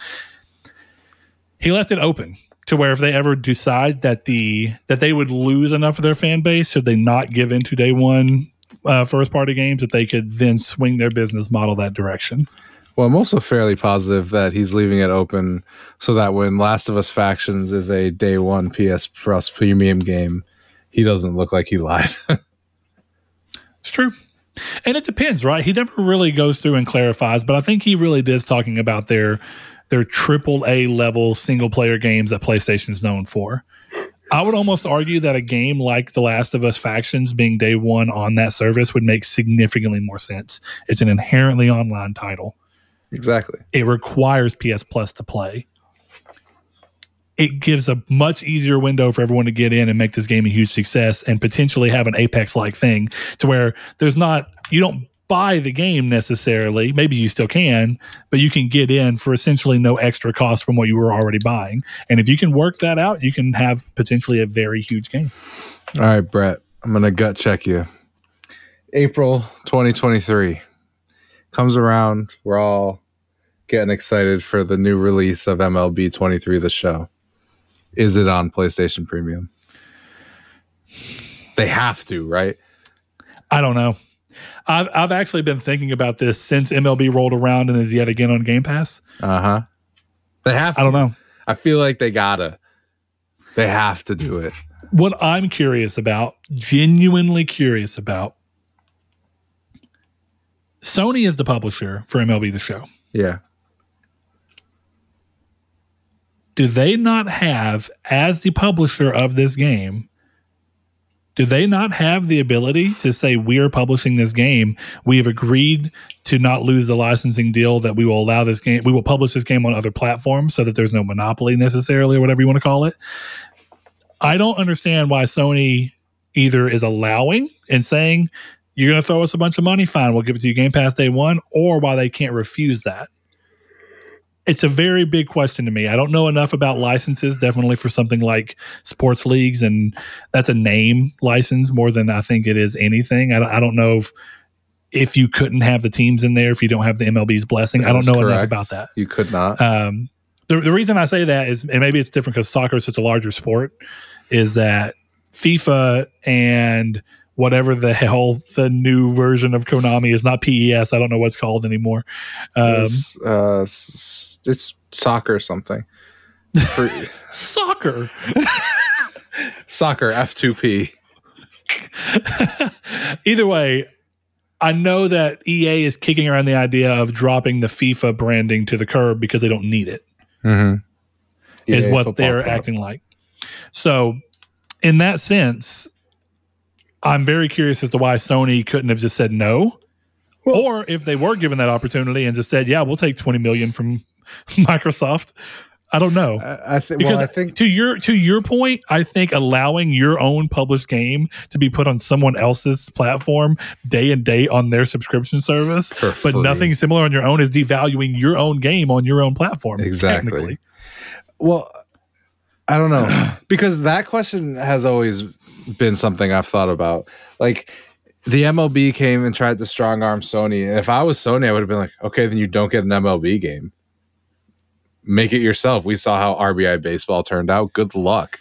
He left it open. to where if they ever decide that they would lose enough of their fan base, should they not give into day one first party games, that they could then swing their business model that direction. Well, I'm also fairly positive that he's leaving it open so that when Last of Us Factions is a day one PS Plus premium game, he doesn't look like he lied. It's true. And it depends, right? He never really goes through and clarifies, but I think he really is talking about their AAA level single player games that PlayStation's known for. I would almost argue that a game like The Last of Us Factions being day one on that service would make significantly more sense. It's an inherently online title. Exactly. It requires PS Plus to play. It gives a much easier window for everyone to get in and make this game a huge success and potentially have an Apex-like thing to where you don't buy the game necessarily. Maybe you still can, but you can get in for essentially no extra cost from what you were already buying. And if you can work that out, you can have potentially a very huge game. All right, Brett, I'm going to gut check you. April 2023 comes around. We're all getting excited for the new release of MLB 23, the show. Is it on PlayStation Premium? They have to, right? I don't know. I've actually been thinking about this since MLB rolled around and is yet again on Game Pass. Uh-huh. They have to. I don't know. I feel like they have to do it. What I'm curious about, genuinely curious about, Sony is the publisher for MLB The Show. Yeah. Do they not have, as the publisher of this game, do they not have the ability to say, we are publishing this game, we have agreed to not lose the licensing deal, that we will allow this game, we will publish this game on other platforms so that there's no monopoly necessarily, or whatever you want to call it? I don't understand why Sony either is allowing and saying, you're going to throw us a bunch of money, fine, we'll give it to you Game Pass day one, or why they can't refuse that. It's a very big question to me. I don't know enough about licenses, definitely for something like sports leagues, and that's a name license more than I think it is anything. I don't know if you couldn't have the teams in there if you don't have the MLB's blessing. I don't know enough about that. You could not. The reason I say that is, and maybe it's different because soccer is such a larger sport, is that FIFA and whatever the hell the new version of Konami is, not PES. I don't know what it's called anymore. It's soccer something. Soccer. Soccer, F2P. Either way, I know that EA is kicking around the idea of dropping the FIFA branding to the curb because they don't need it. Mm-hmm. Is what they're acting like. So in that sense, I'm very curious as to why Sony couldn't have just said no. Well, or if they were given that opportunity and just said, yeah, we'll take $20 million from Microsoft. I don't know. I think to your point, I think allowing your own published game to be put on someone else's platform day and date on their subscription service, but nothing similar on your own, is devaluing your own game on your own platform. Exactly. Technically. Well, I don't know, because that question has always been something I've thought about. Like, the MLB came and tried to strong arm Sony. And if I was Sony, I would have been like, okay, then you don't get an MLB game. Make it yourself. We saw how RBI baseball turned out. Good luck.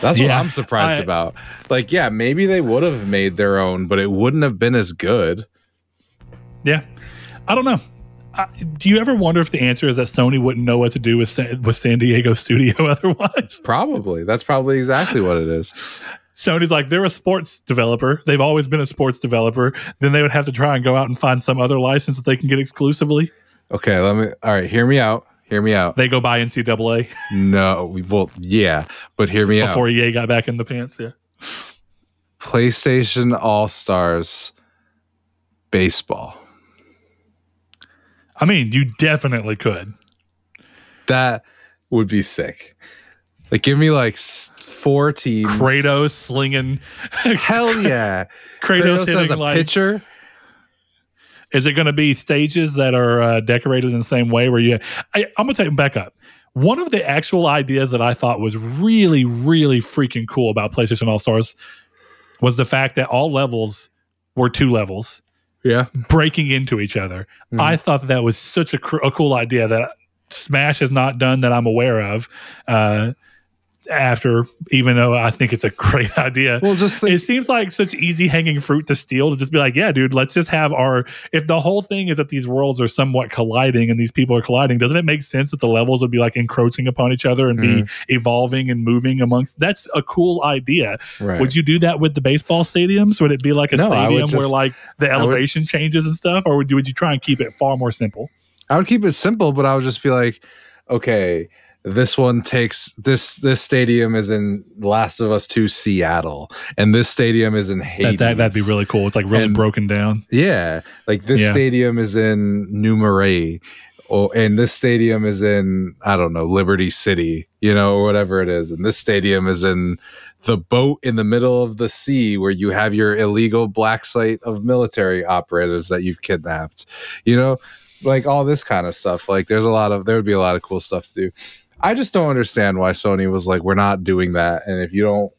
That's what I'm surprised about. Like, yeah, maybe they would have made their own, but it wouldn't have been as good. Yeah. I don't know. Do you ever wonder if the answer is that Sony wouldn't know what to do with San Diego studio otherwise? Probably. That's probably exactly what it is. Sony's like, they're a sports developer. They've always been a sports developer. Then they would have to try and go out and find some other license that they can get exclusively. Okay, all right, hear me out. Hear me out. They go buy NCAA. No, well, yeah, but hear me out. Before EA got back in the pants, yeah. PlayStation All-Stars baseball. I mean, you definitely could. That would be sick. Like, give me like 4 teams. Kratos slinging. Hell yeah. Kratos as a pitcher. Is it going to be stages that are decorated in the same way where I'm going to take them back up. One of the actual ideas that I thought was really, really freaking cool about PlayStation All-Stars was the fact that all levels were 2 levels. Yeah. Breaking into each other. Mm-hmm. I thought that was such a cool idea that Smash has not done that I'm aware of. After, even though I think it's a great idea, well, just it seems like such easy hanging fruit to steal, to just be like, yeah, dude, let's just have if the whole thing is that these worlds are somewhat colliding and these people are colliding, doesn't it make sense that the levels would be like encroaching upon each other and be evolving and moving amongst? That's a cool idea. Right. Would you do that with the baseball stadiums? Would it be like a stadium where like the elevation changes and stuff, or would you try and keep it far more simple? I would keep it simple, but I would just be like, okay, this one takes this stadium is in Last of Us 2 Seattle, and this stadium is in Hades. That'd be really cool. It's like really broken down. Yeah, like this stadium is in New Marais, and this stadium is in, I don't know, Liberty City, or whatever it is, and this stadium is in the boat in the middle of the sea where you have your illegal black site of military operatives that you've kidnapped, like all this kind of stuff. Like there would be a lot of cool stuff to do. I just don't understand why Sony was like, we're not doing that. And if you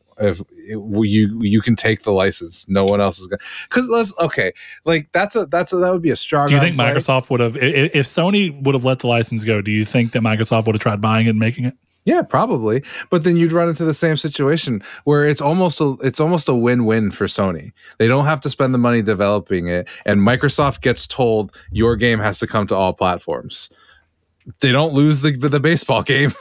can take the license, no one else is going to, like that would be a strong. Do you think Microsoft would have, if Sony would have let the license go, do you think that Microsoft would have tried buying it and making it? Yeah, probably. But then you'd run into the same situation where it's almost a win-win for Sony. They don't have to spend the money developing it, and Microsoft gets told your game has to come to all platforms. They don't lose the baseball game.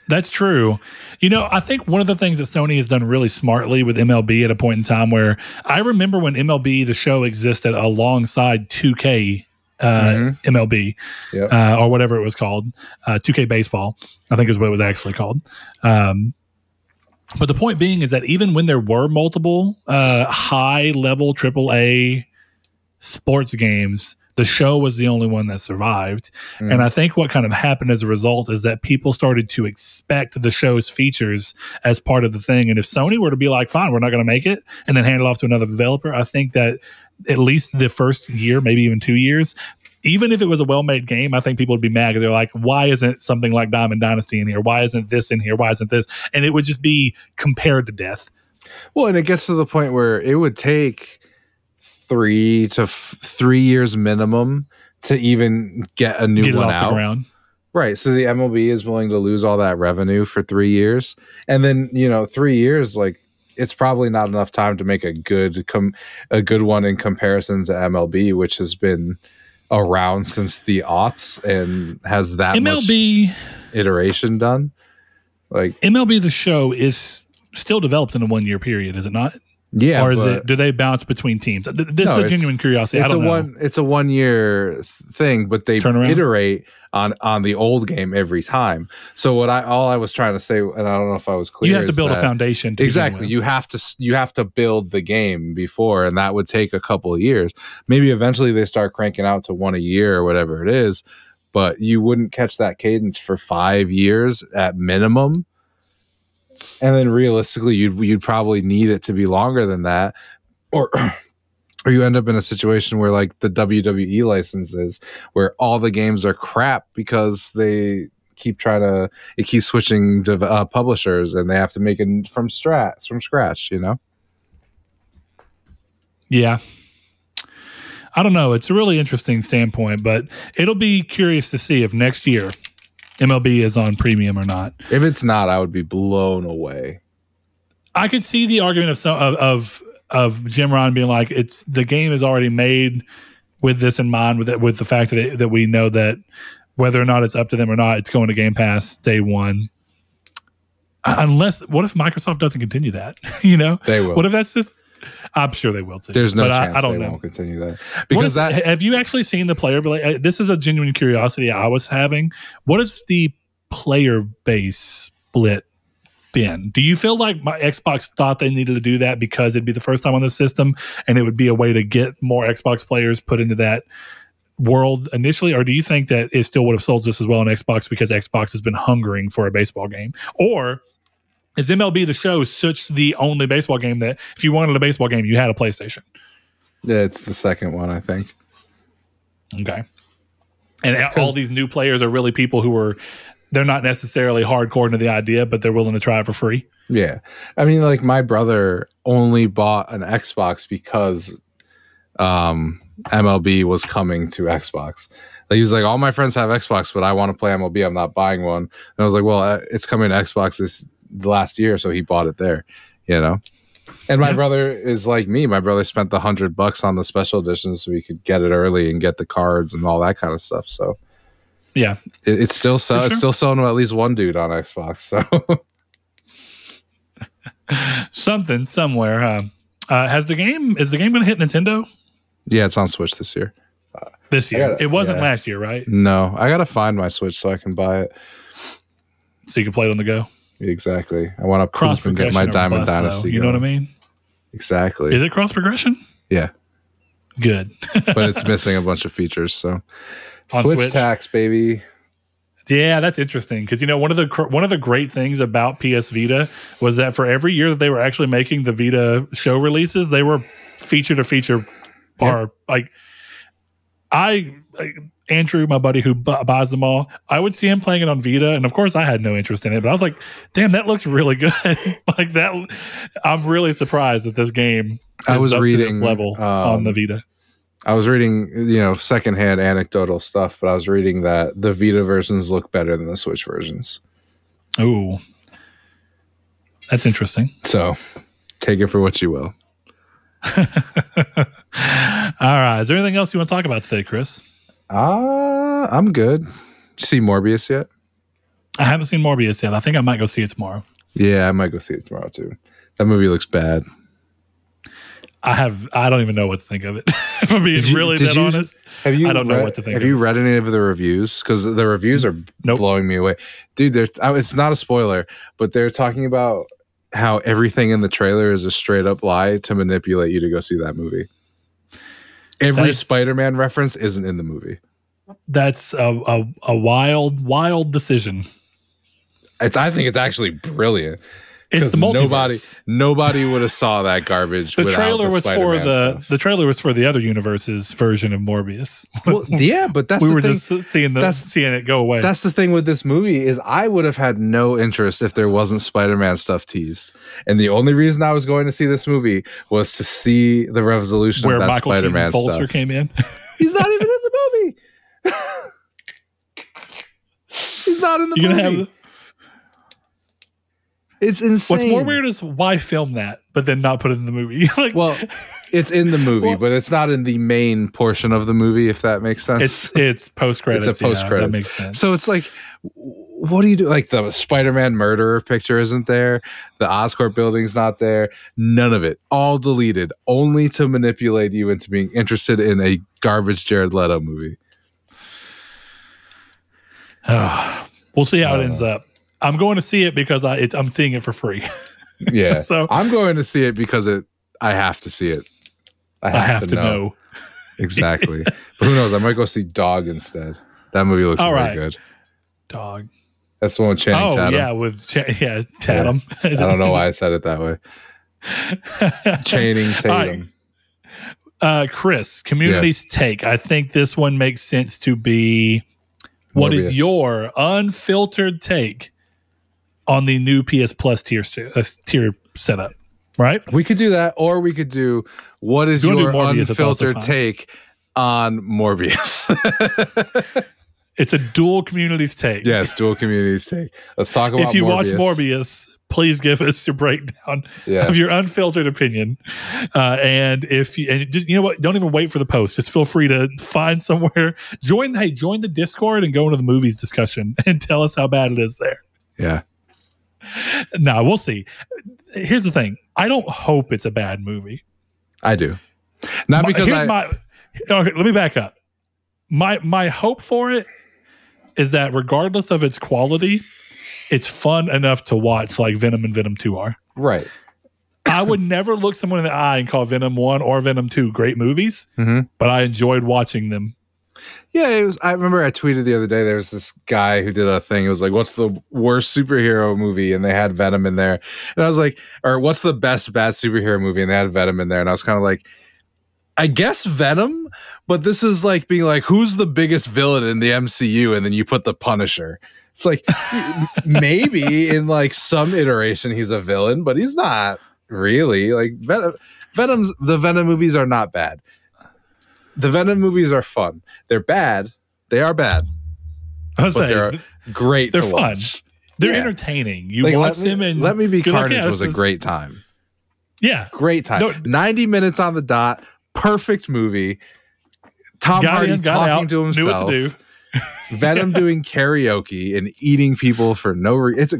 That's true. I think one of the things that Sony has done really smartly with MLB at a point in time where I remember when MLB, the show, existed alongside 2K MLB or whatever it was called, 2K Baseball, I think is what it was actually called. But the point being is that even when there were multiple high-level AAA sports games, the show was the only one that survived. And I think what kind of happened as a result is that people started to expect the show's features as part of the thing. And if Sony were to be like, fine, we're not going to make it, and then hand it off to another developer, I think that at least the first year, maybe even 2 years, even if it was a well-made game, I think people would be mad. They're like, why isn't something like Diamond Dynasty in here? Why isn't this in here? Why isn't this? And it would just be compared to death. Well, and it gets to the point where it would take 3 years minimum to even get a new one out. The ground. Right. So the MLB is willing to lose all that revenue for 3 years. And then, 3 years, like, it's probably not enough time to make a good one in comparison to MLB, which has been around since the aughts and has that MLB much iteration done. Like MLB, the show, is still developed in a 1 year period, is it not? Yeah, or is it? Do they bounce between teams? This is a genuine curiosity. It's a 1 year thing, but they iterate on the old game every time. So all I was trying to say, and I don't know if I was clear, you have to build a foundation. Exactly, you have to build the game before, and that would take a couple of years. Maybe eventually they start cranking out to one a year or whatever it is, but you wouldn't catch that cadence for 5 years at minimum. And then realistically, you'd probably need it to be longer than that, or you end up in a situation where like the WWE licenses, where all the games are crap because they keep switching to publishers, and they have to make it from scratch. Yeah, I don't know. It's a really interesting standpoint, but it'll be curious to see if next year MLB is on premium or not. If it's not, I would be blown away. I could see the argument of Jim Ryan being like, the game is already made with this in mind, with the fact that we know that whether or not it's up to them or not, it's going to Game Pass day one. Unless, what if Microsoft doesn't continue that? They will. What if that's just? I'm sure they will too. There's no chance I don't know. Won't continue that. Because have you actually seen the player? This is a genuine curiosity I was having. What is the player base split been? Do you feel like my Xbox thought they needed to do that because it'd be the first time on the system and it would be a way to get more Xbox players put into that world initially? Or do you think that it still would have sold just as well on Xbox because Xbox has been hungering for a baseball game? Or is MLB the Show such the only baseball game that if you wanted a baseball game, you had a PlayStation? Yeah, it's the second one, I think. Okay. And all these new players are really people who they're not necessarily hardcore into the idea, but they're willing to try it for free. Yeah. I mean, like my brother only bought an Xbox because MLB was coming to Xbox. Like, he was like, all my friends have Xbox, but I want to play MLB. I'm not buying one. And I was like, well, it's coming to Xbox this last year, so he bought it there, you know. And my brother is like me. My brother spent the $100 on the special edition so we could get it early and get the cards and all that kind of stuff. So yeah, it's still it's still selling to at least one dude on Xbox. So something somewhere. Is the game going to hit Nintendo? Yeah, it's on Switch this year. This year, it wasn't last year, right? No, I gotta find my Switch so I can buy it. So you can play it on the go. Exactly. I want to cross and get my Diamond Dynasty. You know what I mean? Exactly. Is it cross progression? Yeah. Good. But it's missing a bunch of features. So on Switch tax, baby. Yeah, that's interesting because one of the great things about PS Vita was that for every year that they were actually making the Vita show releases, they were feature to feature. Andrew, my buddy who buys them all, I would see him playing it on Vita, and of course I had no interest in it, but I was like, damn, that looks really good. Like that, I'm really surprised that this game is up to this level on the Vita. I was reading, secondhand anecdotal stuff, but I was reading that the Vita versions look better than the Switch versions. Ooh. That's interesting. So take it for what you will. All right. Is there anything else you want to talk about today, Chris? I'm good. Did you see Morbius yet? I haven't seen Morbius yet. I think I might go see it tomorrow. Yeah, I might go see it tomorrow too. That movie looks bad. I don't even know what to think of it. If I'm being honest, I don't know what to think. Have you read any of the reviews? Because the reviews are blowing me away, dude. It's not a spoiler, but they're talking about how everything in the trailer is a straight up lie to manipulate you to go see that movie. Every Spider-Man reference isn't in the movie. That's a wild decision. I think it's actually brilliant. It's the multiverse. Nobody would have saw that garbage. The trailer was for the other universe's version of Morbius. Well, yeah, but that's we were just seeing it go away. That's the thing with this movie is I would have had no interest if there wasn't Spider-Man stuff teased. And the only reason I was going to see this movie was to see the resolution of that Michael Spider-Man stuff. Where came in. He's not even in the movie. He's not in the movie. It's insane. What's more weird is why film that, but then not put it in the movie. Well, it's in the movie, but it's not in the main portion of the movie, if that makes sense. It's post-credits. It's a post-credits. That makes sense. So it's like, what do you do? Like the Spider-Man murderer picture isn't there. The Oscorp building's not there. None of it. All deleted, only to manipulate you into being interested in a garbage Jared Leto movie. We'll see how it ends up. I'm going to see it because I'm seeing it for free. Yeah. So I'm going to see it because I have to see it. I have to know. Exactly. But who knows? I might go see Dog instead. That movie looks really good. Dog. That's the one with Channing Tatum. Yeah, with Tatum. Yeah. I don't know why I said it that way. Channing Tatum. Chris, community's take. I think this one makes sense to be. What is your unfiltered take on the new PS Plus tier setup? Right? We could do that, or we could do what is your unfiltered take on Morbius? It's a dual communities take. Yes, dual communities take. Let's talk about Morbius. If you watch Morbius, please give us your breakdown of your unfiltered opinion. And if you just, you know what, don't even wait for the post. Just feel free to find somewhere. Join the Discord and go into the movies discussion and tell us how bad it is there. Yeah. No, we'll see. Here's the thing. I don't hope it's a bad movie. I do. Not because let me back up. My hope for it is that regardless of its quality, it's fun enough to watch like Venom and Venom 2 are. Right. I would never look someone in the eye and call Venom 1 or Venom 2 great movies, but I enjoyed watching them. Yeah, I remember I tweeted the other day, there was this guy who did a thing. It was like, what's the worst superhero movie? And they had Venom in there. And I was like, or what's the best bad superhero movie? And they had Venom in there. And I was kind of like, I guess Venom, but this is like being like, who's the biggest villain in the MCU? And then you put the Punisher. It's like, maybe in like some iteration he's a villain, but he's not really. Like the Venom movies are not bad. The Venom movies are fun. They're bad, They are bad. I was saying, they're great. They're to fun. Watch. They're entertaining. You watch them and Let Me Be Carnage like, was a great time. Yeah, great time. 90 minutes on the dot. Perfect movie. Tom Hardy talking to himself. Knew what to do. Venom doing karaoke and eating people for no reason. It's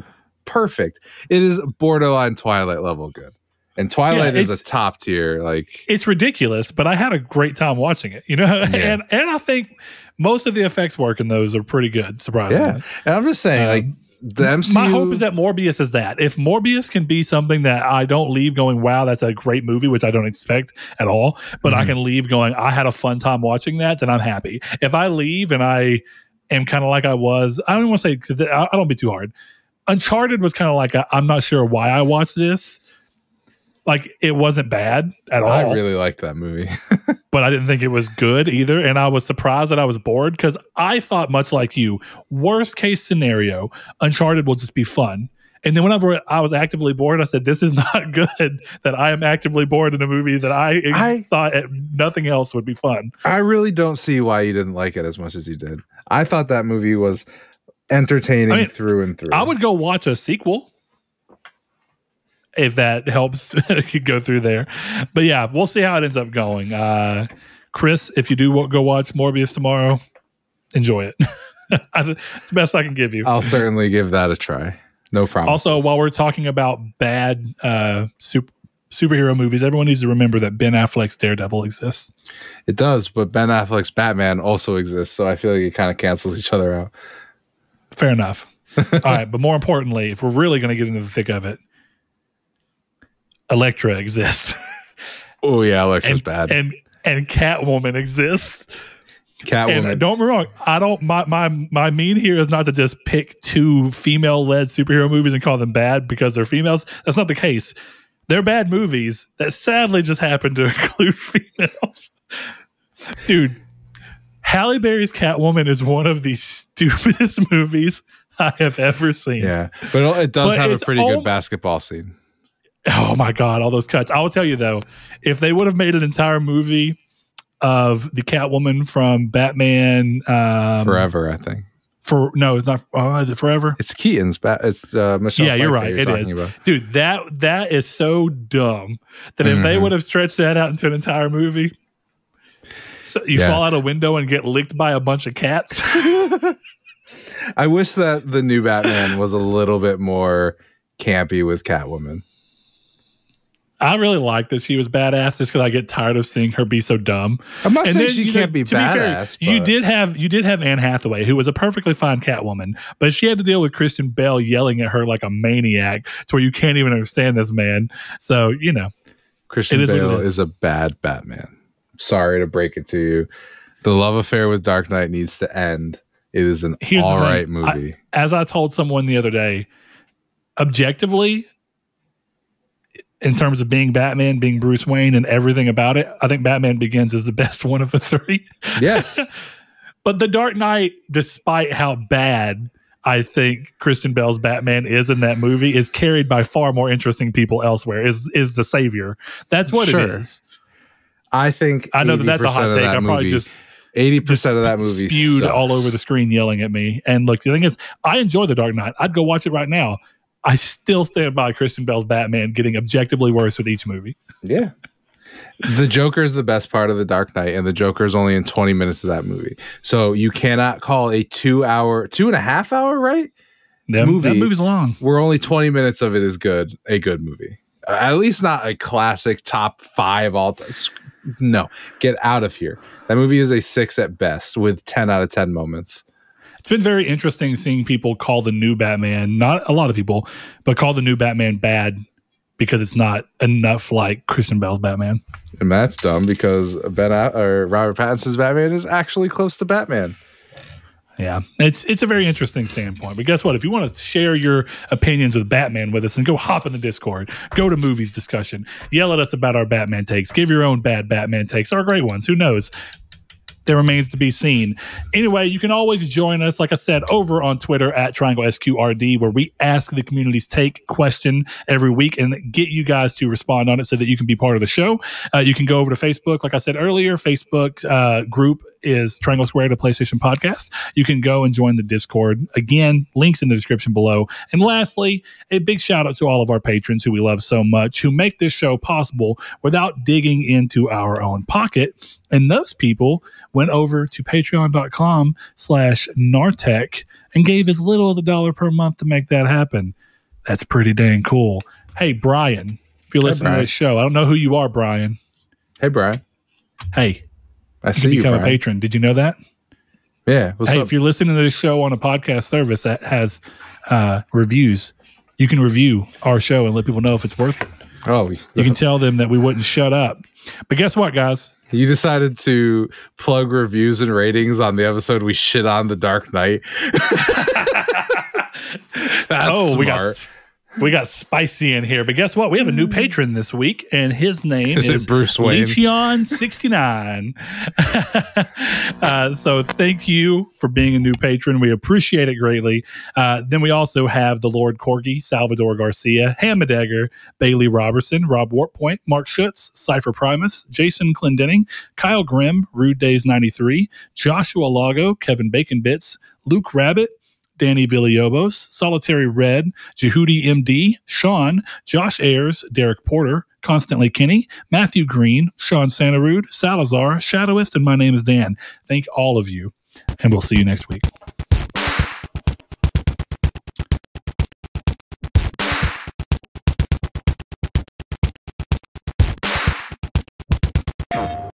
perfect. It is borderline Twilight level good. And Twilight is a top tier. Like, it's ridiculous, but I had a great time watching it. You know, and I think most of the effects work in those are pretty good. Surprisingly, yeah. And I'm just saying, like, the MCU. My hope is that Morbius is that. If Morbius can be something that I don't leave going, wow, that's a great movie, which I don't expect at all, but I can leave going, I had a fun time watching that, then I'm happy. If I leave and I am kind of like I was, I don't want to say, because I don't be too hard. Uncharted was kind of like, I'm not sure why I watched this. Like, it wasn't bad at all. I really liked that movie. But I didn't think it was good either. And I was surprised that I was bored because I thought, much like you, worst case scenario, Uncharted will just be fun. And then whenever I was actively bored, I said, this is not good that I am actively bored in a movie that I thought nothing else would be fun. I really don't see why you didn't like it as much as you did. I thought that movie was entertaining through and through. I would go watch a sequel if that helps you go through there. But yeah, we'll see how it ends up going. Chris, if you do go watch Morbius tomorrow, enjoy it. It's the best I can give you. I'll certainly give that a try. No problem. Also, while we're talking about bad superhero movies, everyone needs to remember that Ben Affleck's Daredevil exists. It does, but Ben Affleck's Batman also exists, so I feel like it kind of cancels each other out. Fair enough. All right, but more importantly, if we're really going to get into the thick of it, Elektra exists. Oh yeah, Elektra's bad. And Catwoman exists. Catwoman. And don't get me wrong, I don't. My mean here is not to just pick two female-led superhero movies and call them bad because they're females. That's not the case. They're bad movies that sadly just happen to include females. Dude, Halle Berry's Catwoman is one of the stupidest movies I have ever seen. Yeah, but it does have a pretty good basketball scene. Oh my God, all those cuts. I will tell you though, if they would have made an entire movie of the Catwoman from Batman Forever, I think. No, it's not. Is it Forever? It's Keaton's. It's Michelle. Yeah, you're right. It is, dude. That is so dumb that if they would have stretched that out into an entire movie, so you fall out a window and get licked by a bunch of cats. I wish that the new Batman was a little bit more campy with Catwoman. I really like that she was badass just because I get tired of seeing her be so dumb. I'm not saying she can't be badass. You did have Anne Hathaway, who was a perfectly fine Catwoman, but she had to deal with Christian Bale yelling at her like a maniac to where you can't even understand this man. So, you know. Christian Bale is a bad Batman. Sorry to break it to you. The love affair with Dark Knight needs to end. It is an all right movie. As I told someone the other day, objectively, in terms of being Batman, being Bruce Wayne, and everything about it, I think Batman Begins is the best one of the three. Yes. But The Dark Knight, despite how bad I think Christian Bale's Batman is in that movie, is carried by far more interesting people elsewhere, is the savior. That's what it is. I think I know that's a hot take. I'm probably just 80% of that movie spewed sucks. all over the screen yelling at me. And look, the thing is, I enjoy The Dark Knight. I'd go watch it right now. I still stand by Christian Bale's Batman getting objectively worse with each movie. Yeah. The Joker is the best part of The Dark Knight, and the Joker is only in 20 minutes of that movie. So you cannot call a 2.5 hour, right? That movie's long. Where only 20 minutes of it is good, a good movie. At least not a classic top 5 all time. No, get out of here. That movie is a 6 at best with 10 out of 10 moments. It's been very interesting seeing people call the new Batman, not a lot of people, but call the new Batman bad because it's not enough like Christian Bale's Batman. And that's dumb because Robert Pattinson's Batman is actually close to Batman. Yeah, it's a very interesting standpoint. But guess what? If you want to share your opinions with Batman with us, and go hop in the Discord, go to movies discussion, yell at us about our Batman takes, give your own bad Batman takes, or great ones. Who knows? There remains to be seen. Anyway, you can always join us, like I said, over on Twitter at TriangleSQRD, where we ask the community's take question every week and get you guys to respond on it so that you can be part of the show. You can go over to Facebook, like I said earlier, Facebook group is Triangle Square to PlayStation Podcast. You can go and join the Discord. Again, links in the description below. And lastly, a big shout out to all of our patrons who we love so much, who make this show possible without digging into our own pocket. And those people went over to patreon.com/Nartech and gave as little as $1 per month to make that happen. That's pretty dang cool. Hey, Brian, if you're listening to this show, I don't know who you are, Brian. Hey, Brian. Hey, I see you become Brian. a patron. Did you know that? Yeah. What's up? If you're listening to this show on a podcast service that has reviews, you can review our show and let people know if it's worth it. Oh, you can tell them that we wouldn't shut up. But guess what, guys? You decided to plug reviews and ratings on the episode we shit on The Dark Knight. That's smart. We got spicy in here, but guess what? We have a new patron this week, and his name is Bruce Wayne? Lechion69. So thank you for being a new patron. We appreciate it greatly. Then we also have the Lord Corgi, Salvador Garcia, Hamadegger, Bailey Robertson, Rob Wartpoint, Mark Schutz, Cypher Primus, Jason Clendenning, Kyle Grimm, Rude Days 93, Joshua Lago, Kevin Bacon Bits, Luke Rabbit, Danny Villalobos, Solitary Red, Jehudi MD, Sean, Josh Ayers, Derek Porter, Constantly Kenny, Matthew Green, Sean Santarud, Salazar, Shadowist, and my name is Dan. Thank all of you, and we'll see you next week.